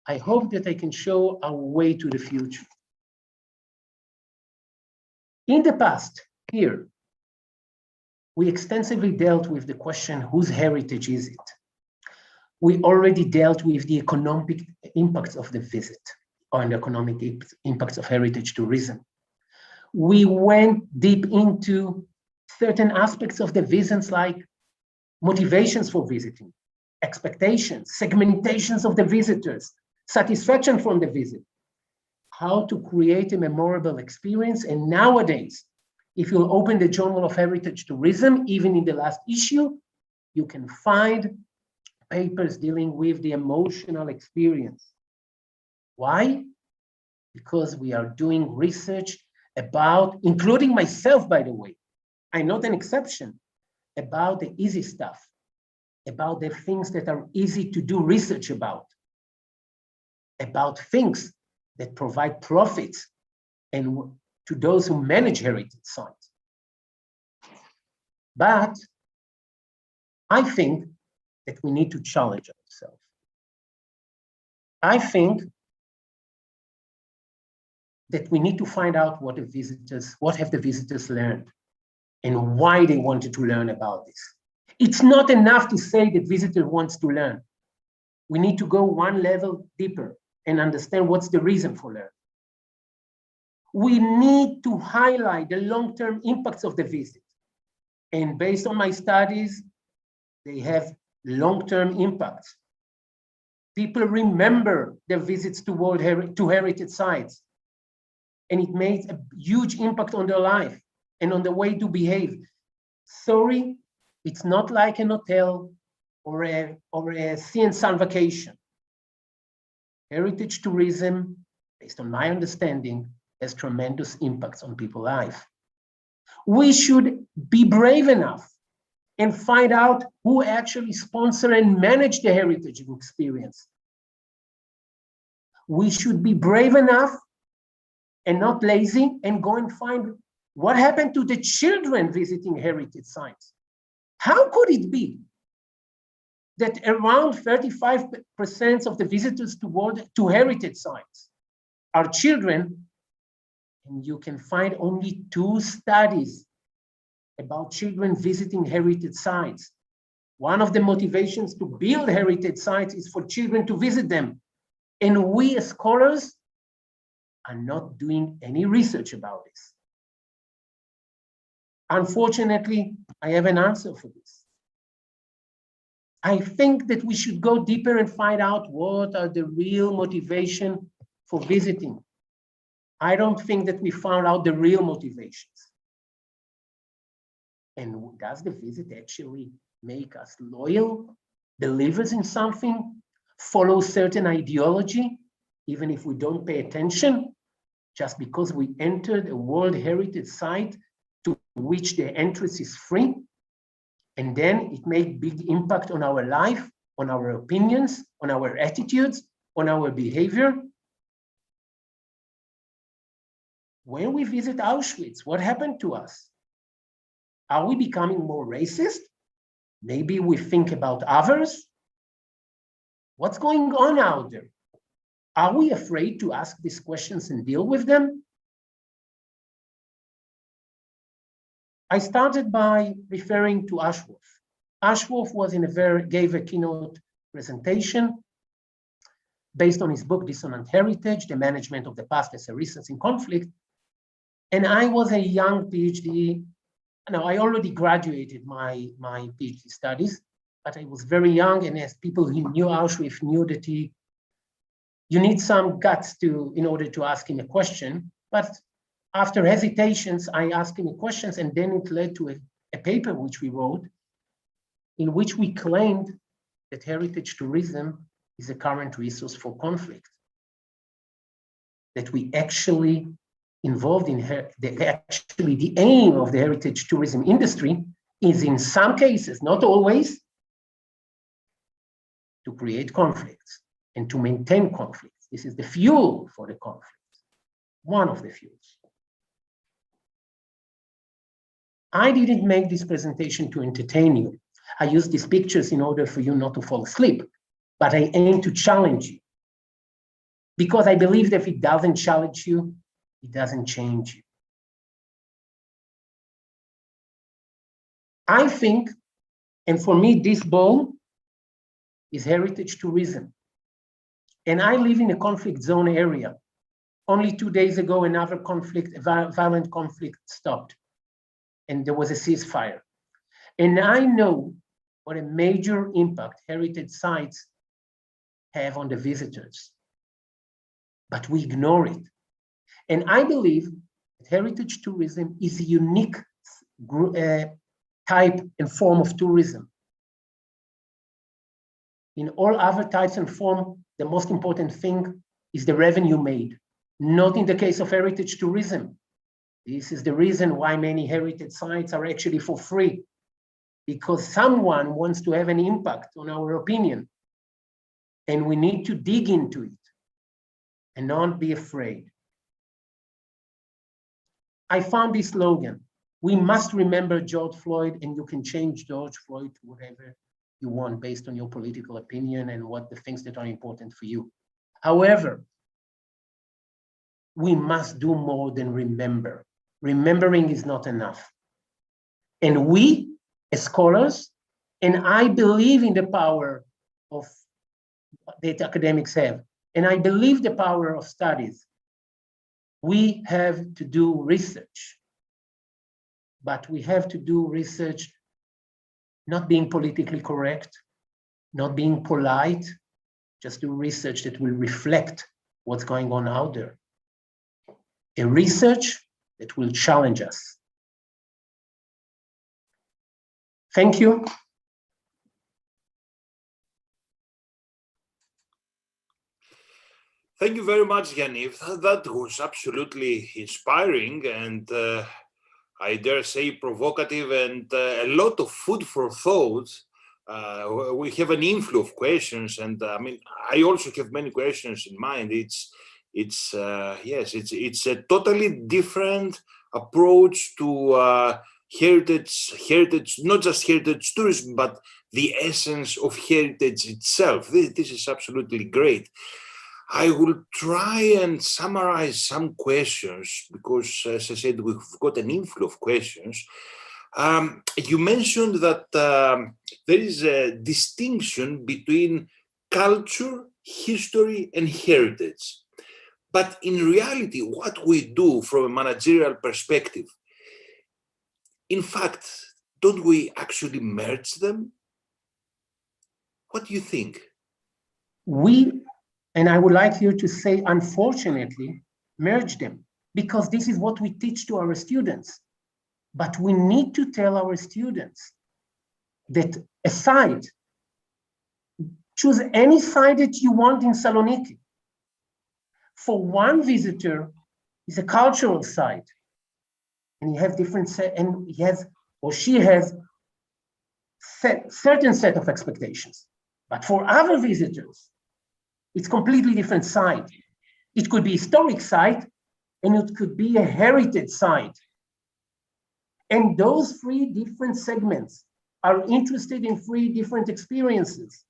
I hope that I can show our way to the future. In the past, here, we extensively dealt with the question, whose heritage is it? We already dealt with the economic impacts of the visit on the economic impacts of heritage tourism. We went deep into certain aspects of the visits like motivations for visiting, expectations, segmentations of the visitors, satisfaction from the visit, how to create a memorable experience. And nowadays, if you open the Journal of Heritage Tourism, even in the last issue, you can find papers dealing with the emotional experience. Why? Because we are doing research about, including myself, by the way, I'm not an exception, about the easy stuff, about the things that are easy to do research about things that provide profits and to those who manage heritage sites. But I think that we need to challenge ourselves. I think that we need to find out what have the visitors learned and why they wanted to learn about this. It's not enough to say that visitor wants to learn. We need to go one level deeper and understand what's the reason for learning. We need to highlight the long-term impacts of the visit. And based on my studies, they have long-term impacts. People remember their visits to heritage sites, and it made a huge impact on their life and on the way to behave. Sorry, it's not like an hotel or a sea and sun vacation. Heritage tourism, based on my understanding, has tremendous impacts on people's life. We should be brave enough and find out who actually sponsor and manage the heritage experience. We should be brave enough and not lazy and go and find what happened to the children visiting heritage sites. How could it be that around 35% of the visitors to heritage sites are children, and you can find only 2 studies about children visiting heritage sites? One of the motivations to build heritage sites is for children to visit them. And we as scholars are not doing any research about this. Unfortunately, I have an answer for this. I think that we should go deeper and find out what are the real motivation for visiting. I don't think that we found out the real motivations. And does the visit actually make us loyal, believers in something, follow certain ideology, even if we don't pay attention, just because we entered a World Heritage Site to which the entrance is free? And then it makes big impact on our life, on our opinions, on our attitudes, on our behavior. When we visit Auschwitz, what happened to us? Are we becoming more racist? Maybe we think about others? What's going on out there? Are we afraid to ask these questions and deal with them? I started by referring to Ashworth. Ashworth was gave a keynote presentation based on his book, Dissonant Heritage, The Management of the Past as a Research in Conflict. And I was a young PhD. No, I already graduated my PhD studies, but I was very young, and as people who knew Auschwitz knew that you need some guts in order to ask him a question. But after hesitations, I asked him questions, and then it led to a paper which we wrote, in which we claimed that heritage tourism is a current resource for conflict. That we actually involved in the aim of the heritage tourism industry is, in some cases, not always, to create conflicts and to maintain conflicts. This is the fuel for the conflict, one of the fuels. I didn't make this presentation to entertain you. I used these pictures in order for you not to fall asleep, but I aim to challenge you. Because I believe that if it doesn't challenge you, it doesn't change you. I think, and for me, this ball is heritage tourism. And I live in a conflict zone area. Only 2 days ago, another conflict, a violent conflict stopped. And there was a ceasefire. And I know what a major impact heritage sites have on the visitors. But we ignore it. And I believe that heritage tourism is a unique type and form of tourism. In all other types and forms, the most important thing is the revenue made, not in the case of heritage tourism. This is the reason why many heritage sites are actually for free, because someone wants to have an impact on our opinion. And we need to dig into it and not be afraid. I found this slogan: we must remember George Floyd, and you can change George Floyd to whatever you want based on your political opinion and what the things that are important for you. However, we must do more than remember. Remembering is not enough. And we, as scholars, and I believe in the power of that academics have, and I believe the power of studies, we have to do research. But we have to do research not being politically correct, not being polite, just do research that will reflect what's going on out there. A research that will challenge us. Thank you. Thank you very much, Yaniv. That was absolutely inspiring and I dare say provocative, and a lot of food for thought. We have an inflow of questions, and I mean, I also have many questions in mind. It's a totally different approach to heritage, not just heritage tourism, but the essence of heritage itself. This is absolutely great. I will try and summarize some questions because, as I said, we've got an inflow of questions. You mentioned that there is a distinction between culture, history, and heritage. But in reality, what we do from a managerial perspective, in fact, don't we actually merge them? What do you think? And I would like you to say, unfortunately, merge them, because this is what we teach to our students. But we need to tell our students that a site, choose any site that you want in Thessaloniki. For one visitor, it's a cultural site, and he has and he has or she has certain set of expectations. But for other visitors, it's completely different site. It could be a historic site, and it could be a heritage site. And those three different segments are interested in three different experiences.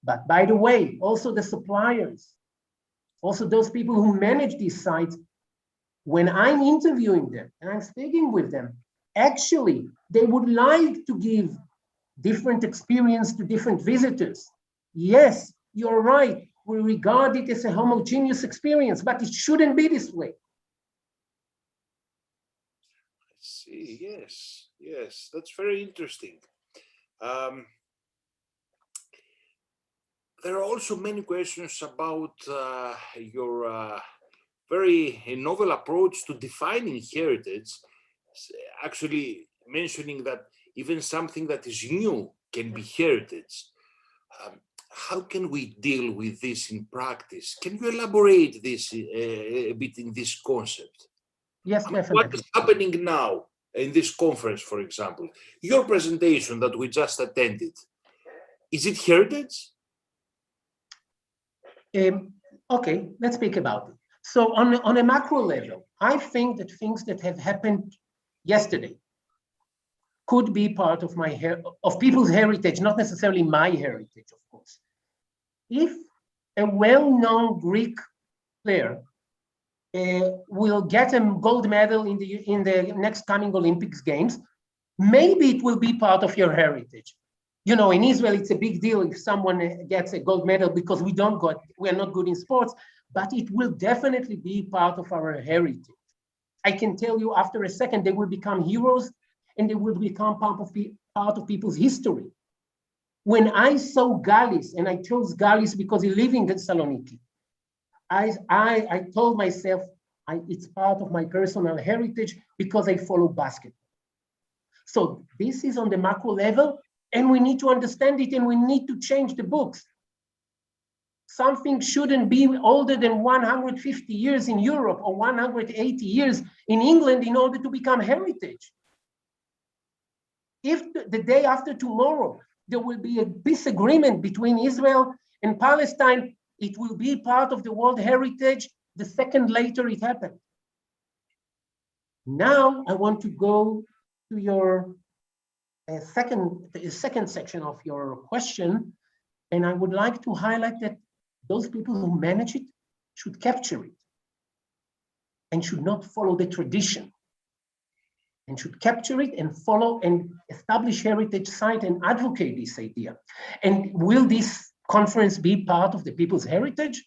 But by the way, also the suppliers, also those people who manage these sites, when I'm interviewing them and I'm speaking with them, actually, they would like to give different experience to different visitors. Yes, you're right. We regard it as a homogeneous experience, but it shouldn't be this way. I see. Yes, that's very interesting. There are also many questions about your very novel approach to defining heritage, actually mentioning that even something that is new can be heritage. How can we deal with this in practice? Can you elaborate this a bit in this concept? Yes, definitely. What is happening now in this conference, for example? Your presentation that we just attended, is it heritage? Okay, let's speak about it. So on a macro level, I think that things that have happened yesterday could be part of of people's heritage, not necessarily my heritage, of course. If a well-known Greek player will get a gold medal in the next coming Olympics Games, maybe it will be part of your heritage. You know, in Israel, it's a big deal if someone gets a gold medal because we are not good in sports, but it will definitely be part of our heritage. I can tell you after a second, they will become heroes and they will become part of people's history. When I saw Gallis, and I chose Gallis because he's living in Thessaloniki, I told myself, it's part of my personal heritage because I follow basketball. So this is on the macro level, and we need to understand it, and we need to change the books. Something shouldn't be older than 150 years in Europe or 180 years in England in order to become heritage. If the day after tomorrow, there will be a peace agreement between Israel and Palestine, it will be part of the World Heritage the second later it happened. Now I want to go to your second section of your question, and I would like to highlight that those people who manage it should capture it and should not follow the tradition, and should capture it and follow and establish heritage site and advocate this idea. And will this conference be part of the people's heritage?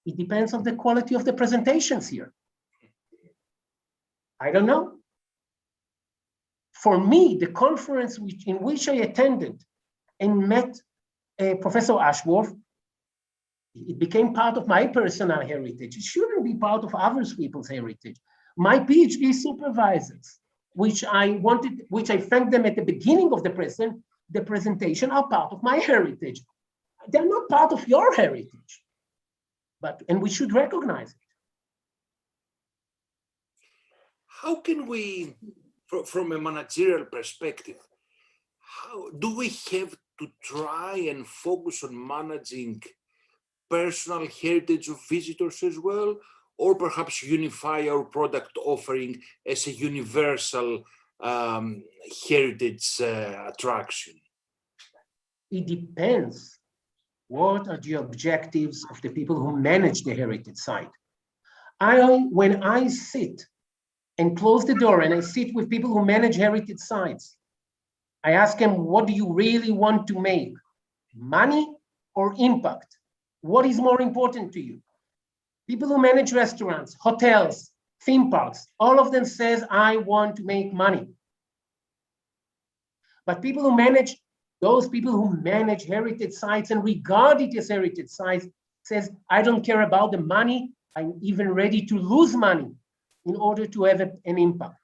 It depends on the quality of the presentations here. I don't know. For me, the conference in which I attended and met Professor Ashworth, it became part of my personal heritage. It shouldn't be part of other people's heritage. My PhD supervisors, which I thanked them at the beginning of the presentation, are part of my heritage. They're not part of your heritage, and we should recognize it. How can we, from a managerial perspective, how do we have to try and focus on managing personal heritage of visitors as well, or perhaps unify our product offering as a universal heritage attraction? It depends. What are the objectives of the people who manage the heritage site? When I sit and close the door and I sit with people who manage heritage sites, I ask them, what do you really want to make? Money or impact? What is more important to you? People who manage restaurants, hotels, theme parks, all of them says, I want to make money. But those people who manage heritage sites and regard it as heritage sites says, I don't care about the money. I'm even ready to lose money in order to have an impact.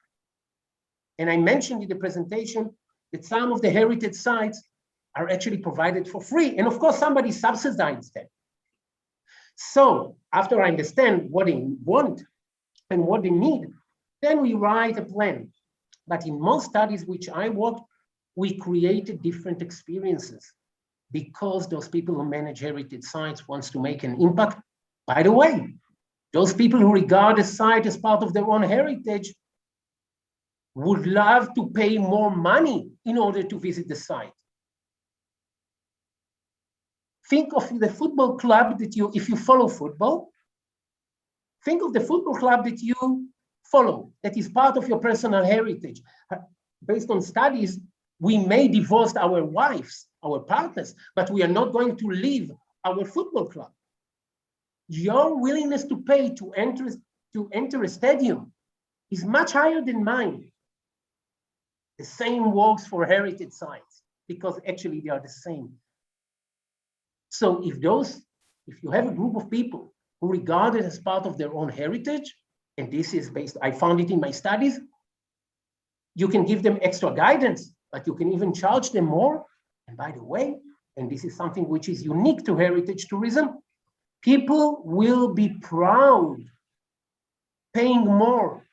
And I mentioned in the presentation that some of the heritage sites are actually provided for free. And of course, somebody subsidizes them. So after I understand what they want and what they need, then we write a plan. But in most studies which I worked, we created different experiences because those people who manage heritage sites wants to make an impact. By the way, those people who regard a site as part of their own heritage would love to pay more money in order to visit the site. Think of the football club that if you follow football, think of the football club that you follow, that is part of your personal heritage. Based on studies, we may divorce our wives, our partners, but we are not going to leave our football club. Your willingness to pay to enter a stadium is much higher than mine. The same works for heritage sites because actually they are the same. So if you have a group of people who regard it as part of their own heritage, and this is based, I found it in my studies, you can give them extra guidance, but you can even charge them more. And by the way, and this is something which is unique to heritage tourism, people will be proud paying more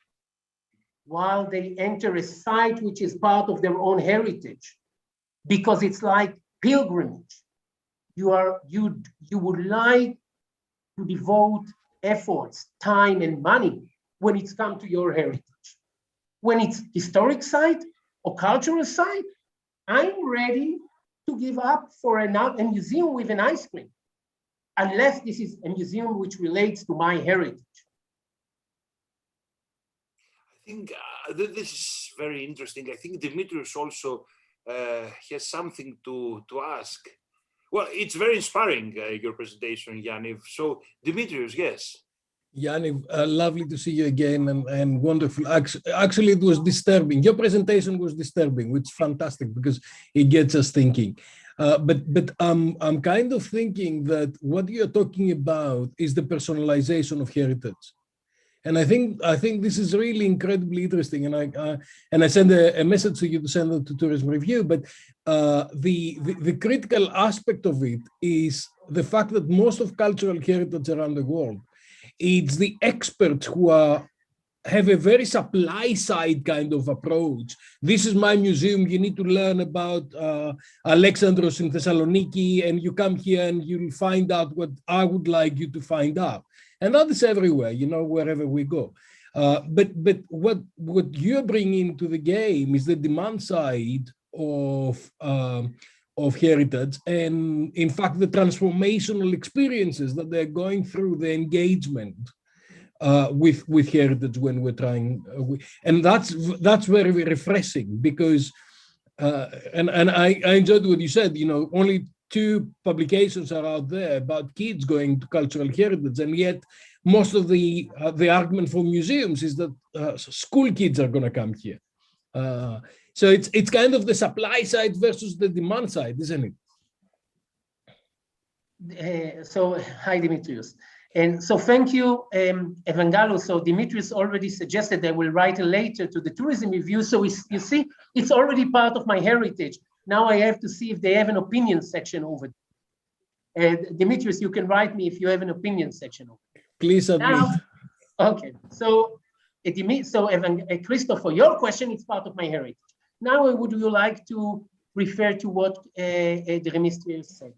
while they enter a site which is part of their own heritage, because it's like pilgrimage. You would like to devote efforts, time, and money when it's come to your heritage. When it's historic site or cultural site, I'm ready to give up for a museum with an ice cream, unless this is a museum which relates to my heritage. I think this is very interesting. I think Dimitrios also has something to ask. Well, it's very inspiring, your presentation, Yaniv. So, Dimitrios, yes. Yaniv, lovely to see you again and wonderful. Actually, it was disturbing. Your presentation was disturbing, which is fantastic because it gets us thinking. But I'm kind of thinking that what you're talking about is the personalization of heritage. And I think this is really incredibly interesting. And I send a message to you to send it to Tourism Review. But the critical aspect of it is the fact that most of cultural heritage around the world, it's the experts who have a very supply side kind of approach. This is my museum. You need to learn about Alexandros in Thessaloniki, and you come here and you'll find out what I would like you to find out. And that is everywhere, wherever we go. But what you're bringing to the game is the demand side of heritage, and in fact, the transformational experiences that they're going through, the engagement with heritage when we're trying, and that's very, very refreshing because, and I enjoyed what you said. Only 2 publications are out there about kids going to cultural heritage, and yet most of the argument for museums is that school kids are going to come here. So it's kind of the supply side versus the demand side, isn't it? So hi, Dimitrios. And so thank you, Evangelos. So Dimitrios already suggested I will write a letter to the tourism review. So you see, it's already part of my heritage. Now I have to see if they have an opinion section over there. Dimitrios, you can write me if you have an opinion section over there. Please submit. Okay, so Christopher, your question is part of my heritage. Now, would you like to refer to what Dimitrios said?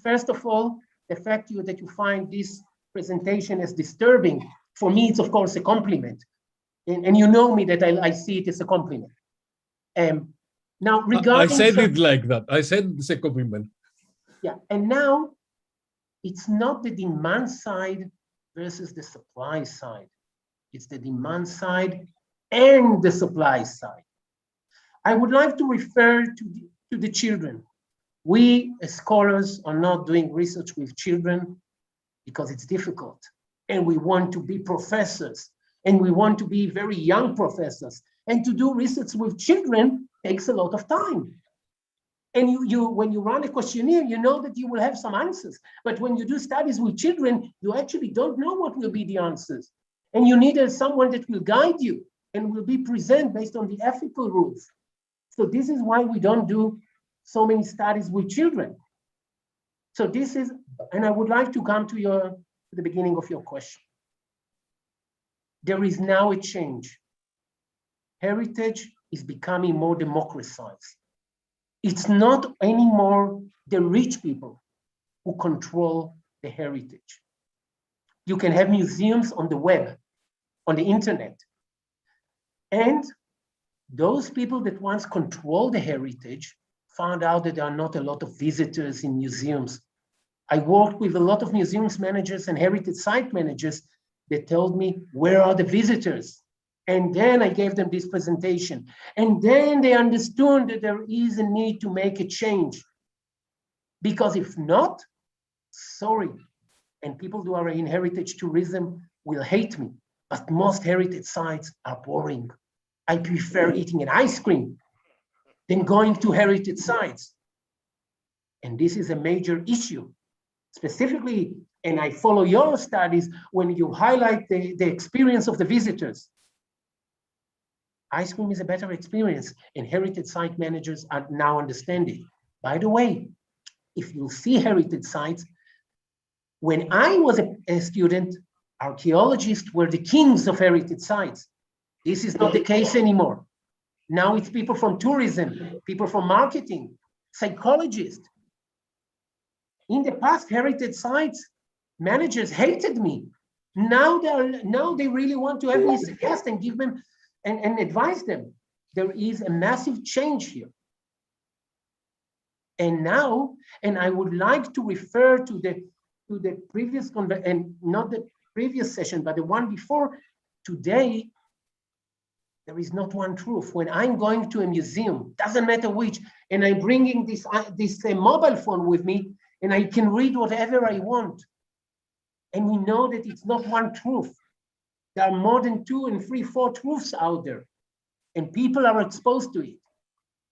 First of all, the fact that you find this presentation as disturbing, for me, it's of course a compliment. And you know me that I see it as a compliment. Now, I regarding said it like that. I said it's a compliment. yeah, and now it's not the demand side versus the supply side. It's the demand side and the supply side. I would like to refer to the children. We as scholars are not doing research with children because it's difficult. And we want to be professors, and we want to be very young professors. And to do research with children takes a lot of time. And when you run a questionnaire, you know that you will have some answers. But when you do studies with children, you actually don't know what will be the answers. And you need someone that will guide you and will be present based on the ethical rules. So this is why we don't do so many studies with children. So this is, and I would like to come to the beginning of your question. There is now a change. Heritage is becoming more democratized. It's not anymore the rich people who control the heritage. You can have museums on the web, on the internet. And those people that once controlled the heritage found out that there are not a lot of visitors in museums. I worked with a lot of museums managers and heritage site managers that told me, where are the visitors? And then I gave them this presentation. And then they understood that there is a need to make a change. Because if not, sorry, and people who are in heritage tourism will hate me, but most heritage sites are boring. I prefer eating an ice cream than going to heritage sites. And this is a major issue. Specifically, and I follow your studies when you highlight the experience of the visitors. Ice cream is a better experience, and heritage site managers are now understanding. By the way, if you see heritage sites, when I was a student, archaeologists were the kings of heritage sites. This is not the case anymore. Now it's people from tourism, people from marketing, psychologists. In the past, heritage sites managers hated me. Now they really want to have me as a guest and give them and advise them. There is a massive change here. And now, and I would like to refer to the previous and not the previous session, but the one before. Today, there is not one truth. When I'm going to a museum, doesn't matter which, and I'm bringing this mobile phone with me, and I can read whatever I want. And we know that it's not one truth. There are more than 2 and 3, 4 truths out there, and people are exposed to it.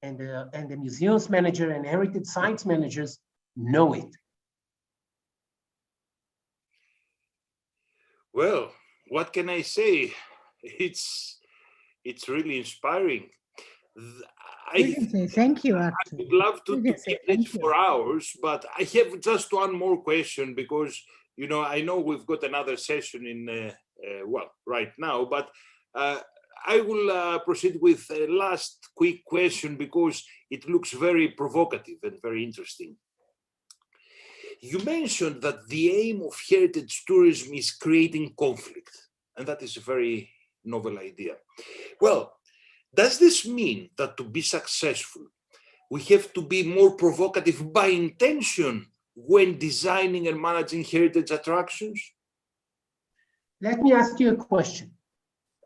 And the museums manager and heritage sites managers know it. Well, what can I say? It's really inspiring. You can say thank you, I would love to keep this for hours, but I have just one more question because, you know, I know we've got another session in, right now, but I will proceed with a last quick question because it looks very provocative and very interesting. You mentioned that the aim of heritage tourism is creating conflict, and that is a very novel idea. Well, does this mean that to be successful, we have to be more provocative by intention when designing and managing heritage attractions? Let me ask you a question.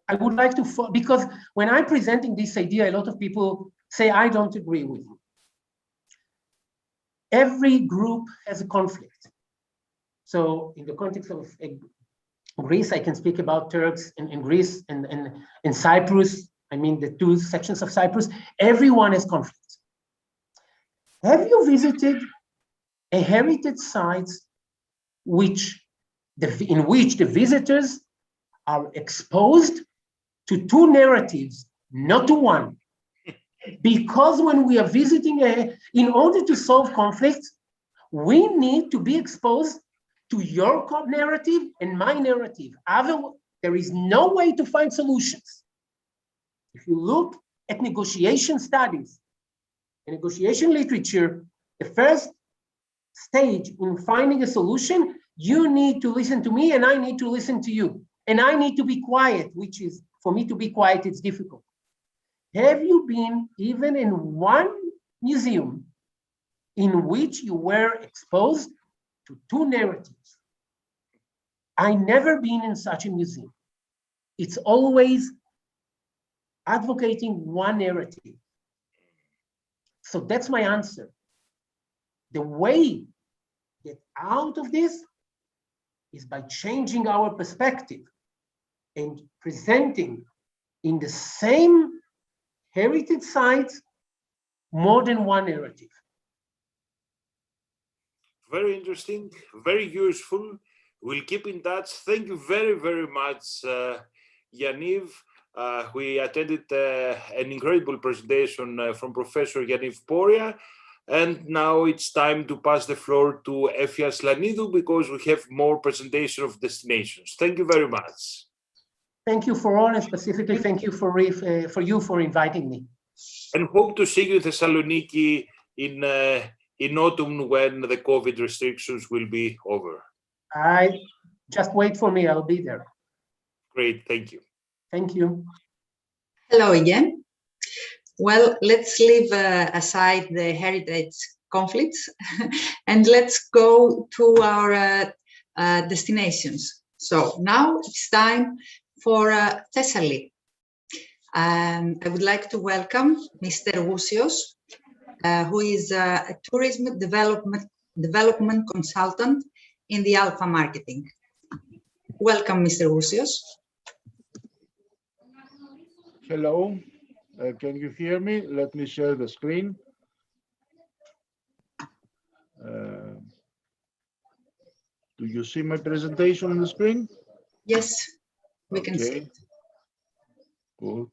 I would like to, because when I'm presenting this idea, a lot of people say, I don't agree with you. Every group has a conflict. So in the context of Greece, I can speak about Turks in Greece and Cyprus. I mean, the 2 sections of Cyprus, everyone has conflicts. Have you visited a heritage site in which the visitors are exposed to 2 narratives, not to one? Because when we are visiting, in order to solve conflicts, we need to be exposed to your narrative and my narrative. Otherwise, there is no way to find solutions. If you look at negotiation studies and negotiation literature, the first stage in finding a solution, you need to listen to me and I need to listen to you. And I need to be quiet, which is, for me to be quiet, it's difficult. have you been even in one museum in which you were exposed to two narratives? I never been in such a museum. It's always advocating one narrative. So that's my answer. The way to get out of this is by changing our perspective and presenting in the same heritage sites more than one narrative. Very interesting, very useful. We'll keep in touch. Thank you very, very much, Yaniv. We attended an incredible presentation from Professor Yaniv Poria. And now it's time to pass the floor to Efias Lanidou because we have more presentation of destinations. Thank you very much. Thank you for all, and specifically thank you for you for inviting me. And hope to see you in Thessaloniki in autumn when the COVID restrictions will be over. Just wait for me, I'll be there. Great, thank you. Thank you. Hello again. Well, let's leave aside the heritage conflicts and let's go to our destinations. So now it's time for Thessaly. I would like to welcome Mr. Wousios, who is a tourism development consultant in the Alpha Marketing. Welcome, Mr. Wousios. Hello. Can you hear me? Let me share the screen. Do you see my presentation on the screen? Yes, we can see it. Good.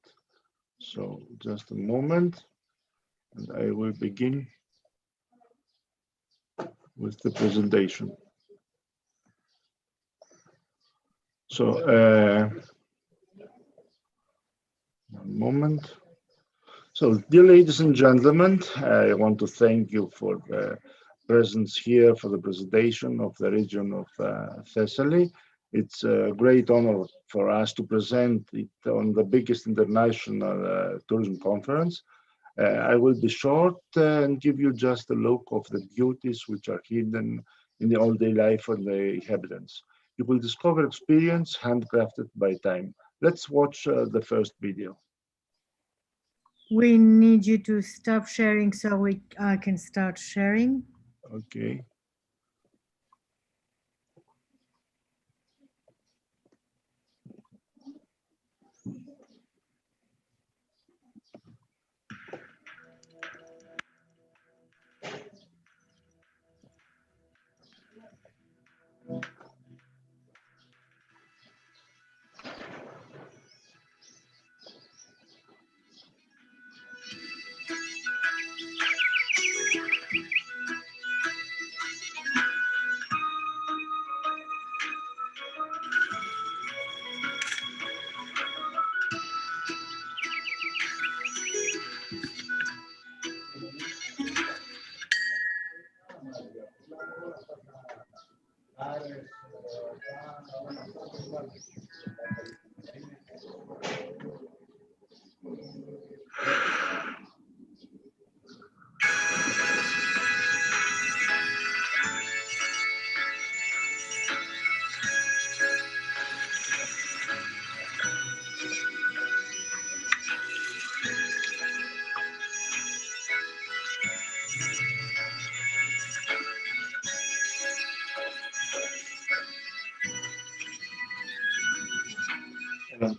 So just a moment, and I will begin with the presentation. So, one moment. So, dear ladies and gentlemen, I want to thank you for the presence here for the presentation of the region of Thessaly. It's a great honor for us to present it on the biggest international tourism conference. I will be short and give you just a look of the beauties which are hidden in the all-day life of the inhabitants. You will discover experience handcrafted by time. Let's watch the first video. We need you to stop sharing so we can start sharing. Okay.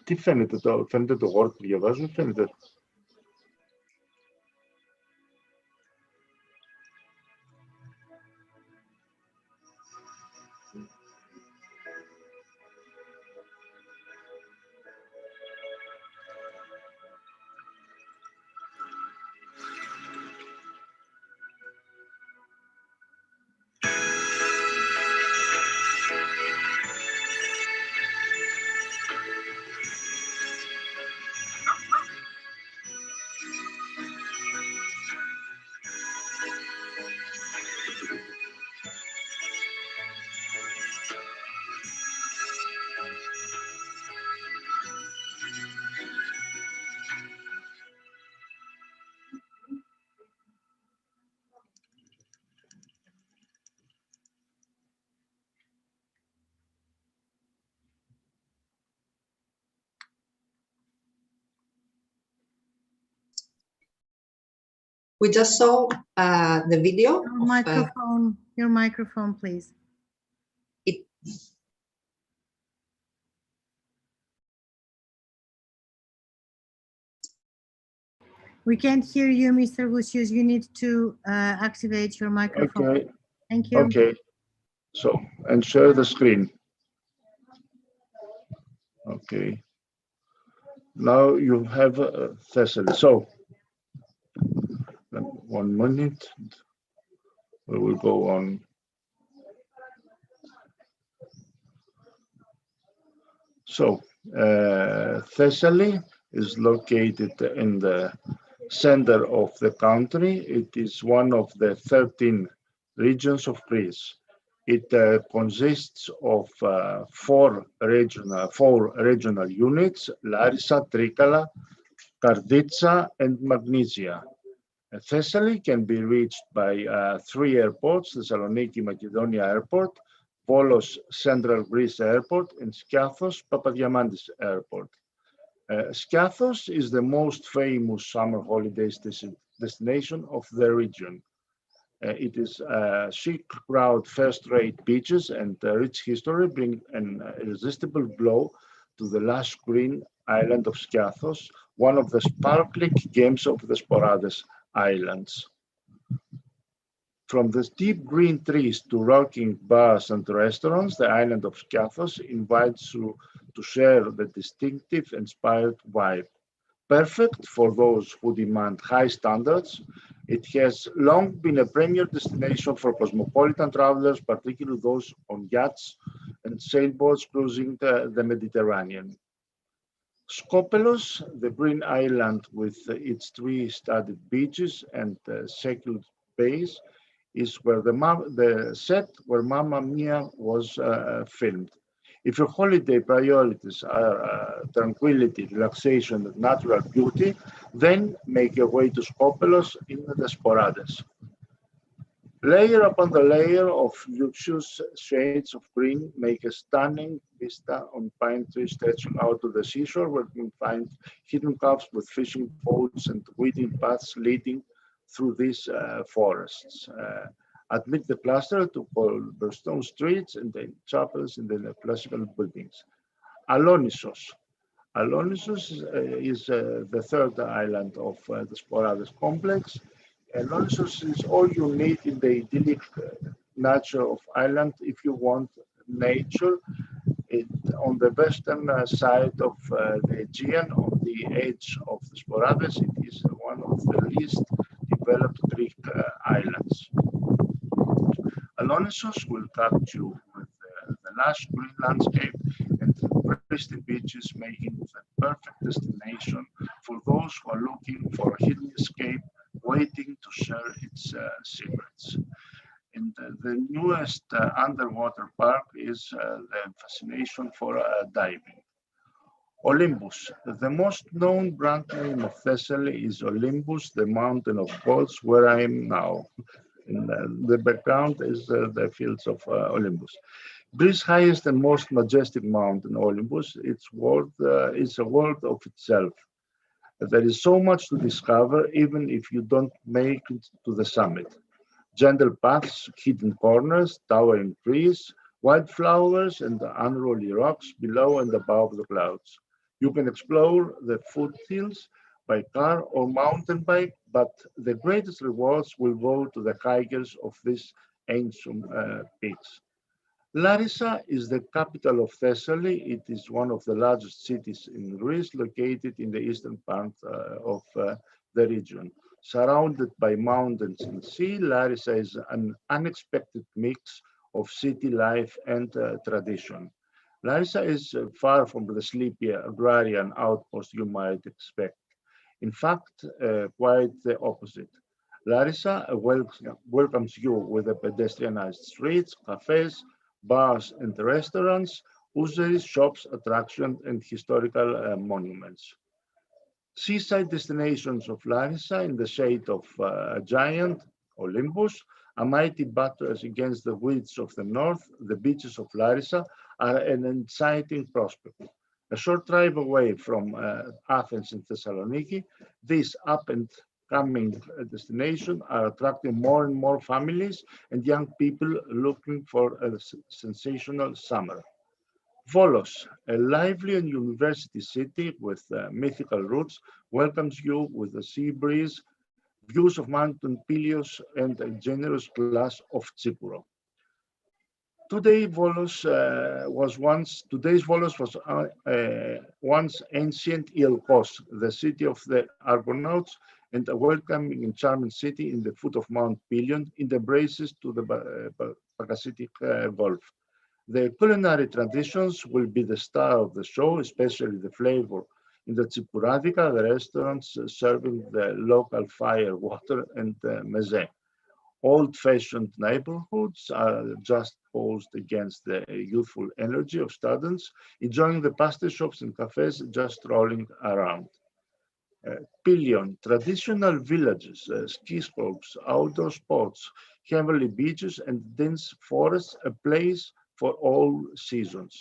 Τι φαίνεται το word που διαβάζω, φαίνεται. We just saw the video. Your microphone, please. We can't hear you, Mr. Lucius. You need to activate your microphone. Okay. Thank you. Okay. So, and share the screen. Okay. Now you have Thessaly. So, 1 minute. We will go on. So, Thessaly is located in the center of the country. It is one of the 13 regions of Greece. It consists of four regional units: Larissa, Trikala, Karditsa, and Magnesia. Thessaly can be reached by 3 airports: Thessaloniki Macedonia Airport, Volos Central Greece Airport, and Skiathos Papadiamandis Airport. Skiathos is the most famous summer holiday destination of the region. It is chic, crowd, first-rate beaches, and rich history bring an irresistible glow to the lush green island of Skiathos, one of the sparkling gems of the Sporades Islands. From the steep green trees to rocking bars and restaurants, the island of Skiathos invites you to share the distinctive, inspired vibe. Perfect for those who demand high standards, it has long been a premier destination for cosmopolitan travelers, particularly those on yachts and sailboats cruising the Mediterranean. Skopelos, the green island with its tree-studded beaches and secluded bays, is where the set where Mamma Mia was filmed. If your holiday priorities are tranquility, relaxation, and natural beauty, then make your way to Skopelos in the Sporades. Layer upon the layer of luxurious shades of green make a stunning vista on pine trees stretching out to the seashore, where you can find hidden caves with fishing boats and winding paths leading through these forests. Admit the cluster to cobblestone streets and the chapels in the classical buildings. Alonissos. Alonissos is the third island of the Sporades complex. Alonissos is all you need in the idyllic nature of island if you want nature. On the western side of the Aegean, on the edge of the Sporades, it is one of the least developed Greek islands. Alonissos will catch you with the lush green landscape and pristine beaches, making it a perfect destination for those who are looking for a hidden escape, waiting to share its secrets. And the newest underwater park is the fascination for diving. Olympus. The most known brand name of Thessaly is Olympus, the mountain of gods, where I am now. In the background is the fields of Olympus. Greece's highest and most majestic mountain, Olympus, is a world of itself. There is so much to discover, even if you don't make it to the summit. Gentle paths, hidden corners, towering trees, wildflowers, and unruly rocks below and above the clouds. You can explore the foothills by car or mountain bike, but the greatest rewards will go to the hikers of these ancient peaks. Larissa is the capital of Thessaly. It is one of the largest cities in Greece, located in the eastern part of the region. Surrounded by mountains and sea, Larissa is an unexpected mix of city life and tradition. Larissa is far from the sleepy agrarian outpost you might expect. In fact, quite the opposite. Larissa welcomes you with the pedestrianized streets, cafes, bars and restaurants, usuries, shops, attractions, and historical monuments. Seaside destinations of Larissa in the shade of a giant, Olympus, a mighty buttress against the winds of the north, the beaches of Larissa are an exciting prospect. A short drive away from Athens and Thessaloniki, this up and upcoming destination are attracting more and more families and young people looking for a sensational summer. Volos, a lively and university city with mythical roots, welcomes you with a sea breeze, views of Mountain Pilios, and a generous glass of Tsipuro. Today's Volos was once ancient Iolkos, the city of the Argonauts, and a welcoming and charming city in the foot of Mount Pelion in the embraces to the Pagasetic Gulf. The culinary traditions will be the star of the show, especially the flavor in the Tsipuradica, the restaurants serving the local fire water and meze. Old-fashioned neighborhoods are just posed against the youthful energy of students, enjoying the pastry shops and cafes just strolling around. Pelion, traditional villages, ski slopes, outdoor sports, heavenly beaches, and dense forests, a place for all seasons.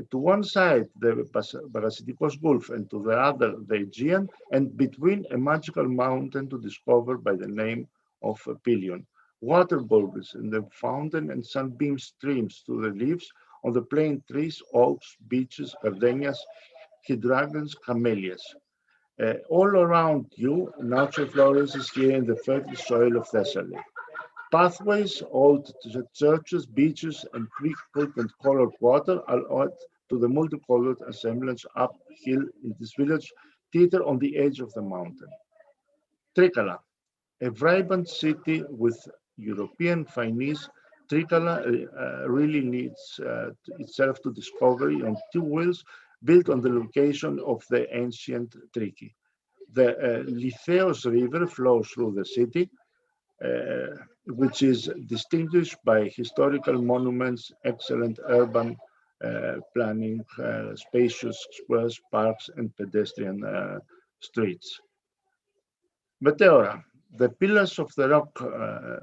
To one side, the Pagasetikos Gulf, and to the other, the Aegean, and between a magical mountain to discover by the name of Pelion. Water bubbles in the fountain and sunbeam streams to the leaves on the plain trees, oaks, beeches, gardenias, hydrangeas, camellias. All around you, nature flourishes here in the fertile soil of Thessaly. Pathways, old churches, beaches, and sprinkled and colored water are added to the multicolored assemblage uphill in this village theater on the edge of the mountain. Trikala, a vibrant city with European finesse. Trikala really leads itself to discovery on two wheels built on the location of the ancient Triki. The Litheos River flows through the city, which is distinguished by historical monuments, excellent urban planning, spacious squares, parks, and pedestrian streets. Meteora, the pillars of the rock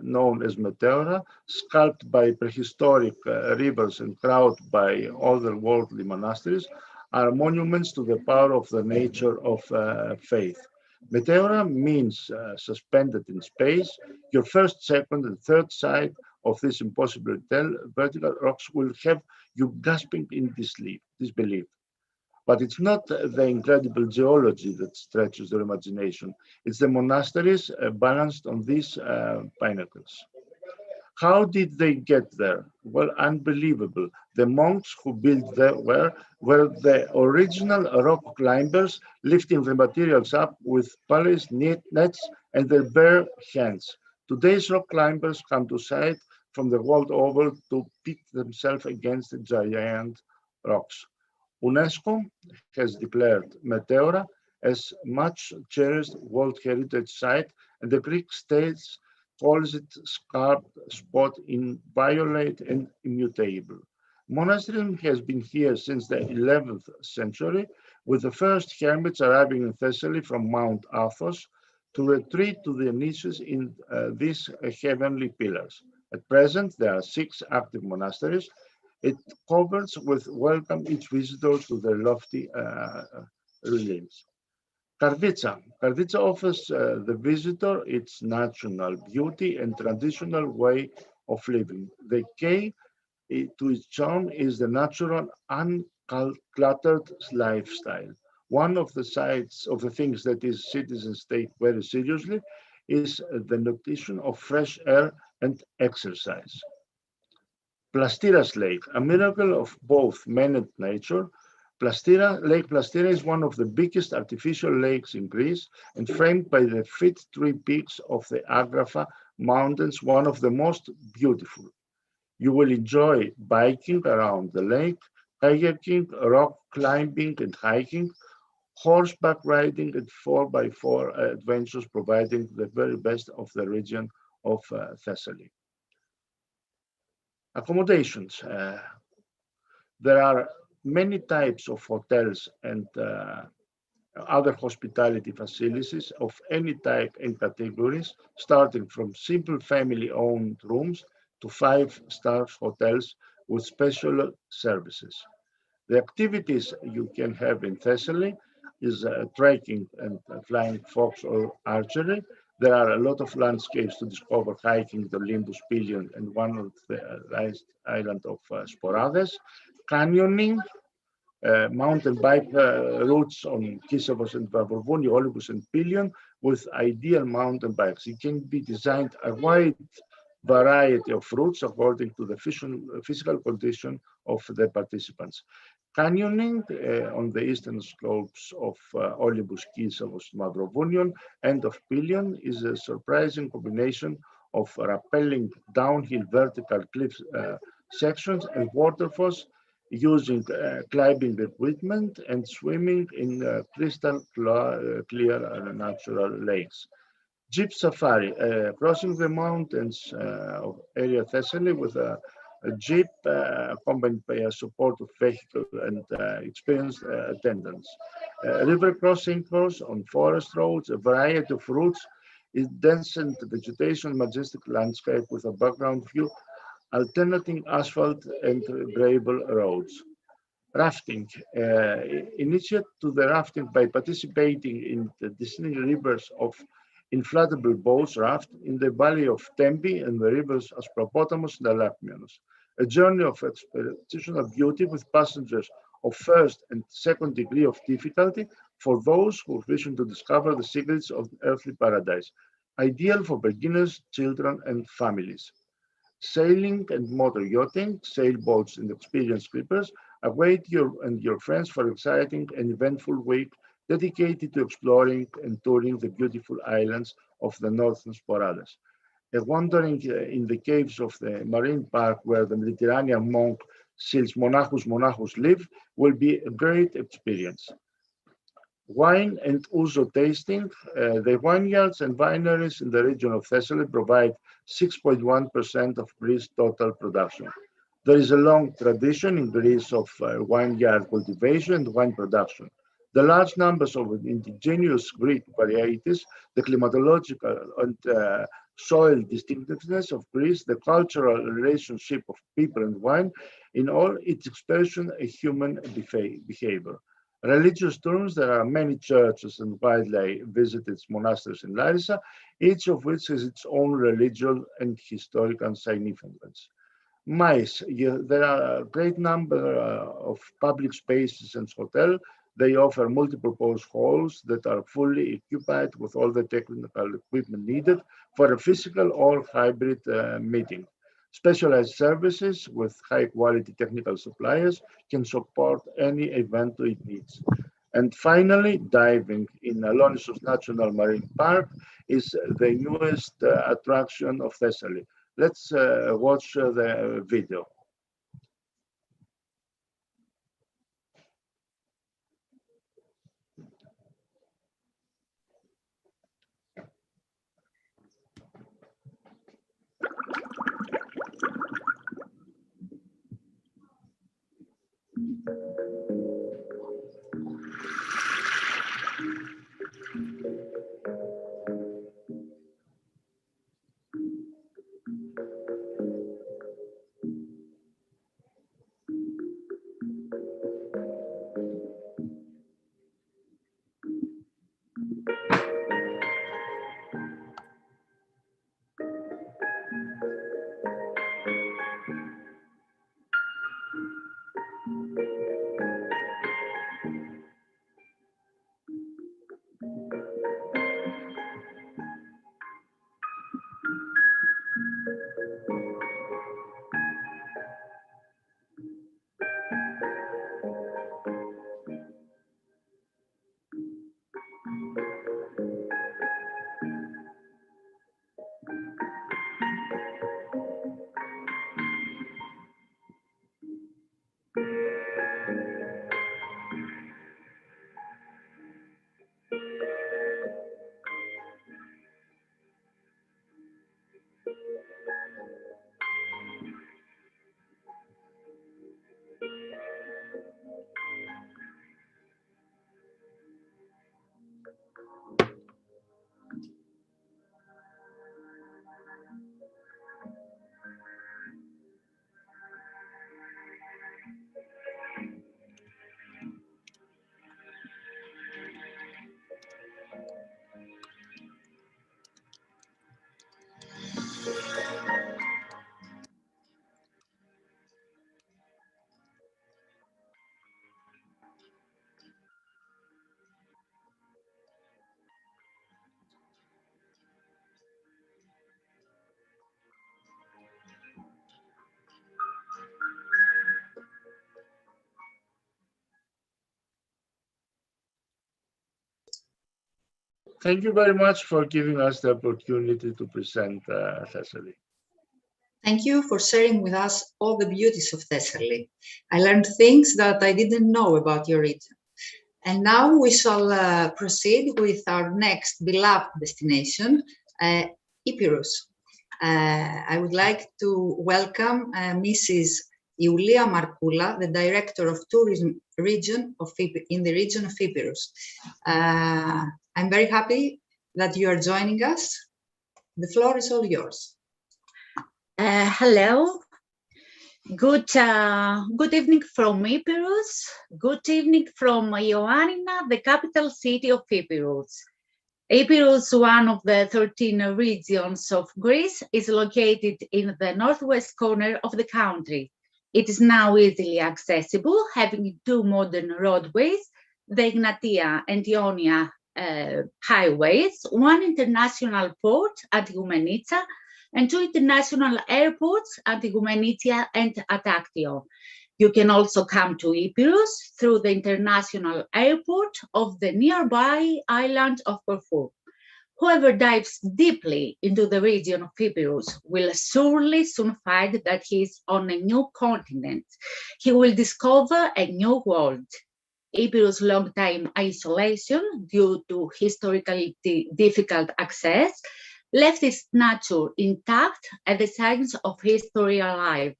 known as Meteora, sculpted by prehistoric rivers and crowned by otherworldly monasteries, are monuments to the power of the nature of faith. Meteora means suspended in space. Your first, second, and third sight of this impossible to tell vertical rocks will have you gasping in disbelief. But it's not the incredible geology that stretches your imagination. It's the monasteries balanced on these pinnacles. How did they get there? Well, unbelievable. The monks who built there were the original rock climbers, lifting the materials up with pulleys, nets, and their bare hands. Today's rock climbers come to sight from the world over to pit themselves against the giant rocks. UNESCO has declared Meteora as much cherished World Heritage Site, and the Greek state calls it scarred spot inviolate and immutable. Monasterism has been here since the 11th century, with the first hermits arriving in Thessaly from Mount Athos to retreat to their niches in these heavenly pillars. At present, there are 6 active monasteries. It covers with welcome each visitor to their lofty realms. Karditsa offers the visitor its natural beauty and traditional way of living. The key to its charm is the natural, uncluttered lifestyle. One of the things that is citizens take very seriously is the notion of fresh air and exercise. Plastiras Lake, a miracle of both man and nature. Lake Plastira is one of the biggest artificial lakes in Greece and framed by the three peaks of the Agrafa Mountains, one of the most beautiful. You will enjoy biking around the lake, kayaking, rock climbing and hiking, horseback riding, and 4x4 adventures, providing the very best of the region of Thessaly. Accommodations. There are many types of hotels and other hospitality facilities of any type and categories, starting from simple family-owned rooms to 5-star hotels with special services. The activities you can have in Thessaly is trekking and flying fox or archery. There are a lot of landscapes to discover, hiking the Olympus Pilion and one of the island of Sporades, canyoning, mountain bike routes on Kisavos and Vavrovoni, Olympus and Pilion with ideal mountain bikes. It can be designed a wide variety of routes according to the physical condition of the participants. Canyoning on the eastern slopes of Olympus, Kisavos, Mavrovonion, and of Pilion is a surprising combination of rappelling downhill vertical cliff sections and waterfalls using climbing equipment and swimming in crystal clear natural lakes. Jeep safari, crossing the mountains of area Thessaly with a jeep accompanied by a supportive vehicle and experienced attendants. River crossing course on forest roads, a variety of routes, is dense and vegetation, majestic landscape with a background view, alternating asphalt and gravel roads. Rafting, initiate to the rafting by participating in the descending rivers of inflatable boats raft in the valley of Tempe and the rivers Aspropotamus and Alakmianos. A journey of exceptional beauty with passengers of first and second degree of difficulty for those who wish to discover the secrets of earthly paradise, ideal for beginners, children, and families. Sailing and motor yachting, sailboats and experienced clippers await you and your friends for exciting and eventful week dedicated to exploring and touring the beautiful islands of the northern Sporades. A wandering in the caves of the marine park where the Mediterranean monk Sils Monachus live will be a great experience. Wine and ouzo tasting. The vineyards and wineries in the region of Thessaly provide 6.1% of Greece's total production. There is a long tradition in Greece of vineyard cultivation and wine production. The large numbers of indigenous Greek varieties, the climatological and soil distinctiveness of Greece, the cultural relationship of people and wine, in all its expression, a human behavior. Religious terms, there are many churches and widely visited monasteries in Larissa, each of which has its own religious and historical significance. MICE, there are a great number of public spaces and hotels. They offer multi-purpose halls that are fully occupied with all the technical equipment needed for a physical or hybrid meeting. Specialized services with high-quality technical suppliers can support any event it needs. And finally, diving in Alonissos National Marine Park is the newest attraction of Thessaly. Let's watch the video. Thank you very much for giving us the opportunity to present Thessaly. Thank you for sharing with us all the beauties of Thessaly. I learned things that I didn't know about your region. And now we shall proceed with our next beloved destination, Epirus. I would like to welcome Mrs. Iulia Markula, the Director of Tourism in the region of Epirus. I'm very happy that you are joining us. The floor is all yours. Hello. Good evening from Epirus. Good evening from Ioannina, the capital city of Epirus. Epirus, one of the 13 regions of Greece, is located in the northwest corner of the country. It is now easily accessible, having two modern roadways, the Egnatia and Ionia highways, one international port at Igoumenitsa, and two international airports at Igoumenitsa and at Aktio. You can also come to Epirus through the international airport of the nearby island of Corfu. Whoever dives deeply into the region of Epirus will surely soon find that he is on a new continent. He will discover a new world. Epirus' long-time isolation due to historically difficult access left its nature intact and the signs of history alive.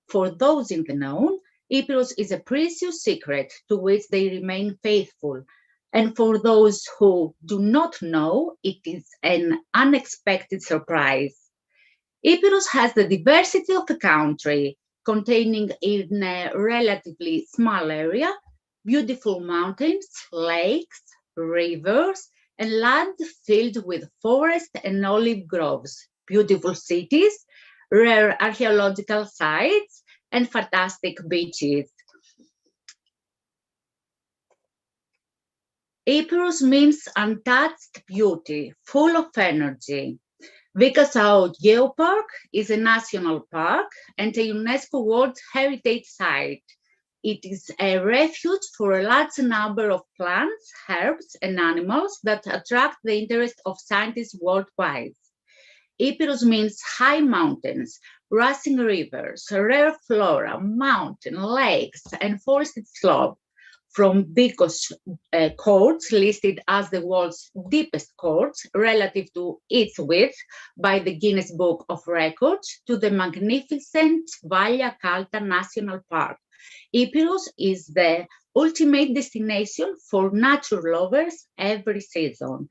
For those in the known, Epirus is a precious secret to which they remain faithful. And for those who do not know, it is an unexpected surprise. Epirus has the diversity of the country, containing in a relatively small area, beautiful mountains, lakes, rivers, and land filled with forest and olive groves, beautiful cities, rare archaeological sites, and fantastic beaches. Epirus means untouched beauty, full of energy. Vikasao Geopark is a national park and a UNESCO World Heritage Site. It is a refuge for a large number of plants, herbs, and animals that attract the interest of scientists worldwide. Epirus means high mountains, rushing rivers, rare flora, mountain, lakes, and forested slopes. From Bikos courts, listed as the world's deepest courts relative to its width by the Guinness Book of Records, to the magnificent Valia Kalta National Park. Epirus is the ultimate destination for nature lovers every season.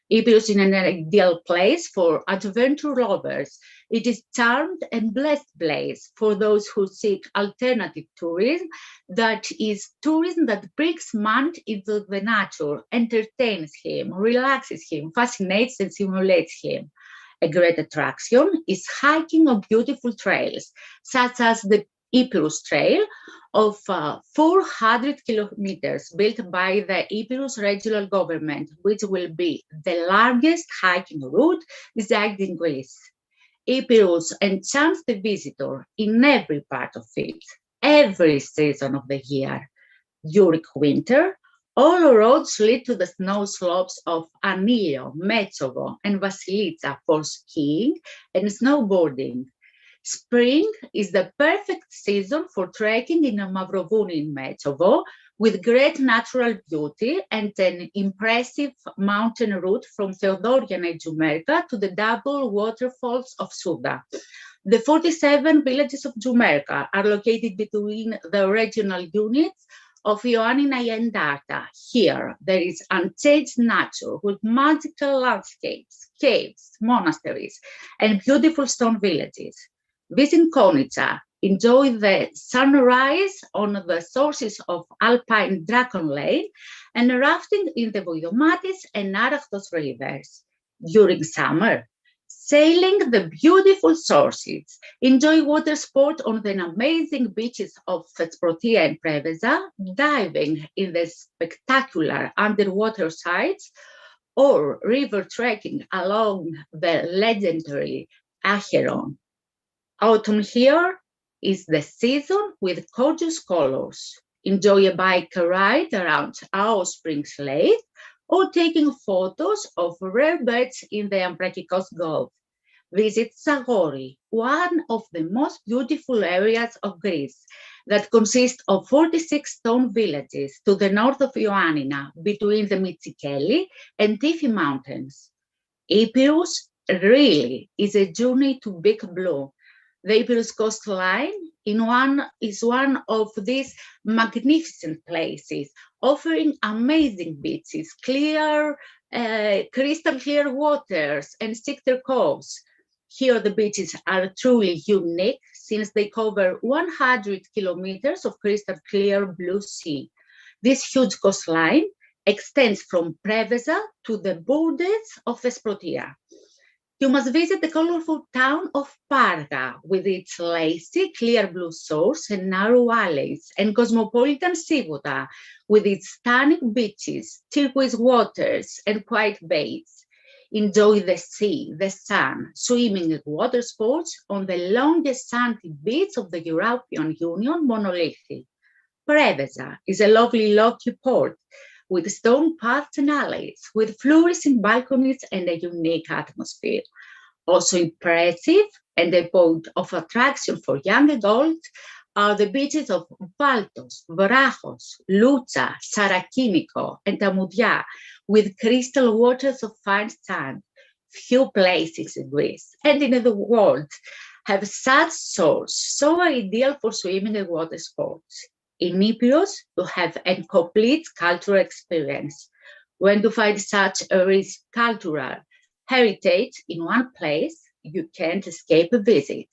Epirus is an ideal place for adventure lovers. It is charmed and blessed place for those who seek alternative tourism, that is, tourism that brings man into the nature, entertains him, relaxes him, fascinates and stimulates him. A great attraction is hiking on beautiful trails, such as the Epirus Trail of 400 kilometers built by the Epirus regional government, which will be the largest hiking route designed in Greece. Epirus enchants the visitor in every part of it, every season of the year. During winter, all roads lead to the snow slopes of Anilio, Metsovo, and Vasilitsa for skiing and snowboarding. Spring is the perfect season for trekking in Mavrovouni in Metsovo, with great natural beauty and an impressive mountain route from Theodoriana and Jumerka to the double waterfalls of Souda. The 47 villages of Jumerka are located between the regional units of Ioannina and Darta. Here, there is unchanged nature with magical landscapes, caves, monasteries, and beautiful stone villages. Visit Konitsa, enjoy the sunrise on the sources of Alpine Dragon Lake, and rafting in the Voyomatis and Arachthos rivers. During summer, sailing the beautiful sources, enjoy water sport on the amazing beaches of Thesprotia and Preveza, diving in the spectacular underwater sites, or river trekking along the legendary Acheron. Autumn here is the season with gorgeous colors. Enjoy a bike ride around Ao Springs Lake, or taking photos of rare birds in the Ambrakikos Gulf. Visit Zagori, one of the most beautiful areas of Greece that consists of 46 stone villages to the north of Ioannina, between the Mitsikeli and Typhi mountains. Epirus really is a journey to Big Blue. The Epirus coastline is one of these magnificent places, offering amazing beaches, clear, crystal clear waters, and sector coves. Here, the beaches are truly unique since they cover 100 kilometers of crystal clear blue sea. This huge coastline extends from Preveza to the borders of Thesprotia. You must visit the colorful town of Parga with its lacy, clear blue shores and narrow alleys, and cosmopolitan Sivota with its stunning beaches, turquoise waters, and quiet bays. Enjoy the sea, the sun, swimming and water sports on the longest sandy beach of the European Union, Monolithy. Preveza is a lovely locky port with stone paths and alleys, with flourishing balconies and a unique atmosphere. Also impressive and a point of attraction for young adults are the beaches of Valtos, Vrachos, Lucha, Sarakimiko, and Amoudia, with crystal waters of fine sand. Few places in Greece and in the world have such shores so ideal for swimming and water sports. In Epirus, you have a complete cultural experience. When you find such a rich cultural heritage in one place, you can't escape a visit.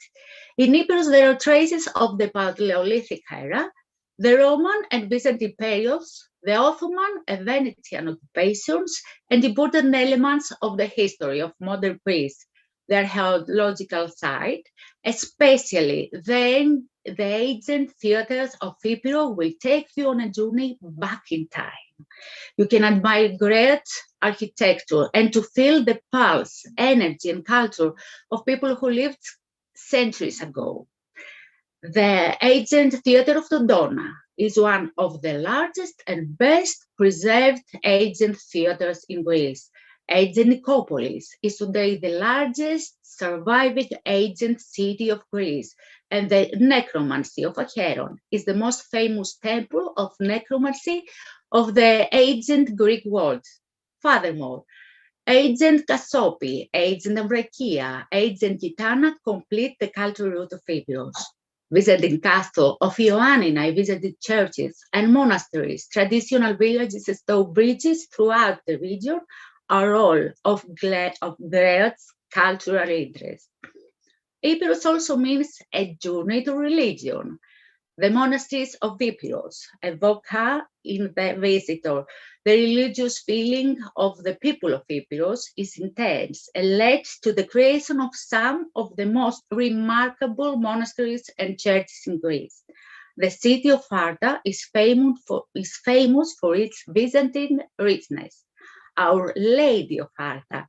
In Epirus, there are traces of the Paleolithic era, the Roman and Byzantine periods, the Ottoman and Venetian occupations, and important elements of the history of modern Greece. Their archaeological site, especially the ancient theaters of Epirus, will take you on a journey back in time. You can admire great architecture and to feel the pulse, energy, and culture of people who lived centuries ago. The ancient theater of Dodona is one of the largest and best preserved ancient theaters in Greece. Ancient Nicopolis is today the largest surviving ancient city of Greece, and the necromancy of Acheron is the most famous temple of necromancy of the ancient Greek world. Furthermore, ancient Cassiope, ancient Ambrakia, ancient Gitana complete the cultural route of Epirus. Visiting castle of Ioannina, I visited churches and monasteries, traditional villages and stone bridges throughout the region are all of great cultural interest. Epirus also means a journey to religion. The monasteries of Epirus evoke in the visitor. The religious feeling of the people of Epirus is intense and led to the creation of some of the most remarkable monasteries and churches in Greece. The city of Arta is famous for its Byzantine richness. Our Lady of Arta,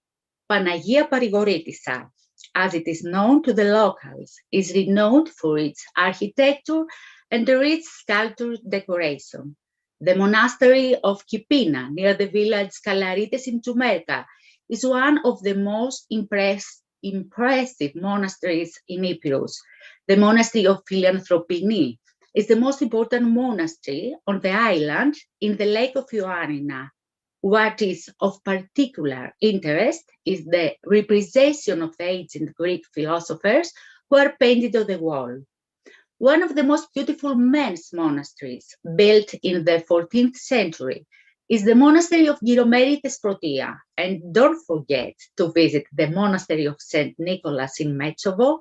Panagia Parigoritissa, as it is known to the locals, is renowned for its architecture and the rich sculpture decoration. The monastery of Kipina, near the village Kalarites in Tumerka, is one of the most impressive monasteries in Epirus. The monastery of Philanthropini is the most important monastery on the island in the lake of Ioannina. What is of particular interest is the representation of the ancient Greek philosophers who are painted on the wall. One of the most beautiful men's monasteries, built in the 14th century, is the monastery of Gyromerites Protea. And don't forget to visit the monastery of St. Nicholas in Metsovo,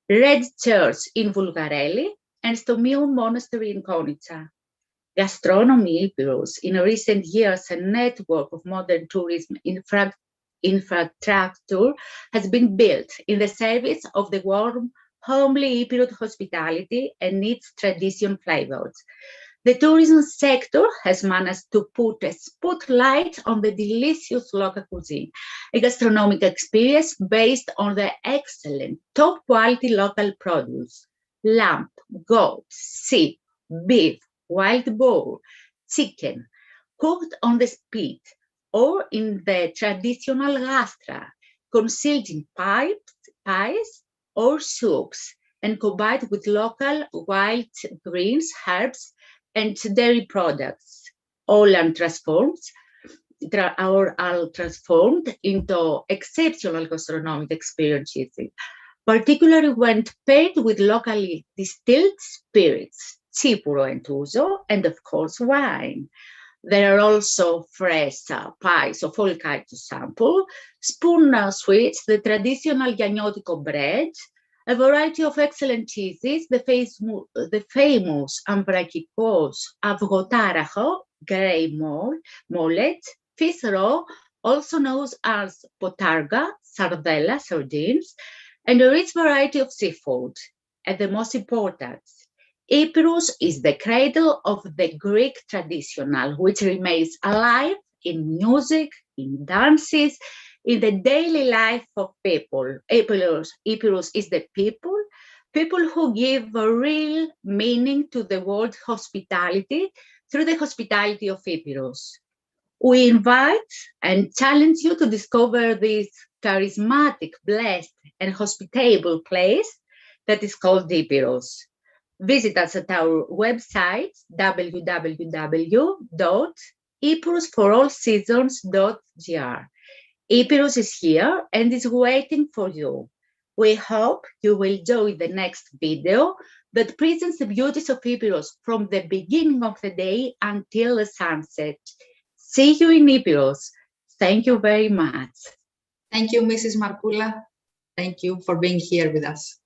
Red Church in Vulgarelli, and Stomiou Monastery in Konitsa. Gastronomy Epirus, in recent years, a network of modern tourism infrastructure has been built in the service of the warm, homely Epirus hospitality and its tradition flavors. The tourism sector has managed to put a spotlight on the delicious local cuisine, a gastronomic experience based on the excellent, top-quality local produce: lamb, goat, sheep, beef, wild boar, chicken, cooked on the spit, or in the traditional gastra, concealed in pies or soups, and combined with local wild greens, herbs, and dairy products. All are transformed into exceptional gastronomic experiences, particularly when paired with locally distilled spirits, Cipuro and Ouzo, and of course wine. There are also fresh pies of all kinds to sample, spoon sweets, the traditional Giannotico bread, a variety of excellent cheeses, the famous Ambrakikos, Avgotaracho, grey mullet, fish roe, also known as potarga, sardella, sardines, and a rich variety of seafood. And the most important, Epirus is the cradle of the Greek traditional, which remains alive in music, in dances, in the daily life of people. Epirus is the people who give a real meaning to the word hospitality through the hospitality of Epirus. We invite and challenge you to discover this charismatic, blessed, and hospitable place that is called Epirus. Visit us at our website, www.epirusforallseasons.gr. Epirus is here and is waiting for you. We hope you will enjoy the next video that presents the beauties of Epirus from the beginning of the day until the sunset. See you in Epirus. Thank you very much. Thank you, Mrs. Markula. Thank you for being here with us.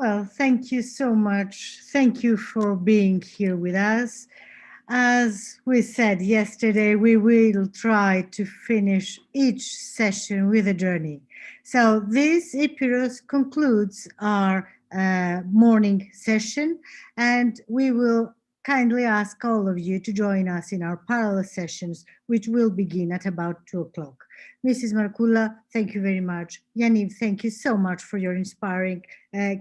Well, thank you so much. Thank you for being here with us. As we said yesterday, we will try to finish each session with a journey. So this Epirus concludes our morning session, and we will kindly ask all of you to join us in our parallel sessions, which will begin at about 2 o'clock. Mrs. Markula, thank you very much. Yaniv, thank you so much for your inspiring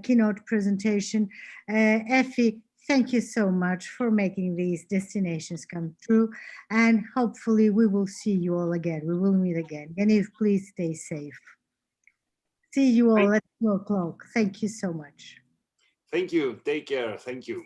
keynote presentation. Effie, thank you so much for making these destinations come true. And hopefully we will see you all again. We will meet again. Yaniv, please stay safe. See you all at 2 o'clock. Thank you so much. Thank you. Take care. Thank you.